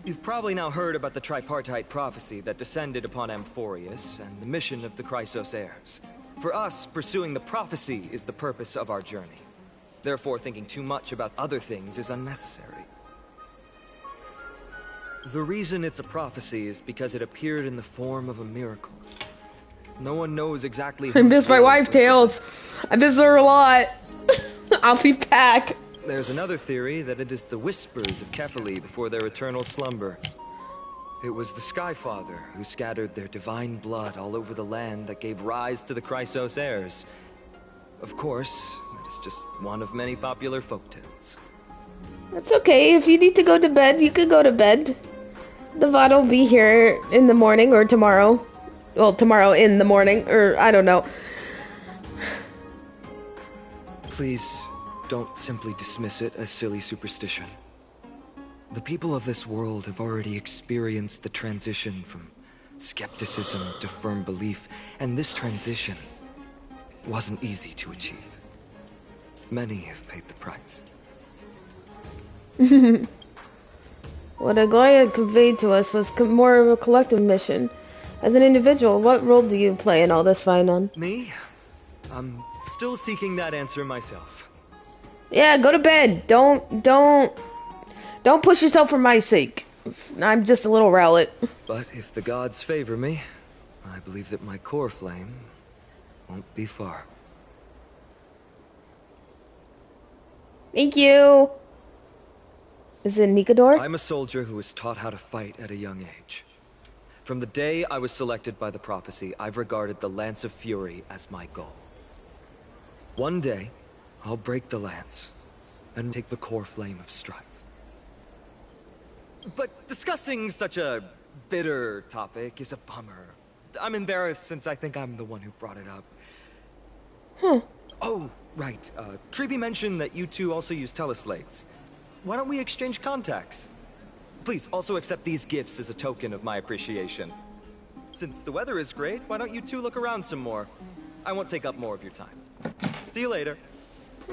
S9: You've probably now heard about the tripartite prophecy that descended upon Amphorius and the mission of the Chrysos heirs. For us, pursuing the prophecy is the purpose of our journey. Therefore, thinking too much about other things is unnecessary. The reason it's a prophecy is because it appeared in the form of a miracle. No one knows exactly who.
S1: I miss my wife, Tails. I miss her a lot. I'll be back.
S9: There's another theory that it is the whispers of Kefali before their eternal slumber. It was the Skyfather who scattered their divine blood all over the land that gave rise to the Chrysos heirs. Of course, it is just one of many popular folktales.
S1: That's okay. If you need to go to bed, you can go to bed. The VOD will be here in the morning or tomorrow. Well, tomorrow in the morning, or I don't know.
S9: Please, don't simply dismiss it as silly superstition. The people of this world have already experienced the transition from skepticism to firm belief, and this transition wasn't easy to achieve. Many have paid the price.
S1: What Aglaya conveyed to us was more of a collective mission. As an individual, what role do you play in all this, Finon?
S9: Me? I'm still seeking that answer myself.
S1: Yeah, go to bed. Don't push yourself for my sake. I'm just a little rowlet.
S9: But if the gods favor me, I believe that my core flame won't be far.
S1: Thank you. Is it Nikador?
S9: I'm a soldier who was taught how to fight at a young age. From the day I was selected by the prophecy, I've regarded the Lance of Fury as my goal. One day, I'll break the lance and take the core flame of strife. But discussing such a bitter topic is a bummer. I'm embarrassed since I think I'm the one who brought it up. Oh, right. Triby mentioned that you two also use teleslates. Why don't we exchange contacts? Please also accept these gifts as a token of my appreciation. Since the weather is great, why don't you two look around some more? I won't take up more of your time. See you later.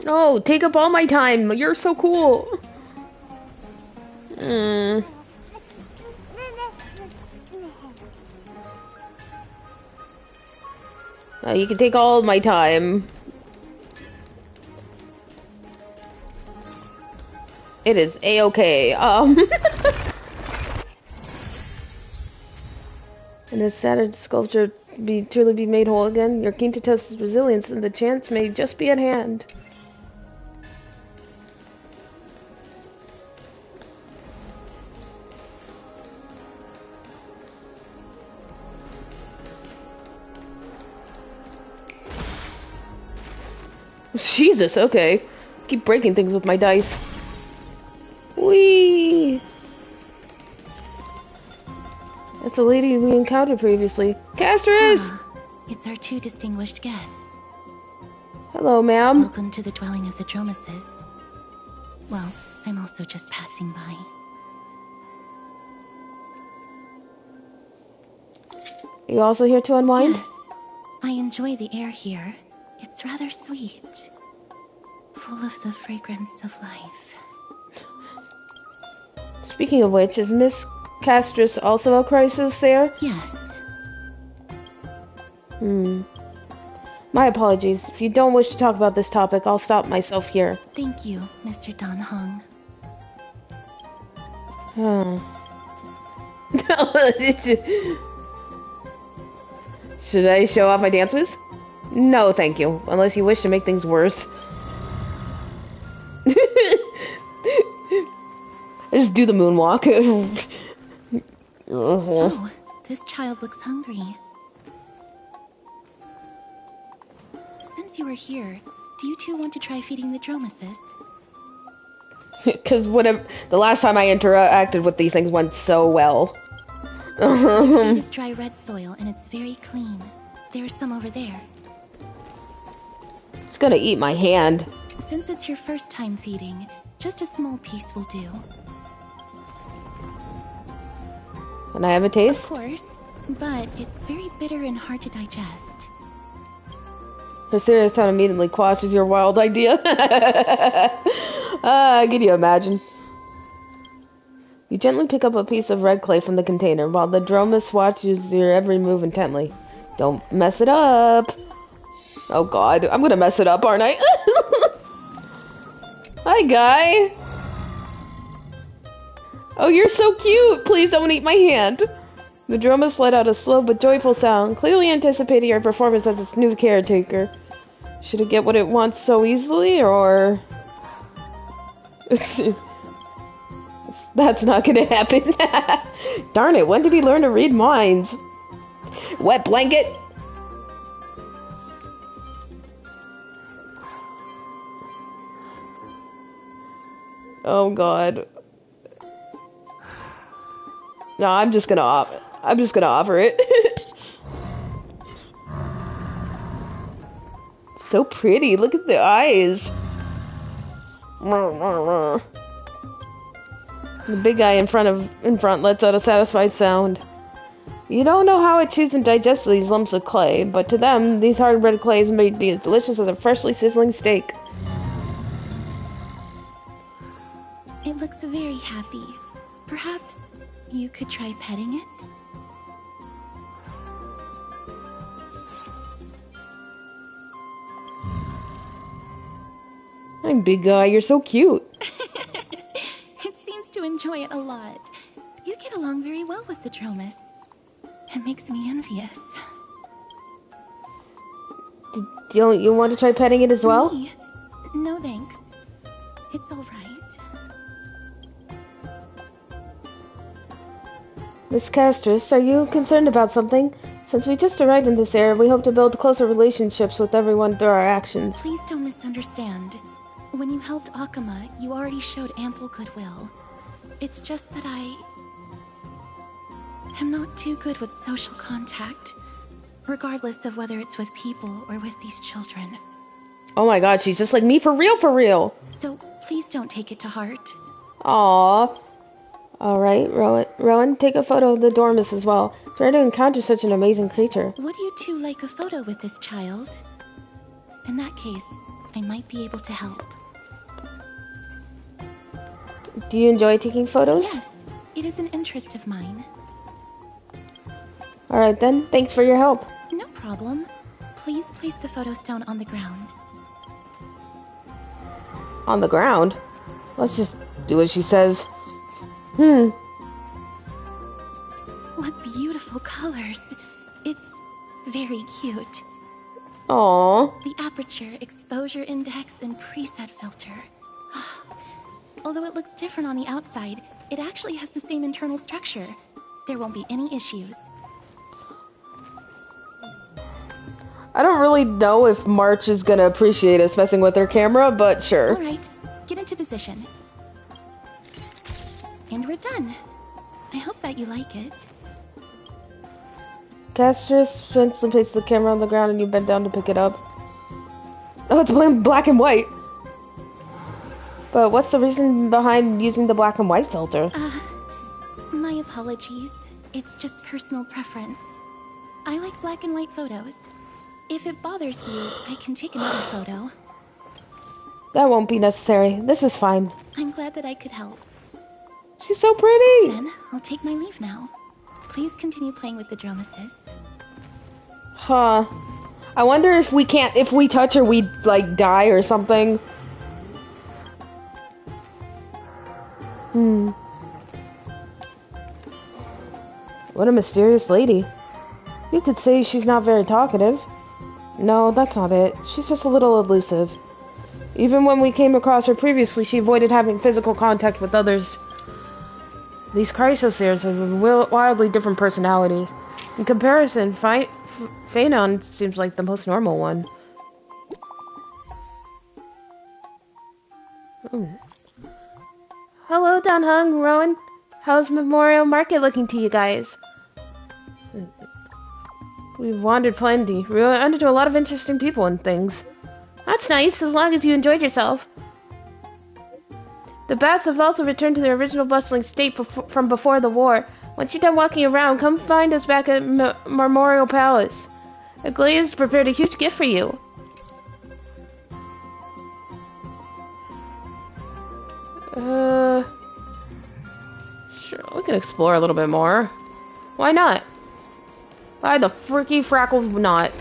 S1: No, take up all my time. You're so cool. You can take all my time. It is A-okay. And his shattered sculpture truly be made whole again. You're keen to test his resilience, and the chance may just be at hand. Jesus, okay. Keep breaking things with my dice. Whee! That's a lady we encountered previously. Castris!
S19: It's our two distinguished guests.
S1: Hello, ma'am.
S19: Welcome to the dwelling of the Dromeses. Well, I'm also just passing by.
S1: You also here to unwind?
S19: Yes. I enjoy the air here. It's rather sweet. Full of the fragrance of life.
S1: Speaking of which, is Miss Castris also a Chrysosaur?
S19: Yes.
S1: My apologies. If you don't wish to talk about this topic, I'll stop myself here.
S19: Thank you, Mr. Dan Heng.
S1: Should I show off my dance moves? No, thank you. Unless you wish to make things worse. I just do the moonwalk.
S19: Oh, this child looks hungry. Since you are here, do you two want to try feeding the Dromeses?
S1: Because whatever, the last time I interacted with these things went so well.
S19: It is dry red soil and it's very clean. There's some over there.
S1: It's gonna eat my hand.
S19: Since it's your first time feeding, just a small piece will do.
S1: Can I have a taste?
S19: Of course, but it's very bitter and hard to digest.
S1: Her serious tone immediately quashes your wild idea. Can you imagine? You gently pick up a piece of red clay from the container while the Dromes watches your every move intently. Don't mess it up. Oh god, I'm gonna mess it up, aren't I? Hi, guy. Oh, you're so cute. Please don't eat my hand. The Dromes let out a slow but joyful sound, clearly anticipating your performance as its new caretaker. Should it get what it wants so easily, or... That's not gonna happen. Darn it, when did he learn to read minds? Wet blanket? Oh god. No, I'm just gonna offer it. So pretty, look at the eyes. The big guy in front lets out a satisfied sound. You don't know how it chews and digests these lumps of clay, but to them, these hard red clays may be as delicious as a freshly sizzling steak.
S19: It looks very happy. Perhaps you could try petting it?
S1: I'm big guy, you're so cute.
S19: It seems to enjoy it a lot. You get along very well with the Dromes. It makes me envious.
S1: You want to try petting it as well?
S19: Me? No thanks. It's alright.
S1: Miss Castris, are you concerned about something? Since we just arrived in this area, we hope to build closer relationships with everyone through our actions.
S19: Please don't misunderstand. When you helped Akuma, you already showed ample goodwill. It's just that I am not too good with social contact, regardless of whether it's with people or with these children.
S1: Oh my god, she's just like me for real.
S19: So please don't take it to heart.
S1: Aww. Alright, Rowan, take a photo of the Dormus as well. It's rare to encounter such an amazing creature.
S19: Would you two like a photo with this child? In that case, I might be able to help.
S1: Do you enjoy taking photos?
S19: Yes, it is an interest of mine.
S1: Alright then, thanks for your help.
S19: No problem. Please place the photo stone on the ground.
S1: On the ground? Let's just do what she says.
S19: What beautiful colors. It's very cute.
S1: Aww.
S19: The aperture, exposure index, and preset filter. Although it looks different on the outside, it actually has the same internal structure. There won't be any issues.
S1: I don't really know if March is gonna appreciate us messing with her camera, but sure.
S19: Alright, get into position. And we're done. I hope that you like it.
S1: Castress gently places the camera on the ground and you bend down to pick it up. Oh, it's black and white. But what's the reason behind using the black and white filter?
S19: My apologies. It's just personal preference. I like black and white photos. If it bothers you, I can take another photo.
S1: That won't be necessary. This is fine.
S19: I'm glad that I could help.
S1: She's so pretty!
S19: Then, I'll take my leave now. Please continue playing with the Dromasis.
S1: Huh. I wonder if we touch her, we like, die or something. What a mysterious lady. You could say she's not very talkative. No, that's not it. She's just a little elusive. Even when we came across her previously, she avoided having physical contact with others. These Chrysosaurs have wildly different personalities. In comparison, Phaenon seems like the most normal one. Ooh. Hello, Dan Hung, Rowan. How's Memorial Market looking to you guys? We've wandered plenty. We run into a lot of interesting people and things. That's nice, as long as you enjoyed yourself. The baths have also returned to their original bustling state from before the war. Once you're done walking around, come find us back at Memorial Palace. Aglaea's prepared a huge gift for you. Sure, we can explore a little bit more. Why not? Why the freaky frackles not?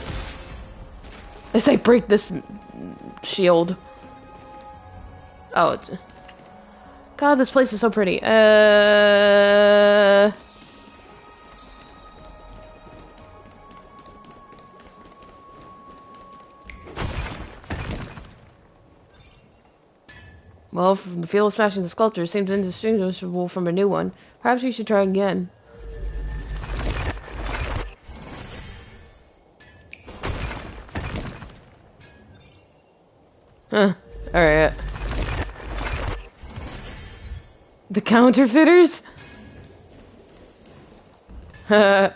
S1: As I break this shield. Oh, it's... God, this place is so pretty. Well, the feel of smashing the sculpture seems indistinguishable from a new one. Perhaps we should try again. Huh. Alright. The counterfeiters? Oh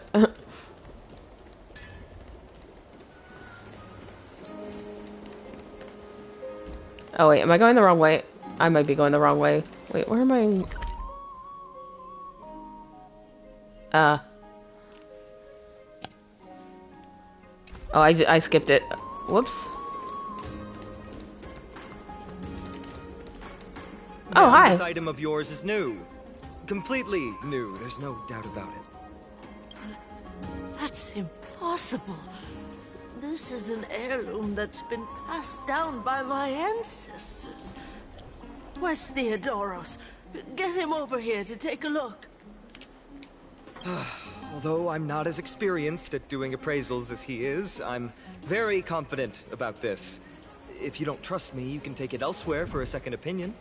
S1: wait, am I going the wrong way? I might be going the wrong way. Wait, where am I? Oh, I skipped it. Whoops. Oh, hi.
S9: This item of yours is new. Completely new, there's no doubt about it.
S2: That's impossible. This is an heirloom that's been passed down by my ancestors. Where's Theodoros? Get him over here to take a look.
S9: Although I'm not as experienced at doing appraisals as he is, I'm very confident about this. If you don't trust me, you can take it elsewhere for a second opinion.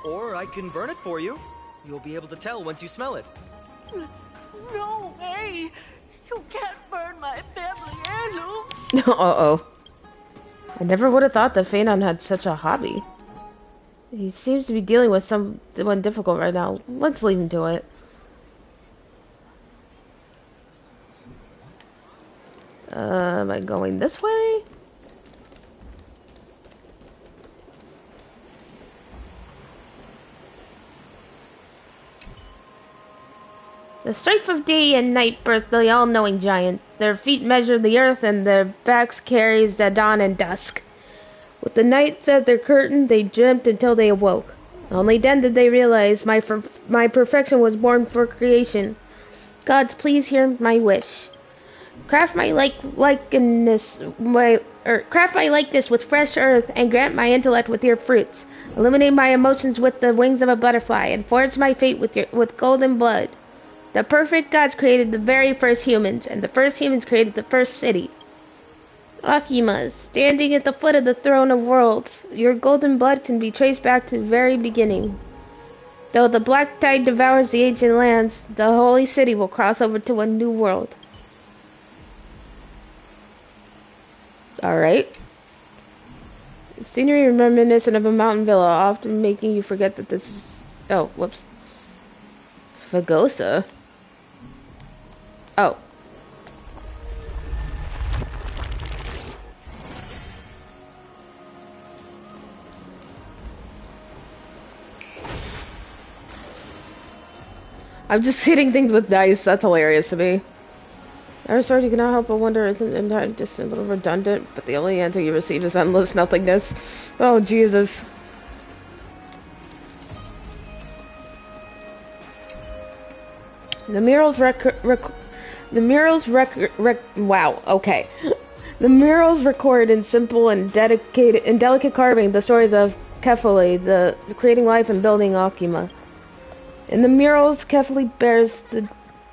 S9: Or I can burn it for you. You'll be able to tell once you smell it.
S2: No way! You can't burn my family heirloom!
S1: Uh-oh. I never would have thought that Phaenon had such a hobby. He seems to be dealing with someone difficult right now. Let's leave him to it. Am I going this way? The strife of day and night birth the all-knowing giant. Their feet measure the earth and their backs carries the dawn and dusk. With the nights at their curtain, they dreamt until they awoke. Only then did they realize my perfection was born for creation. Gods, please hear my wish. Craft my likeness with fresh earth, and grant my intellect with your fruits. Illuminate my emotions with the wings of a butterfly, and forge my fate with golden blood. The perfect gods created the very first humans, and the first humans created the first city. Akima, standing at the foot of the throne of worlds, your golden blood can be traced back to the very beginning. Though the black tide devours the ancient lands, the holy city will cross over to a new world. Alright. Scenery reminiscent of a mountain villa, often making you forget that this is... Oh, whoops. Fagosa? Oh. I'm just hitting things with dice. That's hilarious to me. Our story you cannot help but wonder isn't just a little redundant, but the only answer you receive is endless nothingness. Oh, Jesus. The murals wow, okay. The murals record in simple and delicate carving the stories of Kefali, the creating life and building Akima. In the murals, Kefali bears the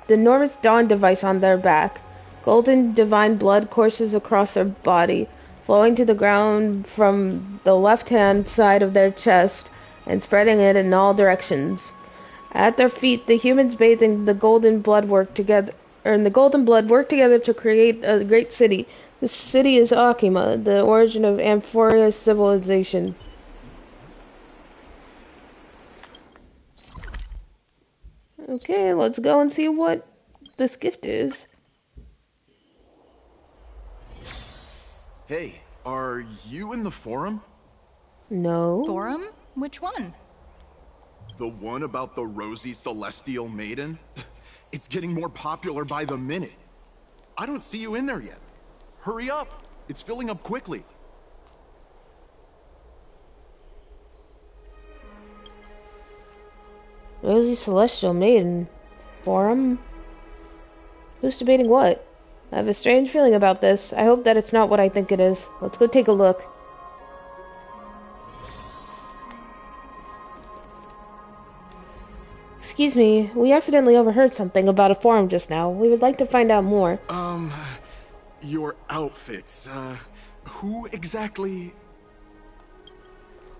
S1: enormous dawn device on their back. Golden divine blood courses across their body, flowing to the ground from the left-hand side of their chest and spreading it in all directions. At their feet, the humans bathed in the golden blood work together to create a great city. This city is Akima, the origin of Amphoria's civilization. Okay, let's go and see what this gift is.
S11: Hey, are you in the forum?
S1: No.
S12: Forum? Which one?
S11: The one about the rosy celestial maiden? It's getting more popular by the minute. I don't see you in there yet. Hurry up. It's filling up quickly.
S1: Rosy Celestial Maiden. Forum? Who's debating what? I have a strange feeling about this. I hope that it's not what I think it is. Let's go take a look. Excuse me, we accidentally overheard something about a forum just now. We would like to find out more.
S11: Your outfits, who exactly?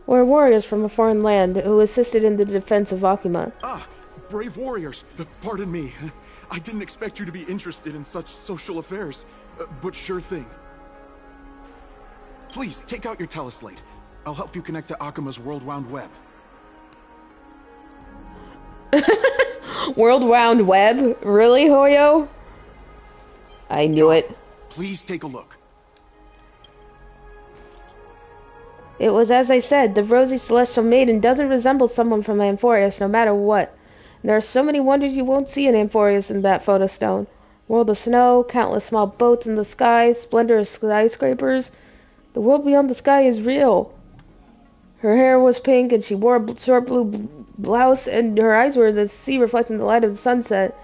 S1: We're warriors from a foreign land who assisted in the defense of Akima.
S11: Ah, brave warriors. Pardon me. I didn't expect you to be interested in such social affairs, but sure thing. Please, take out your teleslate. I'll help you connect to Akima's World Round Web.
S1: World Round Web? Really, Hoyo? I knew it.
S11: Please take a look.
S1: It was as I said, the Rosy Celestial Maiden doesn't resemble someone from Amphorius, no matter what. There are so many wonders you won't see in Amphorius in that photo stone. World of snow, countless small boats in the sky, splendor of skyscrapers. The world beyond the sky is real. Her hair was pink and she wore a short blue blouse and her eyes were the sea reflecting the light of the sunset.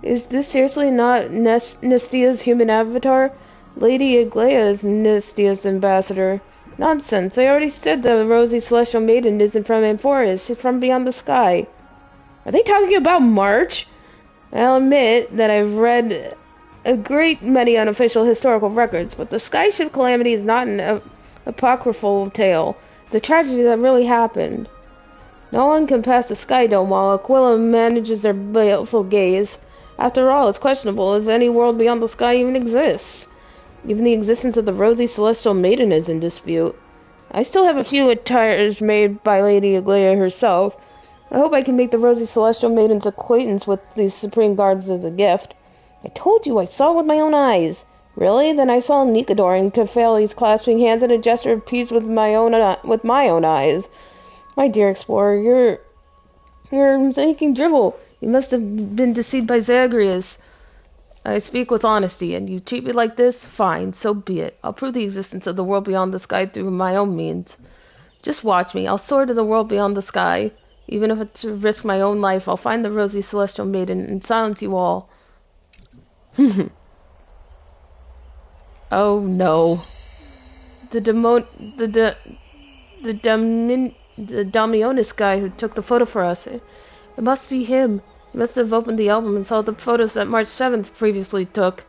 S1: Is this seriously not Nestia's human avatar? Lady Aglaya is Nestia's ambassador. Nonsense, I already said the Rosy Celestial Maiden isn't from Amphorius, she's from beyond the sky. Are they talking about March? I'll admit that I've read a great many unofficial historical records, but the Skyship Calamity is not an apocryphal tale. It's a tragedy that really happened. No one can pass the Sky Dome while Aquila manages their baleful gaze. After all, it's questionable if any world beyond the sky even exists. Even the existence of the Rosy Celestial Maiden is in dispute. I still have a few attires made by Lady Aglaya herself. I hope I can make the Rosy Celestial Maiden's acquaintance with these supreme garbs as a gift. I told you I saw it with my own eyes. Really? Then I saw Nikador and Kefali's clasping hands in a gesture of peace with my own eyes. My dear explorer, you're making drivel. You must have been deceived by Zagreus. I speak with honesty, and you treat me like this? Fine, so be it. I'll prove the existence of the world beyond the sky through my own means. Just watch me. I'll soar to the world beyond the sky. Even if it's to risk my own life, I'll find the rosy celestial maiden and silence you all. Oh no. The Damionis guy who took the photo for us. It must be him. He must have opened the album and saw the photos that March 7th previously took.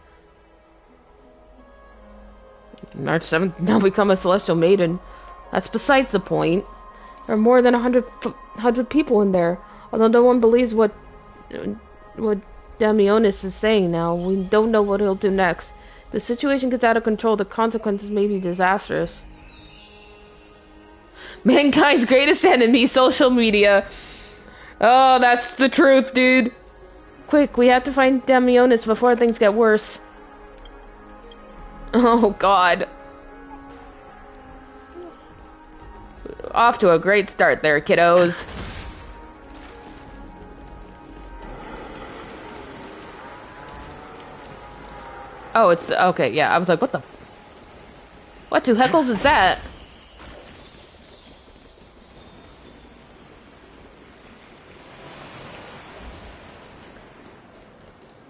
S1: March 7th now become a celestial maiden. That's besides the point. There are more than 100 people in there. Although no one believes what Damionis is saying now, we don't know what he'll do next. If the situation gets out of control, the consequences may be disastrous. Mankind's greatest enemy, social media. Oh, that's the truth, dude. Quick, we have to find Damionis before things get worse. Oh, God. Off to a great start there, kiddos. Oh, it's... Okay, yeah, I was like, what the... What two heckles is that?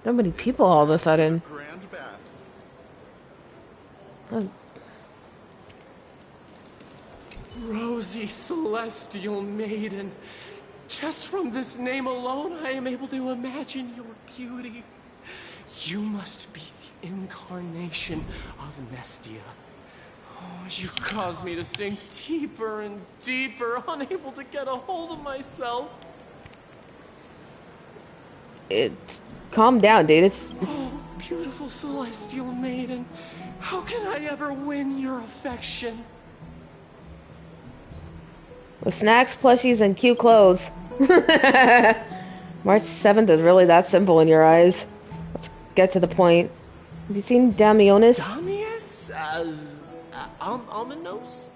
S1: So many people all of a sudden. Oh.
S13: Rosy Celestial Maiden. Just from this name alone, I am able to imagine your beauty. You must be the incarnation of Nestia. Oh, you cause me to sink deeper and deeper, unable to get a hold of myself.
S1: Calm down, dude. It's...
S13: Oh, beautiful Celestial Maiden. How can I ever win your affection?
S1: With snacks, plushies, and cute clothes. March 7th is really that simple in your eyes. Let's get to the point. Have you seen Damionis?
S13: Damius? Ominos?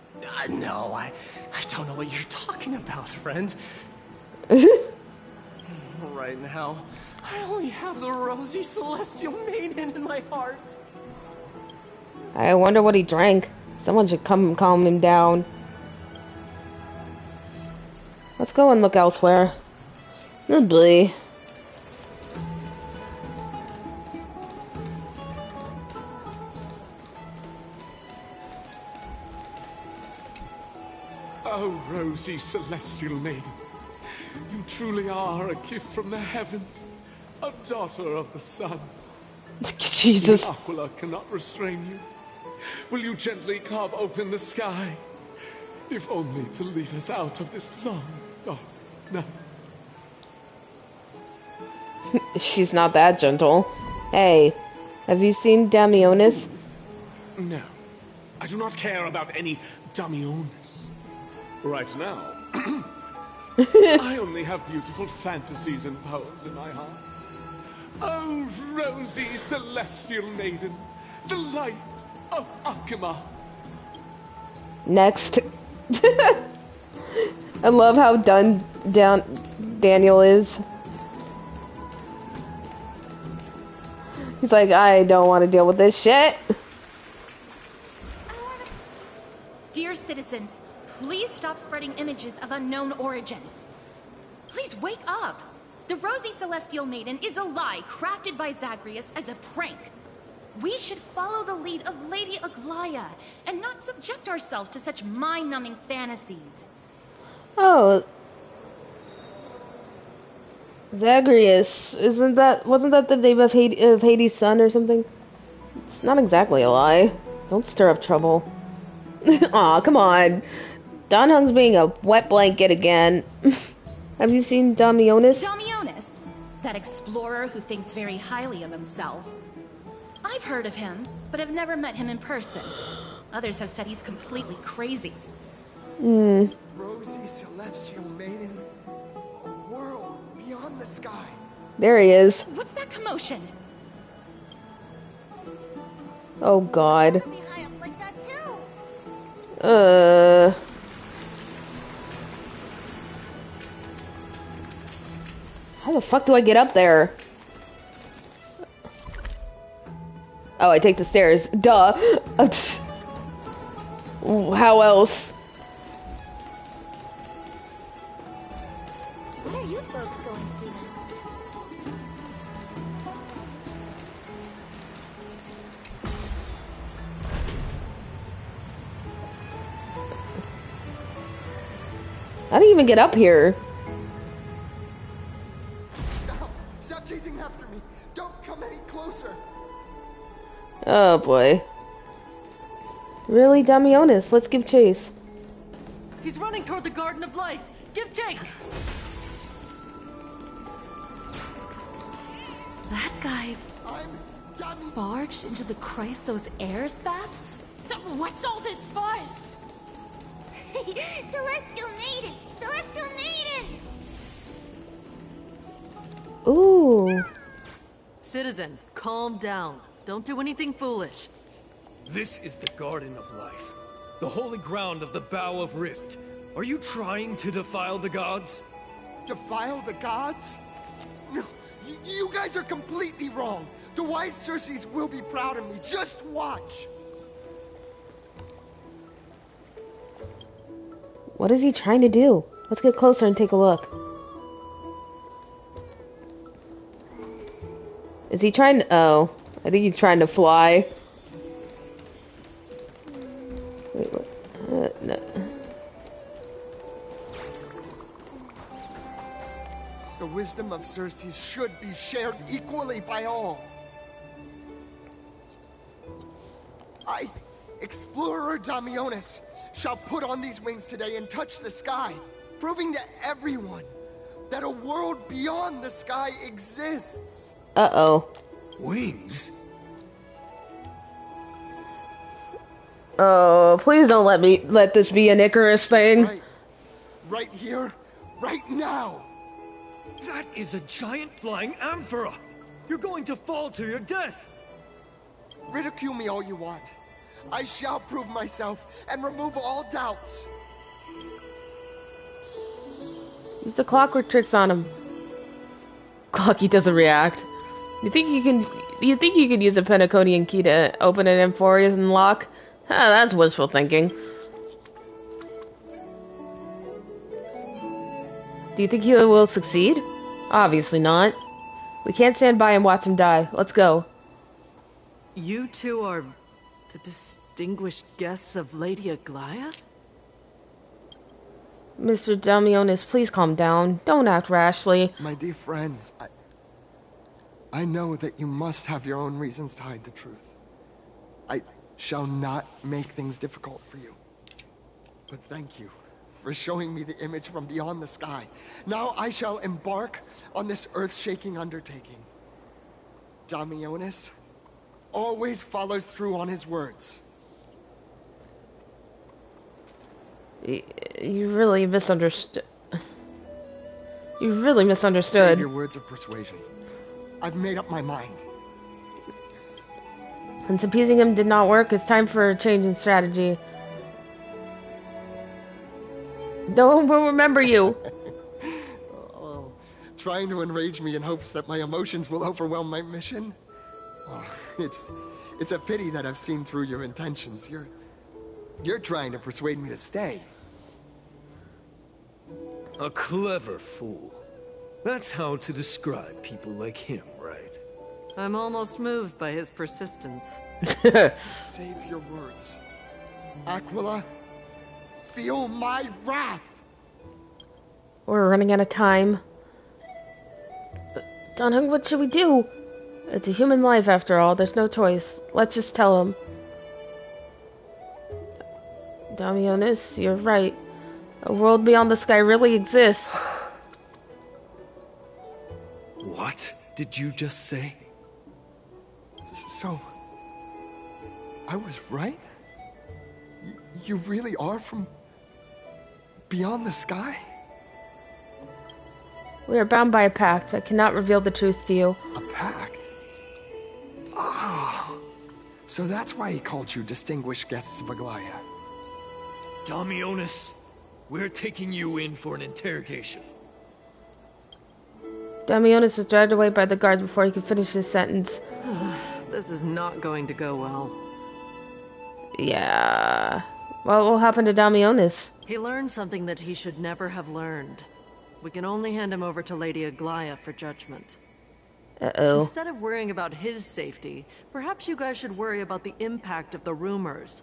S13: No, I don't know what you're talking about, friend. Right now, I only have the Rosy Celestial Maiden in my heart.
S1: I wonder what he drank. Someone should come and calm him down. Let's go and look elsewhere. Lovely.
S13: Oh, Rosy Celestial Maiden. You truly are a gift from the heavens. A daughter of the sun.
S1: Jesus.
S13: Aquila cannot restrain you. Will you gently carve open the sky? If only to lead us out of this long, dark night.
S1: She's not that gentle. Hey, have you seen Damionis?
S13: No. I do not care about any Damionis. Right now, I only have beautiful fantasies and poems in my heart. Oh, Rosy Celestial Maiden, the light of Akima.
S1: Next. I love how done down Daniel is. He's like, I don't want to deal with this shit.
S22: Dear citizens, please stop spreading images of unknown origins. Please wake up. The Rosy Celestial Maiden is a lie crafted by Zagreus as a prank. We should follow the lead of Lady Aglaya and not subject ourselves to such mind-numbing fantasies.
S1: Oh, Zagreus, wasn't that the name of Hades' son or something? It's not exactly a lie. Don't stir up trouble. Aw, come on. Dan Heng's being a wet blanket again. Have you seen Damionis?
S22: Damionis? That explorer who thinks very highly of himself. I've heard of him, but have never met him in person. Others have said he's completely crazy.
S4: Rosy Celestial Maiden, a world beyond the sky.
S1: There he is.
S22: What's that commotion?
S1: Oh God. How the fuck do I get up there? Oh, I take the stairs. Duh. How else?
S3: What are you folks going to do next?
S1: I didn't even get up here.
S4: Stop chasing after me. Don't come any closer.
S1: Oh boy. Really, Damionis? Let's give chase.
S2: He's running toward the Garden of Life. Give chase.
S21: That guy barged into the Chrysos air spats?
S22: What's all this fuss?
S3: Celestial Maiden! Celestial Maiden!
S1: Ooh.
S2: Citizen, calm down. Don't do anything foolish.
S14: This is the Garden of Life, the holy ground of the Bow of Rift. Are you trying to defile the gods?
S4: Defile the gods? No, you guys are completely wrong. The wise Circes will be proud of me. Just watch.
S1: What is he trying to do? Let's get closer and take a look. Is he trying to... Oh. I think he's trying to fly. Wait, what? No.
S4: The wisdom of Circes should be shared equally by all. I, Explorer Damionis, shall put on these wings today and touch the sky, proving to everyone that a world beyond the sky exists.
S1: Uh-oh.
S14: Wings?
S1: Oh, please don't let this be an Icarus thing.
S4: Right. Right here, right now.
S14: That is a giant flying amphora. You're going to fall to your death.
S4: Ridicule me all you want. I shall prove myself and remove all doubts.
S1: Use the clockwork tricks on him. Clocky doesn't react. You think you can use a Pentaconian key to open an Amphorian lock? Ah, that's wishful thinking. Do you think he will succeed? Obviously not. We can't stand by and watch him die. Let's go.
S2: You two are the distinguished guests of Lady Aglaia?
S1: Mr. Damionis, please calm down. Don't act rashly.
S4: My dear friends, I know that you must have your own reasons to hide the truth. I shall not make things difficult for you. But thank you for showing me the image from beyond the sky. Now I shall embark on this earth-shaking undertaking. Damionis always follows through on his words.
S1: You really misunderstood. You really misunderstood.
S4: Save your words of persuasion. I've made up my mind.
S1: Since appeasing him did not work, it's time for a change in strategy. No one will remember you.
S4: Oh, trying to enrage me in hopes that my emotions will overwhelm my mission? Oh, it's a pity that I've seen through your intentions. You're trying to persuade me to stay.
S14: A clever fool. That's how to describe people like him, right?
S2: I'm almost moved by his persistence.
S4: Save your words. Aquila, feel my wrath!
S1: We're running out of time. Dan Heng, what should we do? It's a human life after all, there's no choice. Let's just tell him. Damionis, you're right. A world beyond the sky really exists.
S14: What did you just say?
S4: So, I was right? You really are from beyond the sky?
S1: We are bound by a pact. I cannot reveal the truth to you.
S4: A pact? Ah, so that's why he called you distinguished guests of Aglaia.
S14: Damionis, we're taking you in for an interrogation.
S1: Damionis was dragged away by the guards before he could finish his sentence.
S7: This is not going to go well.
S1: Yeah. What will happen to Damionis?
S7: He learned something that he should never have learned. We can only hand him over to Lady Aglaya for judgment.
S1: Uh-oh.
S7: Instead of worrying about his safety, perhaps you guys should worry about the impact of the rumors.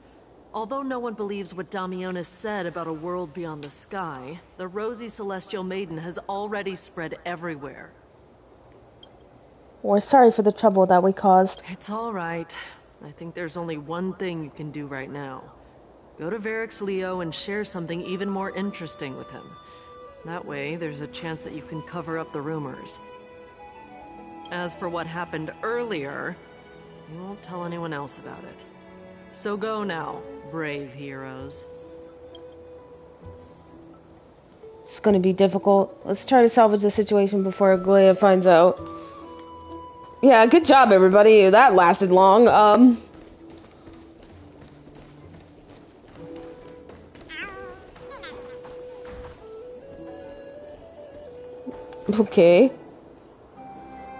S7: Although no one believes what Damionis said about a world beyond the sky, the Rosy Celestial Maiden has already spread everywhere.
S1: We're sorry for the trouble that we caused.
S7: It's all right. I think there's only one thing you can do right now. Go to Varix Leo and share something even more interesting with him. That way, there's a chance that you can cover up the rumors. As for what happened earlier, you won't tell anyone else about it. So go now, brave heroes.
S1: It's gonna be difficult. Let's try to salvage the situation before Aglaya finds out. Yeah, good job, everybody. That lasted long. Okay.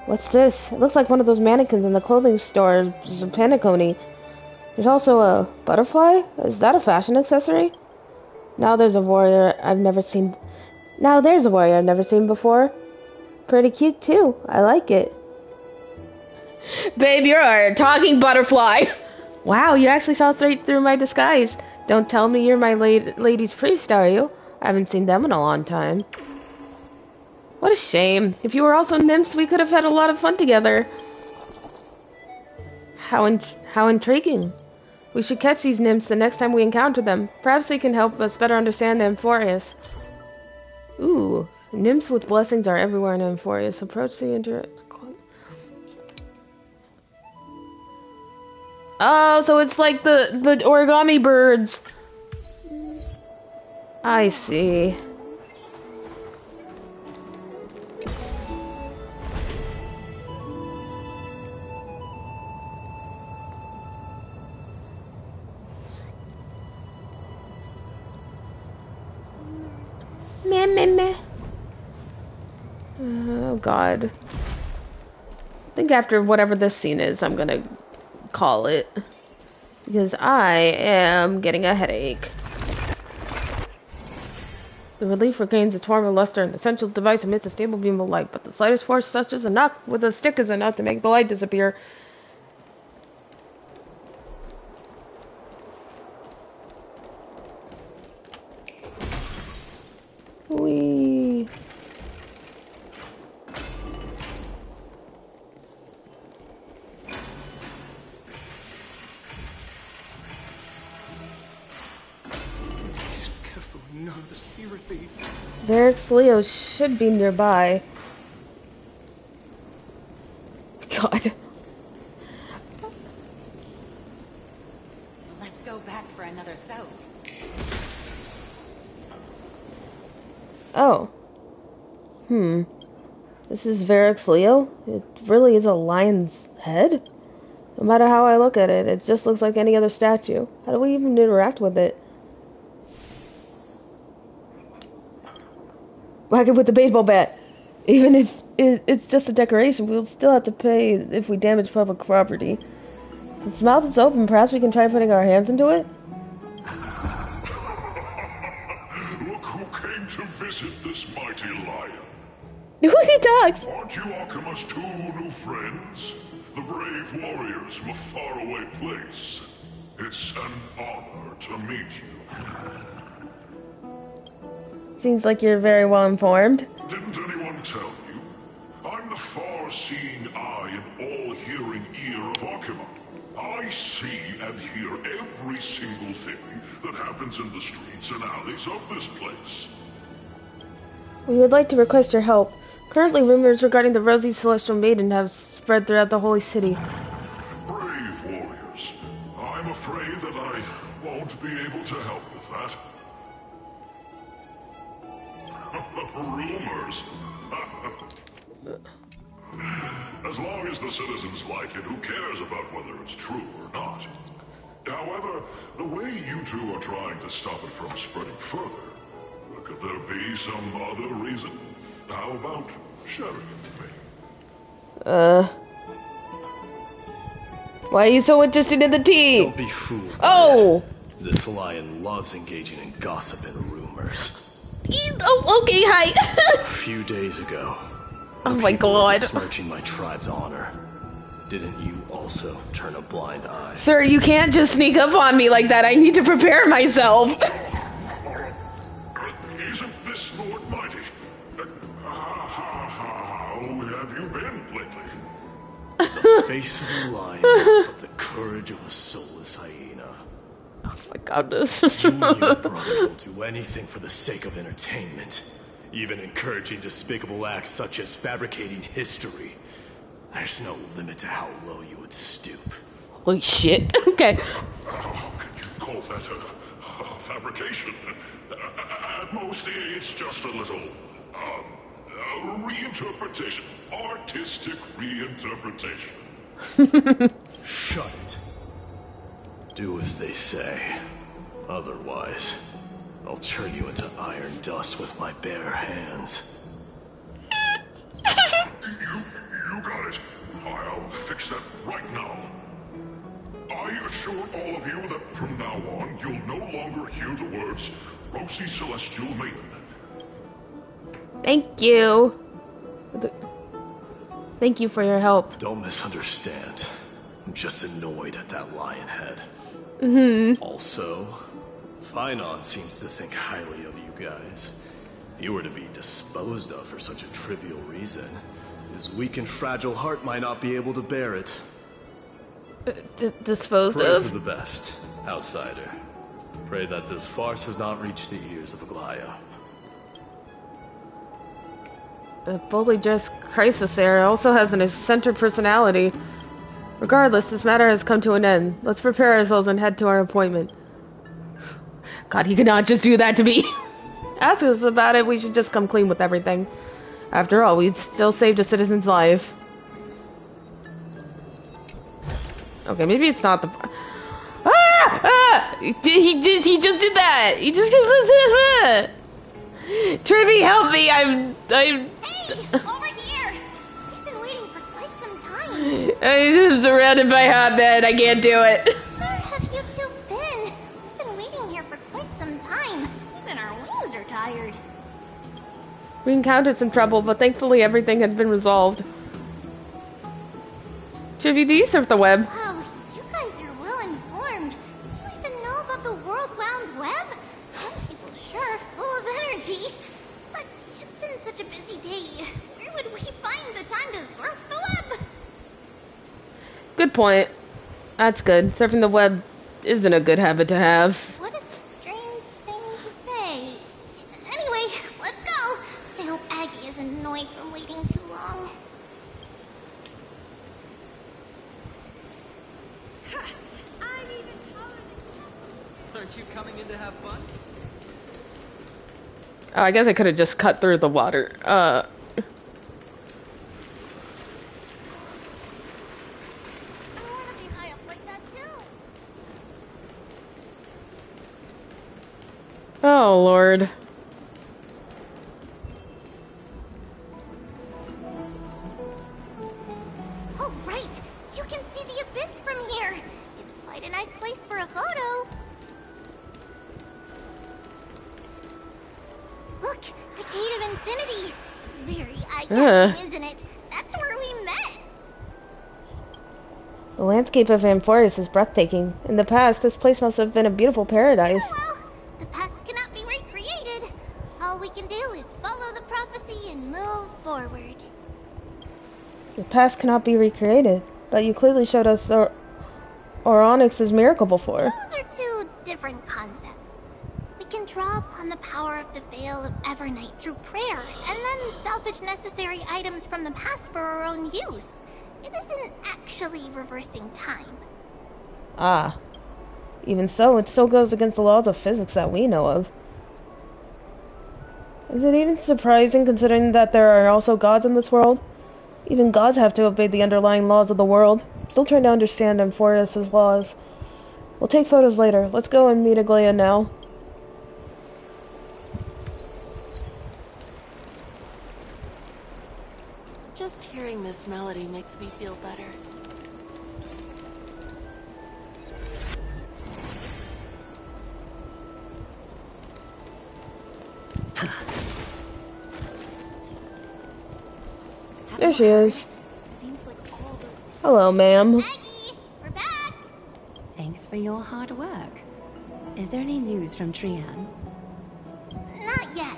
S1: What's this? It looks like one of those mannequins in the clothing store, Zapanacone. There's also a butterfly? Is that a fashion accessory? Now there's a warrior I've never seen. Now there's a warrior I've never seen before. Pretty cute too. I like it. Babe, you're a talking butterfly. Wow, you actually saw straight through my disguise. Don't tell me you're my lady's priest, are you? I haven't seen them in a long time. What a shame. If you were also nymphs, we could have had a lot of fun together. How intriguing. We should catch these nymphs the next time we encounter them. Perhaps they can help us better understand Amphorius. Ooh, nymphs with blessings are everywhere in Amphorius. Approach the Oh, so it's like the origami birds. I see. Meh, meh, meh. Oh god. I think after whatever this scene is, I'm gonna call it. Because I am getting a headache. The relief regains its former luster and the central device emits a stable beam of light, but the slightest force such as a knock with a stick is enough to make the light disappear. Whee. Varix Leo should be nearby. God.
S18: Let's go back for another soap.
S1: Oh. This is Varix Leo? It really is a lion's head? No matter how I look at it, it just looks like any other statue. How do we even interact with it? Whack it with the baseball bat. Even if it's just a decoration, we'll still have to pay if we damage public property. Since its mouth is open, perhaps we can try putting our hands into it?
S20: Look who came to visit this mighty lion.
S1: He talks.
S20: Aren't you Akima's two new friends? The brave warriors from a faraway place. It's an honor to meet you.
S1: Seems like you're very well informed.
S20: Didn't anyone tell you? I'm the far-seeing eye and all-hearing ear of Akima. I see and hear every single thing that happens in the streets and alleys of this place.
S1: We would like to request your help. Currently, rumors regarding the Rosy Celestial Maiden have spread throughout the Holy City.
S20: Brave warriors. I'm afraid that I won't be able to help with that. Rumors? As long as the citizens like it, who cares about whether it's true or not? However, the way you two are trying to stop it from spreading further, could there be some other reason? How about sharing it with me?
S1: Why are you so interested in the tea?
S8: Don't be fooled.
S1: Oh!
S8: This lion loves engaging in gossip and rumors.
S1: Oh, okay, hi.
S8: A few days ago.
S1: Oh my god.
S8: Besmirching my tribe's honor. Didn't you also turn a blind eye?
S1: Sir, you can't just sneak up on me like that. I need to prepare myself.
S20: Isn't this Lord Mighty? How have you been lately?
S8: The face of a lion, but the courage of a soulless hyena.
S1: Oh my goodness.
S8: You and your brothers will do anything for the sake of entertainment, even encouraging despicable acts such as fabricating history. There's no limit to how low you would stoop.
S1: Holy shit. Okay.
S20: How can you call that a fabrication? At most, it's just a little reinterpretation. Artistic reinterpretation.
S8: Shut it. Do as they say. Otherwise, I'll turn you into iron dust with my bare hands.
S20: You got it. I'll fix that right now. I assure all of you that from now on, you'll no longer hear the words Rosy Celestial Maiden.
S1: Thank you. Thank you for your help.
S8: Don't misunderstand. I'm just annoyed at that lion head. Also, Finon seems to think highly of you guys. If you were to be disposed of for such a trivial reason, his weak and fragile heart might not be able to bear it.
S1: Disposed
S8: Pray
S1: of?
S8: for the best, outsider. Pray that this farce has not reached the ears of Aglaya.
S1: The fully dressed Chrysosaur also has an eccentric personality. Regardless, this matter has come to an end. Let's prepare ourselves and head to our appointment. God, he could not just do that to me. Ask us about it, we should just come clean with everything. After all, we still saved a citizen's life. Okay, maybe it's not the... He just did that! He just did that! Trivy, help me! I'm...
S5: Hey! Over here! We've been waiting for quite some time.
S1: I'm surrounded by hot men, I can't do it.
S5: Where have you two been? We've been waiting here for quite some time. Even our wings are tired.
S1: We encountered some trouble, but thankfully everything had been resolved. Trivy, do you surf the web?
S5: Wow, you guys are well informed. You even know about the World Wound Web? Some people sure are full of energy. But it's been such a busy day. Where would we find the time to surf the web?
S1: Good point. That's good. Surfing the web isn't a good habit to have.
S5: What a strange thing to say. Anyway, let's go. I hope Aggie isn't annoyed from waiting too long.
S15: Aren't you coming in to have fun?
S1: Oh, I guess I could have just cut through the water.
S5: I want to be high up like that too.
S1: Oh, Lord.
S5: Oh, right. You can see the abyss from here. It's quite a nice place for a photo. Look, the Gate of Infinity. It's very eye-catching, isn't it? That's where we met.
S1: The landscape of Amphoris is breathtaking. In the past, this place must have been a beautiful paradise.
S5: Oh well, the past cannot be recreated. All we can do is follow the prophecy and move forward.
S1: The past cannot be recreated, but you clearly showed us Onyx's miracle before.
S5: Those are two different concepts. We can draw upon the power of the Veil of Evernight through prayer, and then salvage necessary items from the past for our own use. It isn't actually reversing time.
S1: Ah. Even so, it still goes against the laws of physics that we know of. Is it even surprising considering that there are also gods in this world? Even gods have to obey the underlying laws of the world. Still trying to understand Amphoris' laws. We'll take photos later. Let's go and meet Aglaya now.
S7: Just hearing this melody makes me feel better.
S1: There she is. Hello, ma'am.
S21: Thanks for your hard work. Is there any news from Trian?
S5: Not yet,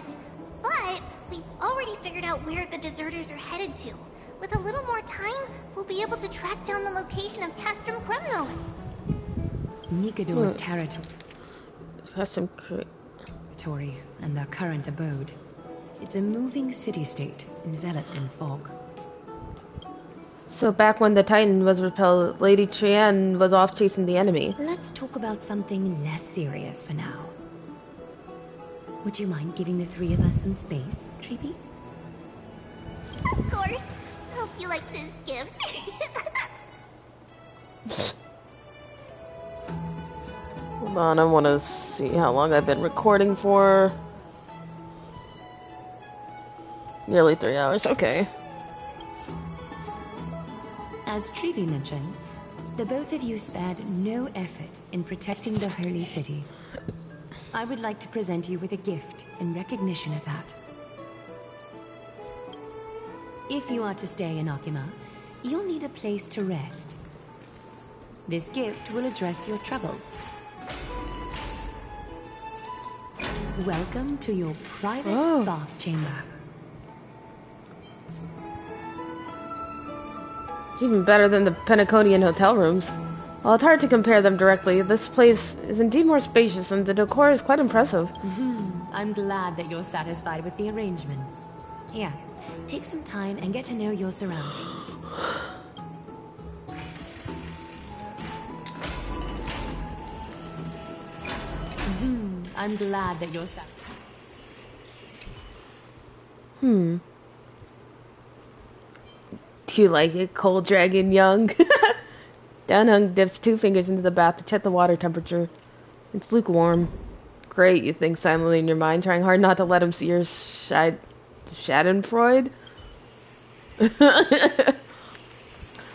S5: but we've already figured out where the deserters are headed to. With a little more time, we'll be able to track down the location of Castrum Kremnos.
S21: Nikador's territory
S1: Territory
S21: and their current abode. It's a moving city-state enveloped in fog.
S1: So back when the Titan was repelled, Lady Trian was off chasing the enemy.
S21: Let's talk about something less serious for now. Would you mind giving the three of us some space, Treepy?
S5: Of course. Hope you like this gift.
S1: Hold on, I want to see how long I've been recording for. Nearly 3 hours, okay.
S21: As Treevy mentioned, the both of you spared no effort in protecting the holy city. I would like to present you with a gift in recognition of that. If you are to stay in Akima, you'll need a place to rest. This gift will address your troubles. Welcome to your private bath chamber.
S1: Even better than the Penaconian hotel rooms. While it's hard to compare them directly, this place is indeed more spacious and the decor is quite impressive.
S21: I'm glad that you're satisfied with the arrangements. Here, take some time and get to know your surroundings. I'm glad that you're satisfied.
S1: Do you like it, Cold Dragon Young? Downhung dips 2 fingers into the bath to check the water temperature. It's lukewarm. Great, you think silently in your mind, trying hard not to let him see your Schadenfreude.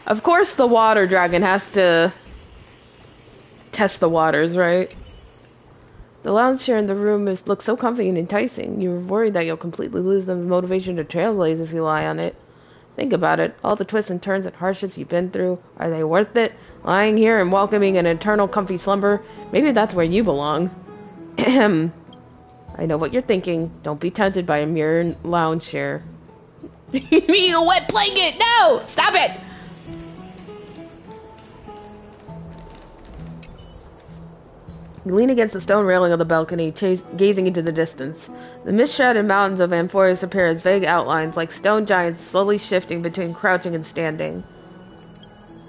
S1: Of course the water dragon has to test the waters, right? The lounge chair in the room looks so comfy and enticing. You're worried that you'll completely lose the motivation to trailblaze if you lie on it. Think about it. All the twists and turns and hardships you've been through, are they worth it? Lying here and welcoming an eternal comfy slumber? Maybe that's where you belong. Ahem. I know what you're thinking. Don't be tempted by a mere lounge chair. You wet blanket! No! Stop it! You lean against the stone railing of the balcony, gazing into the distance. The mist-shrouded mountains of Amphorius appear as vague outlines, like stone giants slowly shifting between crouching and standing.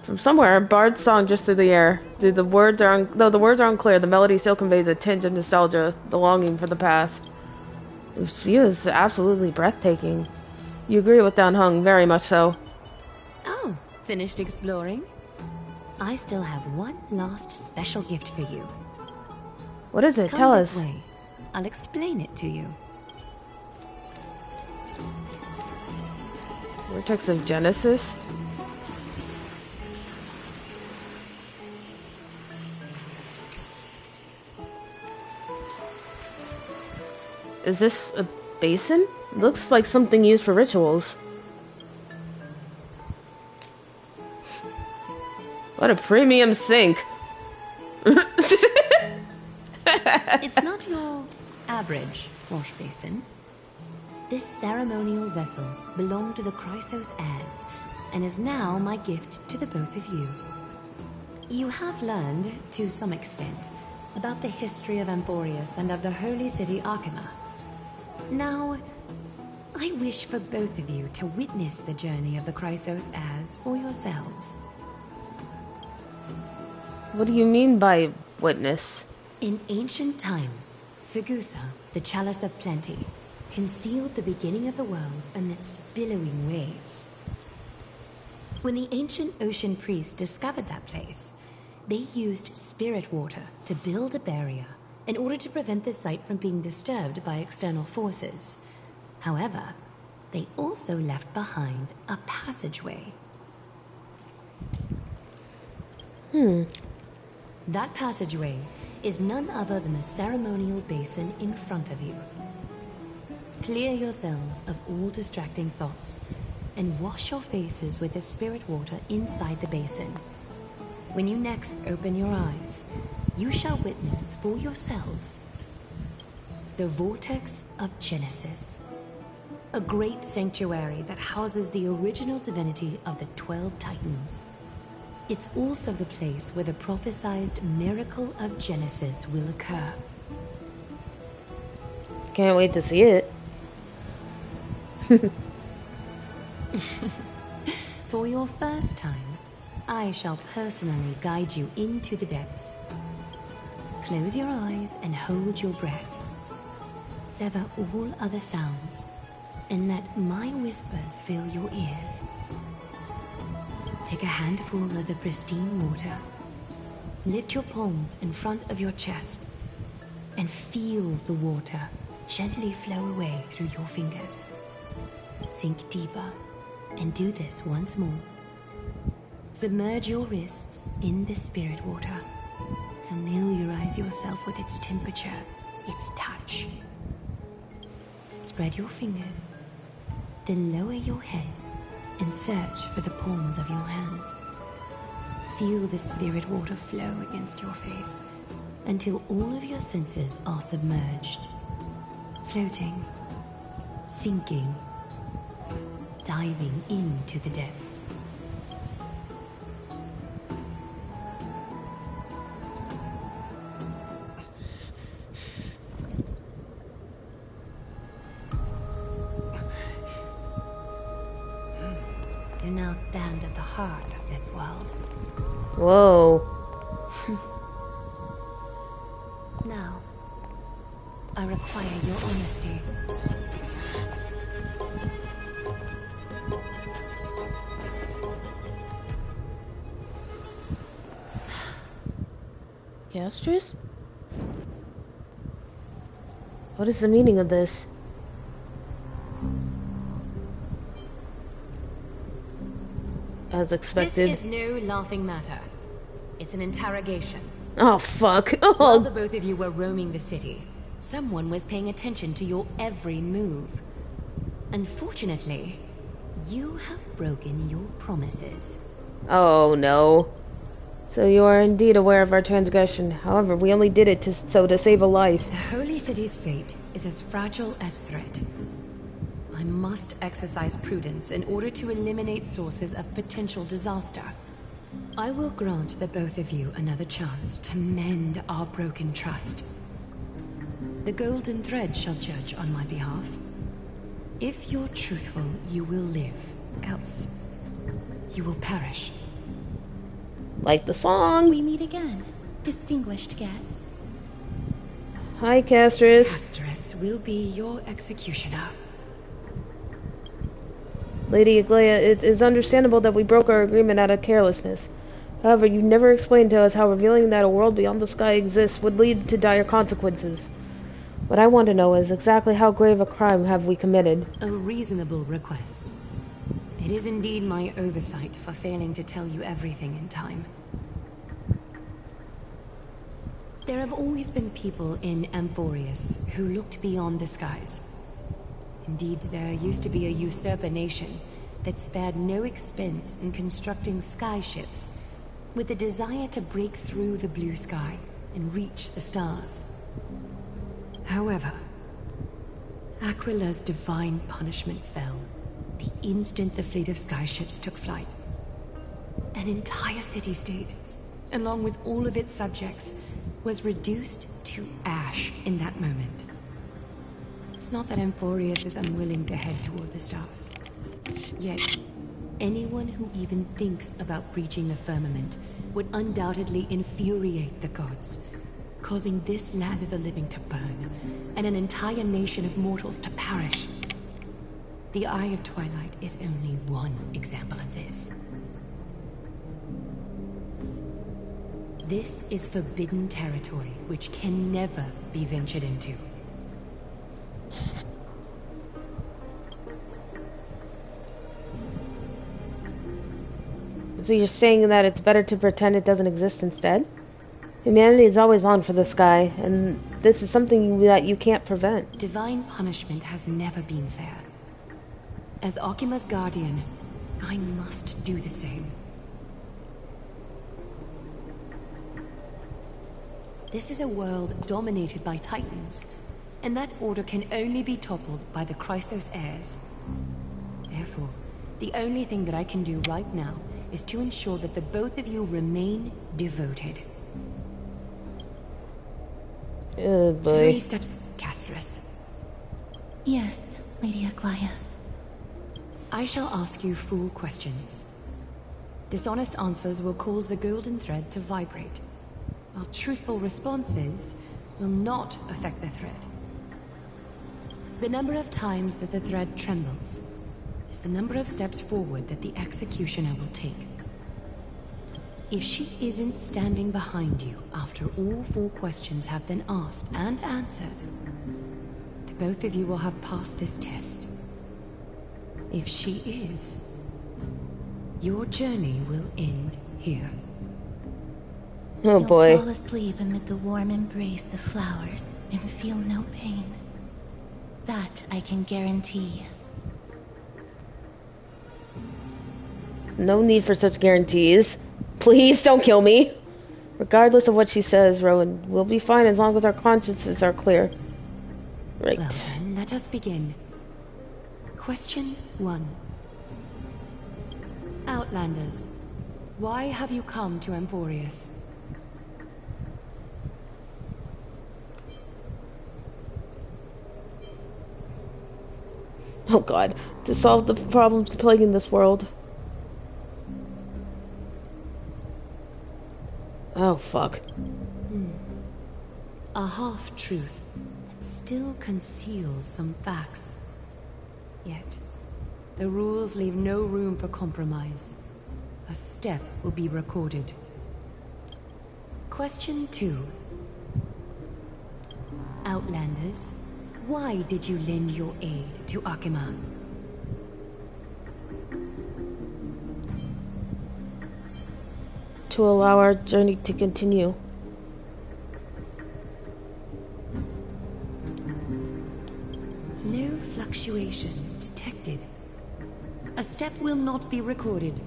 S1: From somewhere, a bard's song just through the air. Though the words are unclear, the melody still conveys a tinge of nostalgia, the longing for the past. This view is absolutely breathtaking. You agree with Downhung, very much so.
S21: Oh, finished exploring? I still have one last special gift for you.
S1: What is it?
S21: Come
S1: Tell
S21: this
S1: us.
S21: way. I'll explain it to you.
S1: Vortex of Genesis? Is this a basin? Looks like something used for rituals. What a premium sink!
S21: It's not your average wash basin. This ceremonial vessel belonged to the Chrysos heirs, and is now my gift to the both of you. You have learned, to some extent, about the history of Amphorius and of the holy city Akima. Now, I wish for both of you to witness the journey of the Chrysos heirs for yourselves.
S1: What do you mean by witness?
S21: In ancient times, Fegusa, the Chalice of Plenty, concealed the beginning of the world amidst billowing waves. When the ancient ocean priests discovered that place, they used spirit water to build a barrier in order to prevent the site from being disturbed by external forces. However, they also left behind a passageway. That passageway is none other than the ceremonial basin in front of you. Clear yourselves of all distracting thoughts, and wash your faces with the spirit water inside the basin. When you next open your eyes, you shall witness for yourselves the Vortex of Genesis, a great sanctuary that houses the original divinity of the 12 Titans. It's also the place where the prophesized miracle of Genesis will occur.
S1: Can't wait to see it.
S21: For your first time, I shall personally guide you into the depths. Close your eyes and hold your breath. Sever all other sounds, and let my whispers fill your ears. Take a handful of the pristine water. Lift your palms in front of your chest, and feel the water gently flow away through your fingers. Sink deeper, and do this once more. Submerge your wrists in the spirit water. Familiarize yourself with its temperature, its touch. Spread your fingers, then lower your head and search for the palms of your hands. Feel the spirit water flow against your face until all of your senses are submerged. Floating, sinking, diving into the depths. You now stand at the heart of this world.
S1: Whoa.
S21: Now, I require your honesty.
S1: Castris? What is the meaning of this? As expected.
S21: This is no laughing matter. It's an interrogation.
S1: Oh, fuck. Oh.
S21: While the both of you were roaming the city, someone was paying attention to your every move. Unfortunately, you have broken your promises.
S1: Oh, no. So you are indeed aware of our transgression. However, we only did it to save a life.
S21: The Holy City's fate is as fragile as threat. I must exercise prudence in order to eliminate sources of potential disaster. I will grant the both of you another chance to mend our broken trust. The Golden Thread shall judge on my behalf. If you're truthful, you will live. Else, you will perish.
S1: Like the song.
S19: We meet again, distinguished guests.
S1: Hi, Castris.
S21: Castris will be your executioner.
S1: Lady Aglaia, it is understandable that we broke our agreement out of carelessness. However, you never explained to us how revealing that a world beyond the sky exists would lead to dire consequences. What I want to know is exactly how grave a crime have we committed?
S21: A reasonable request. It is indeed my oversight for failing to tell you everything in time. There have always been people in Amphorius who looked beyond the skies. Indeed, there used to be a usurper nation that spared no expense in constructing skyships with the desire to break through the blue sky and reach the stars. However, Aquila's divine punishment fell the instant the fleet of skyships took flight. An entire city-state, along with all of its subjects, was reduced to ash in that moment. It's not that Amphorius is unwilling to head toward the stars. Yet, anyone who even thinks about breaching the firmament would undoubtedly infuriate the gods, causing this land of the living to burn, and an entire nation of mortals to perish. The Eye of Twilight is only one example of this. This is forbidden territory which can never be ventured into.
S1: So you're saying that it's better to pretend it doesn't exist instead? Humanity is always on for the sky, and this is something that you can't prevent.
S21: Divine punishment has never been fair. As Akima's guardian, I must do the same. This is a world dominated by Titans, and that order can only be toppled by the Chrysos heirs. Therefore, the only thing that I can do right now is to ensure that the both of you remain devoted.
S1: Oh boy.
S21: 3 steps, Castris.
S19: Yes, Lady Aglaya.
S21: I shall ask you 4 questions. Dishonest answers will cause the golden thread to vibrate, while truthful responses will not affect the thread. The number of times that the thread trembles is the number of steps forward that the executioner will take. If she isn't standing behind you after all 4 questions have been asked and answered, the both of you will have passed this test. If she is, your journey will end here.
S1: Oh boy.
S19: You'll fall asleep amid the warm embrace of flowers and feel no pain. That I can guarantee.
S1: No need for such guarantees. Please don't kill me. Regardless of what she says, Rowan, we'll be fine as long as our consciences are clear. Right.
S21: Well then, let us begin. Question 1. Outlanders, why have you come to Emporius?
S1: Oh god, to solve the problems plaguing this world. Oh fuck.
S21: A half-truth that still conceals some facts. Yet, the rules leave no room for compromise. A step will be recorded. Question 2. Outlanders, why did you lend your aid to Akima?
S1: To allow our journey to continue.
S21: No fluctuations detected. A step will not be recorded.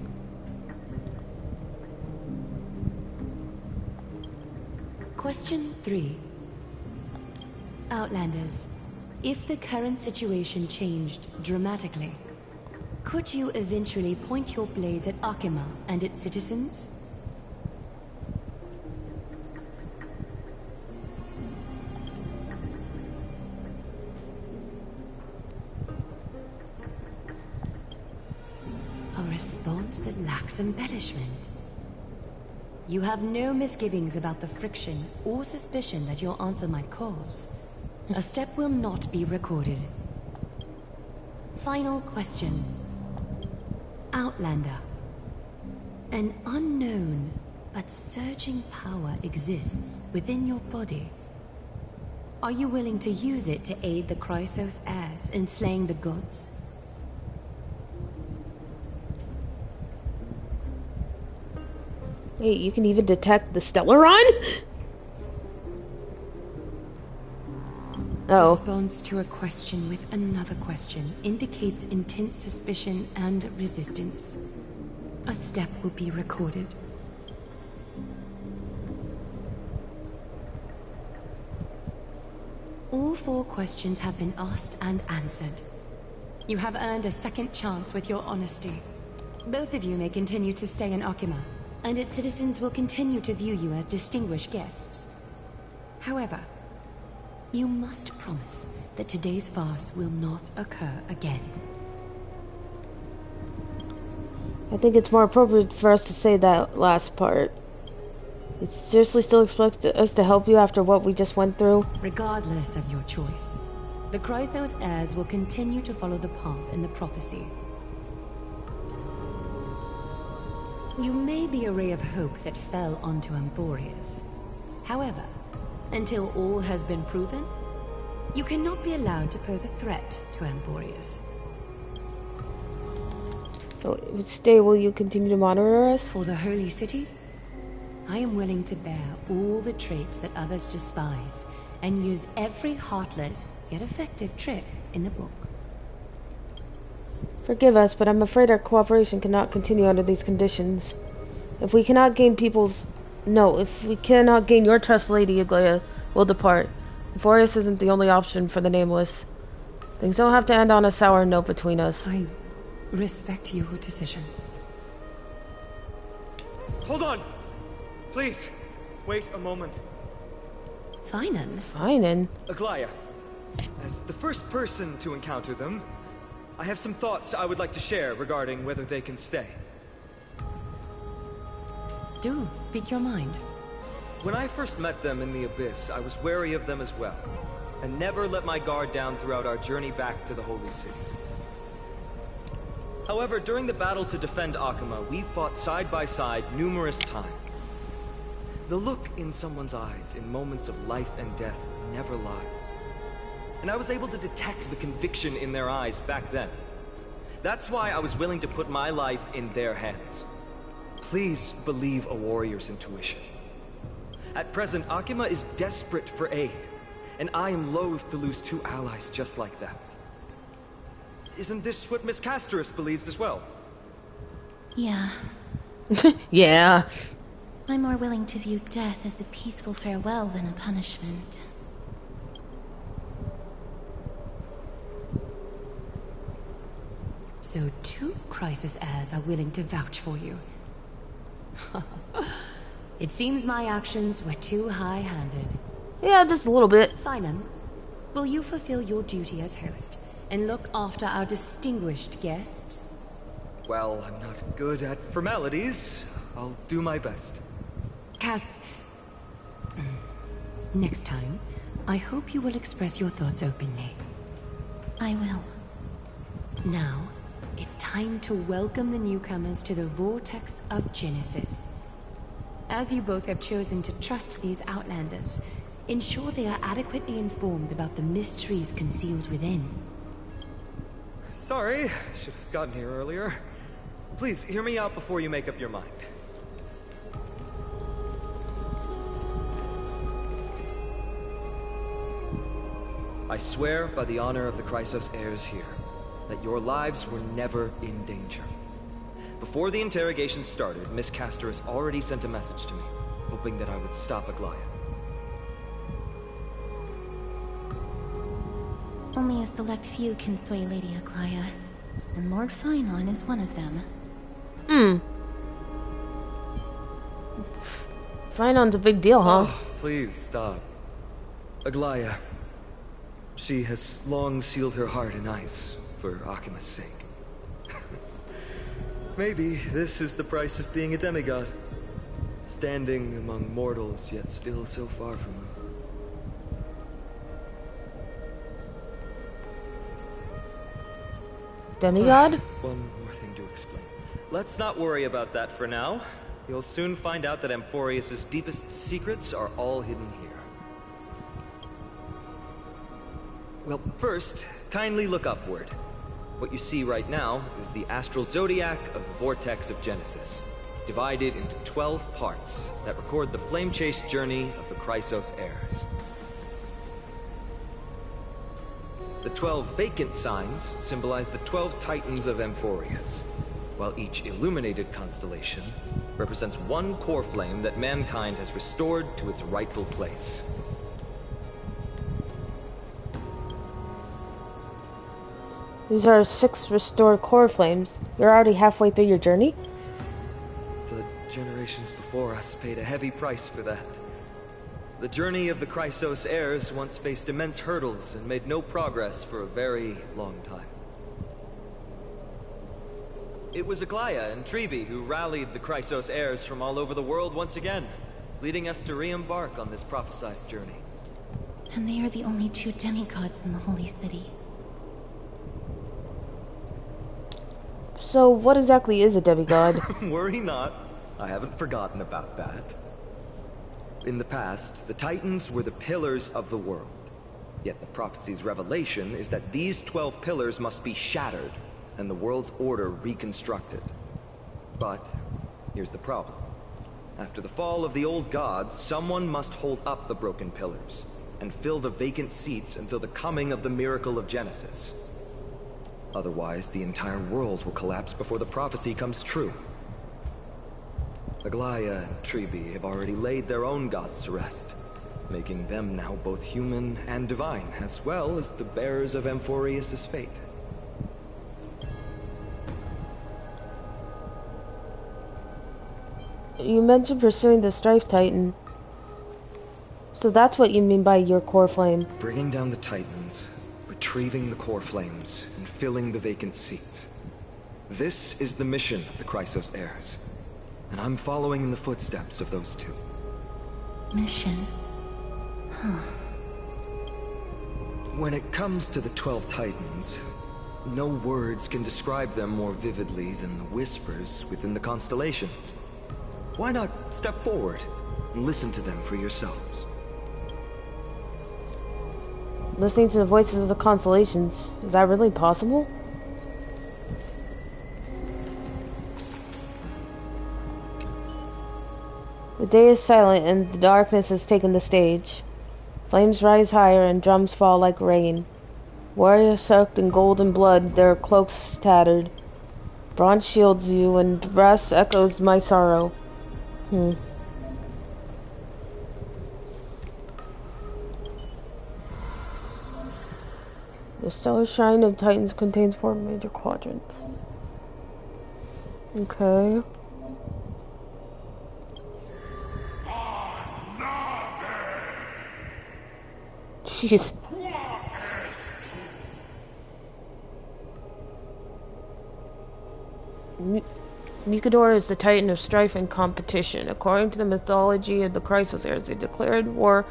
S21: Question 3. Outlanders, if the current situation changed dramatically, could you eventually point your blades at Akima and its citizens? A response that lacks embellishment. You have no misgivings about the friction or suspicion that your answer might cause. A step will not be recorded. Final question. Outlander. An unknown but surging power exists within your body. Are you willing to use it to aid the Chrysos heirs in slaying the gods?
S1: Wait, you can even detect the Stellaron? Oh.
S21: Response to a question with another question indicates intense suspicion and resistance. A step will be recorded. All 4 questions have been asked and answered. You have earned a second chance with your honesty. Both of you may continue to stay in Akima, and its citizens will continue to view you as distinguished guests. However, you must promise that today's farce will not occur again.
S1: I think it's more appropriate for us to say that last part. You seriously still expect us to help you after what we just went through?
S21: Regardless of your choice, the Chrysos heirs will continue to follow the path in the prophecy. You may be a ray of hope that fell onto Emporius. However, until all has been proven, you cannot be allowed to pose a threat to Emporius.
S1: So, stay, will you continue to monitor us?
S21: For the Holy City, I am willing to bear all the traits that others despise and use every heartless yet effective trick in the book.
S1: Forgive us, but I'm afraid our cooperation cannot continue under these conditions. If we cannot gain your trust, Lady Aglaia, we'll depart. Euphorius isn't the only option for the Nameless. Things don't have to end on a sour note between us.
S21: I respect your decision.
S9: Hold on! Please, wait a moment.
S21: Finan?
S1: Finan?
S9: Aglaia, as the first person to encounter them, I have some thoughts I would like to share regarding whether they can stay.
S21: Do speak your mind.
S9: When I first met them in the Abyss, I was wary of them as well, and never let my guard down throughout our journey back to the Holy City. However, during the battle to defend Akama, we fought side by side numerous times. The look in someone's eyes in moments of life and death never lies. And I was able to detect the conviction in their eyes back then. That's why I was willing to put my life in their hands. Please believe a warrior's intuition. At present, Akama is desperate for aid, and I am loath to lose two allies just like that. Isn't this what Miss Casterus believes as well?
S19: Yeah.
S1: Yeah.
S19: I'm more willing to view death as a peaceful farewell than a punishment.
S21: So 2 Crisis heirs are willing to vouch for you. It seems my actions were too high-handed.
S1: Yeah, just a little bit.
S21: Finan, will you fulfill your duty as host and look after our distinguished guests?
S9: Well, I'm not good at formalities. I'll do my best.
S21: Cass, next time, I hope you will express your thoughts openly.
S19: I will.
S21: Now, it's time to welcome the newcomers to the Vortex of Genesis. As you both have chosen to trust these Outlanders, ensure they are adequately informed about the mysteries concealed within.
S9: Sorry, should have gotten here earlier. Please, hear me out before you make up your mind. I swear by the honor of the Chrysos heirs here, that your lives were never in danger. Before the interrogation started, Miss Casterus already sent a message to me, hoping that I would stop Aglaia.
S19: Only a select few can sway Lady Aglaia, and Lord Finan is one of them.
S1: Finan's a big deal, huh?
S9: Oh, please stop. Aglaia. She has long sealed her heart in ice for Akima's sake. Maybe this is the price of being a demigod. Standing among mortals, yet still so far from them.
S1: Demigod?
S9: One more thing to explain. Let's not worry about that for now. You'll soon find out that Amphorius' deepest secrets are all hidden here. Well, first, kindly look upward. What you see right now is the astral zodiac of the Vortex of Genesis, divided into 12 parts that record the flame-chased journey of the Chrysos heirs. The 12 vacant signs symbolize the 12 titans of Amphorius, while each illuminated constellation represents one core flame that mankind has restored to its rightful place.
S1: These are 6 restored core flames. You're already halfway through your journey?
S9: The generations before us paid a heavy price for that. The journey of the Chrysos heirs once faced immense hurdles and made no progress for a very long time. It was Aglaia and Tribi who rallied the Chrysos heirs from all over the world once again, leading us to re-embark on this prophesized journey.
S19: And they are the only 2 demigods in the Holy City.
S1: So, what exactly is a demigod?
S9: Worry not. I haven't forgotten about that. In the past, the Titans were the pillars of the world. Yet the prophecy's revelation is that these 12 pillars must be shattered, and the world's order reconstructed. But, here's the problem. After the fall of the old gods, someone must hold up the broken pillars. and fill the vacant seats until the coming of the miracle of Genesis. Otherwise, the entire world will collapse before the prophecy comes true. Aglaya and Tribi have already laid their own gods to rest, making them now both human and divine, as well as the bearers of Amphorius' fate.
S1: You mentioned pursuing the Strife Titan. So that's what you mean by your core flame.
S9: Bringing down the Titans, retrieving the core flames, and filling the vacant seats. This is the mission of the Chrysos heirs, and I'm following in the footsteps of those two.
S19: Mission? Huh.
S9: When it comes to the 12 Titans, no words can describe them more vividly than the whispers within the constellations. Why not step forward and listen to them for yourselves?
S1: Listening to the voices of the constellations, is that really possible? The day is silent and the darkness has taken the stage. Flames rise higher and drums fall like rain. Warriors soaked in golden blood, their cloaks tattered. Bronze shields you and brass echoes my sorrow. The stellar shine of Titans contains 4 major quadrants. Okay. Jeez. Nikador is the Titan of strife and competition. According to the mythology of the Chrysos heirs, they declared war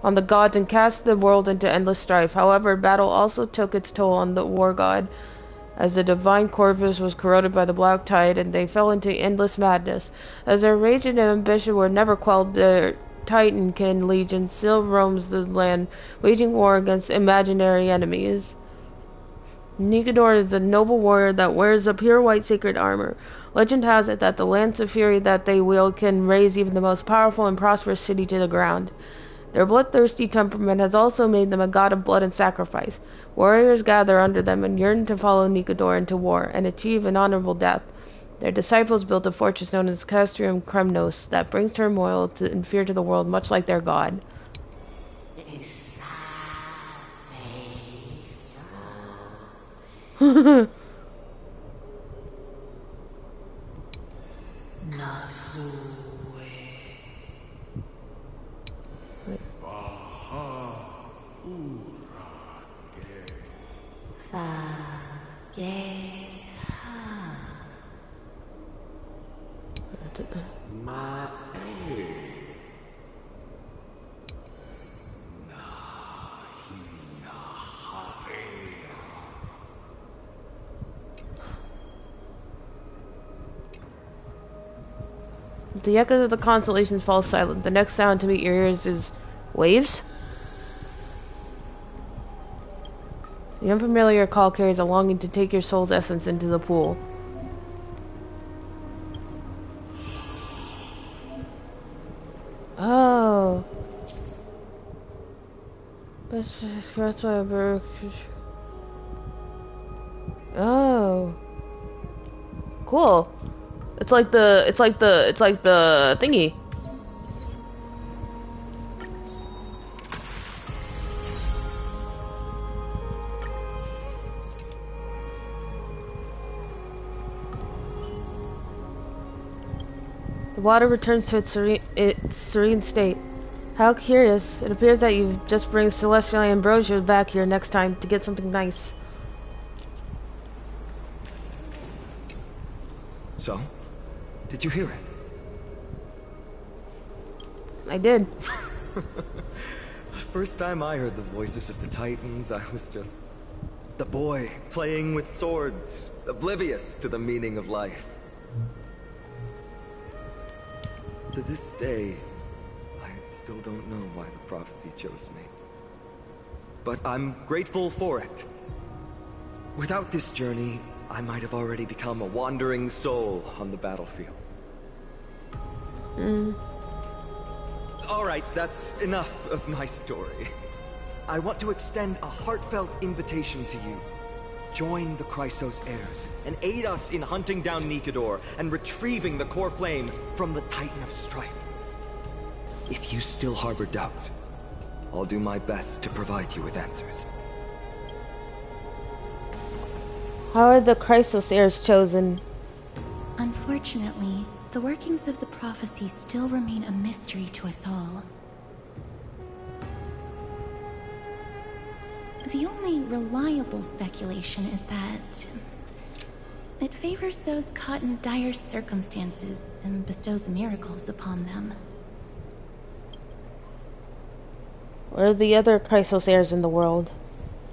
S1: on the gods and cast the world into endless strife. However, battle also took its toll on the war god, as the divine corpus was corroded by the black tide, and they fell into endless madness. As their rage and ambition were never quelled, their Titankin legion still roams the land, waging war against imaginary enemies. Nikador is a noble warrior that wears a pure white sacred armor. Legend has it that the lance of fury that they wield can raze even the most powerful and prosperous city to the ground. Their bloodthirsty temperament has also made them a god of blood and sacrifice. Warriors gather under them and yearn to follow Nikador into war and achieve an honorable death. Their disciples built a fortress known as Castrium Kremnos that brings turmoil and fear to the world, much like their god. The echoes of the constellations fall silent. The next sound to meet your ears is waves. The unfamiliar call carries a longing to take your soul's essence into the pool. Oh. Oh. Cool. It's like the thingy. The water returns to its serene state. How curious. It appears that you've just bring Celestial Ambrosia back here next time to get something nice.
S9: So? Did you hear it?
S1: I did.
S9: The first time I heard the voices of the Titans, I was just the boy playing with swords, oblivious to the meaning of life. To this day, I still don't know why the prophecy chose me. But I'm grateful for it. Without this journey, I might have already become a wandering soul on the battlefield. Alright, that's enough of my story. I want to extend a heartfelt invitation to you. Join the Chrysos heirs, and aid us in hunting down Nikedor and retrieving the core flame from the Titan of Strife. If you still harbor doubts, I'll do my best to provide you with answers.
S1: How are the Chrysos heirs chosen?
S19: Unfortunately, the workings of the prophecy still remain a mystery to us all. The only reliable speculation is that it favors those caught in dire circumstances and bestows miracles upon them.
S1: Where are the other Chrysos heirs in the world?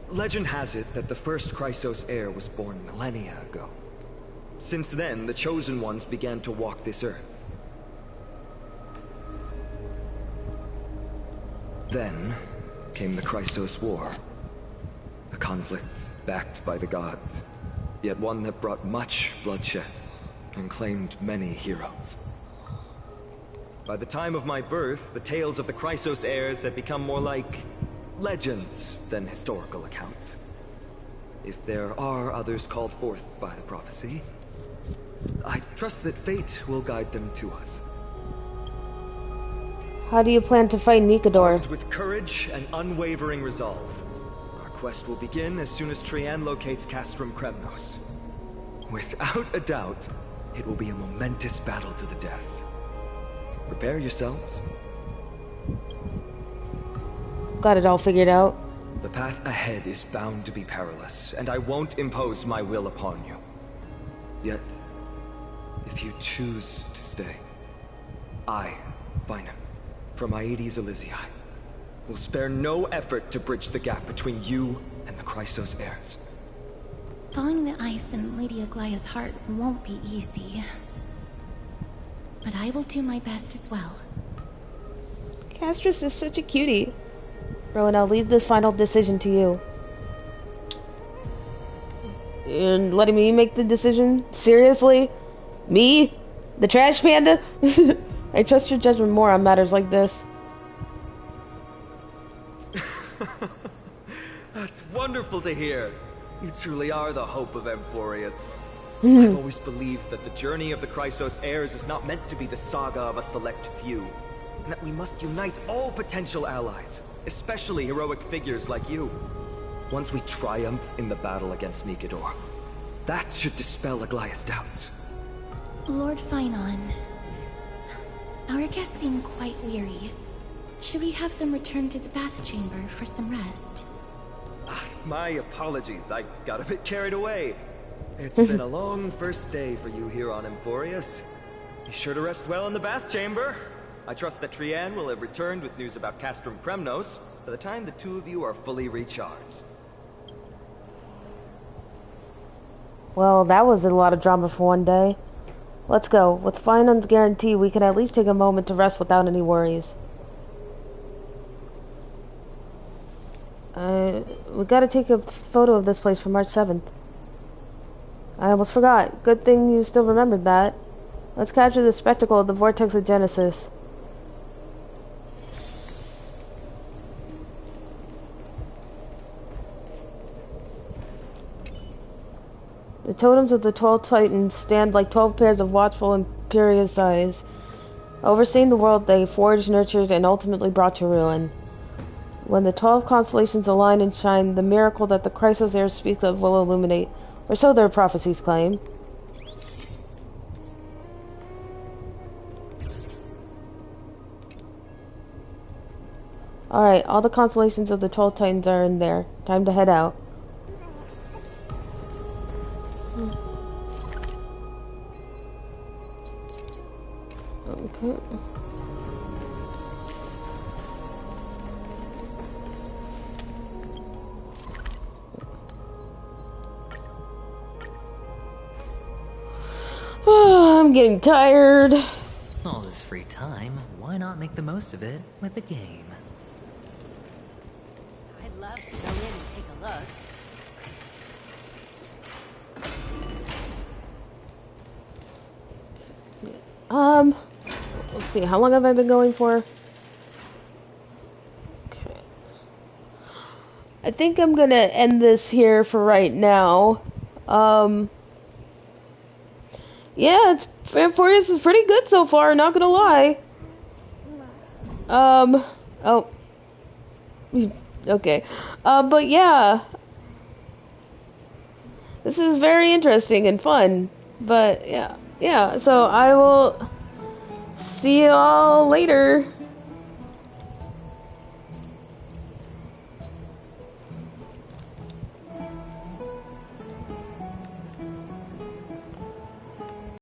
S9: Legend has it that the first Chrysos heir was born millennia ago. Since then, the Chosen Ones began to walk this earth. Then came the Chrysos War. A conflict backed by the gods, yet one that brought much bloodshed and claimed many heroes. By the time of my birth, the tales of the Chrysos heirs had become more like legends than historical accounts. If there are others called forth by the prophecy, I trust that fate will guide them to us.
S1: How do you plan to fight Nikedor?
S9: Armed with courage and unwavering resolve, our quest will begin as soon as Trian locates Castrum Kremnos. Without a doubt, it will be a momentous battle to the death. Prepare yourselves.
S1: Got it all figured out.
S9: The path ahead is bound to be perilous, and I won't impose my will upon you. Yet, if you choose to stay, I, Finan, from Aedes Elysiae, will spare no effort to bridge the gap between you and the Chrysos heirs.
S19: Thawing the ice in Lady Aglaya's heart won't be easy. But I will do my best as well.
S1: Castris is such a cutie. Rowan, I'll leave the final decision to you. You're letting me make the decision? Seriously? Me? The trash panda? I trust your judgment more on matters like this.
S9: That's wonderful to hear. You truly are the hope of Amphorius. I've always believed that the journey of the Chrysos heirs is not meant to be the saga of a select few, and that we must unite all potential allies, especially heroic figures like you. Once we triumph in the battle against Nikedor, that should dispel Aglaya's doubts.
S19: Lord Finan, our guests seem quite weary. Should we have them return to the bath chamber for some rest?
S9: My apologies, I got a bit carried away. It's been a long first day for you here on Amphorius. Be sure to rest well in the bath chamber. I trust that Trian will have returned with news about Castrum Kremnos by the time the two of you are fully recharged.
S1: Well, that was a lot of drama for one day. Let's go. With Finan's guarantee, we can at least take a moment to rest without any worries. We gotta take a photo of this place for March 7th. I almost forgot. Good thing you still remembered that. Let's capture the spectacle of the Vortex of Genesis. The totems of the 12 Titans stand like 12 pairs of watchful imperious eyes, overseeing the world they forged, nurtured, and ultimately brought to ruin. When the 12 constellations align and shine, the miracle that the Chrysos heirs speak of will illuminate, or so their prophecies claim. Alright, all the constellations of the 12 Titans are in there. Time to head out. Okay. I'm getting tired.
S6: All this free time, why not make the most of it with a game?
S18: I'd love to go in and take a look.
S1: Let's see, how long have I been going for? Okay. I think I'm gonna end this here for right now. Yeah, Furious is pretty good so far, not gonna lie. Oh. Okay. But yeah. This is very interesting and fun. But yeah, so I will see you all later.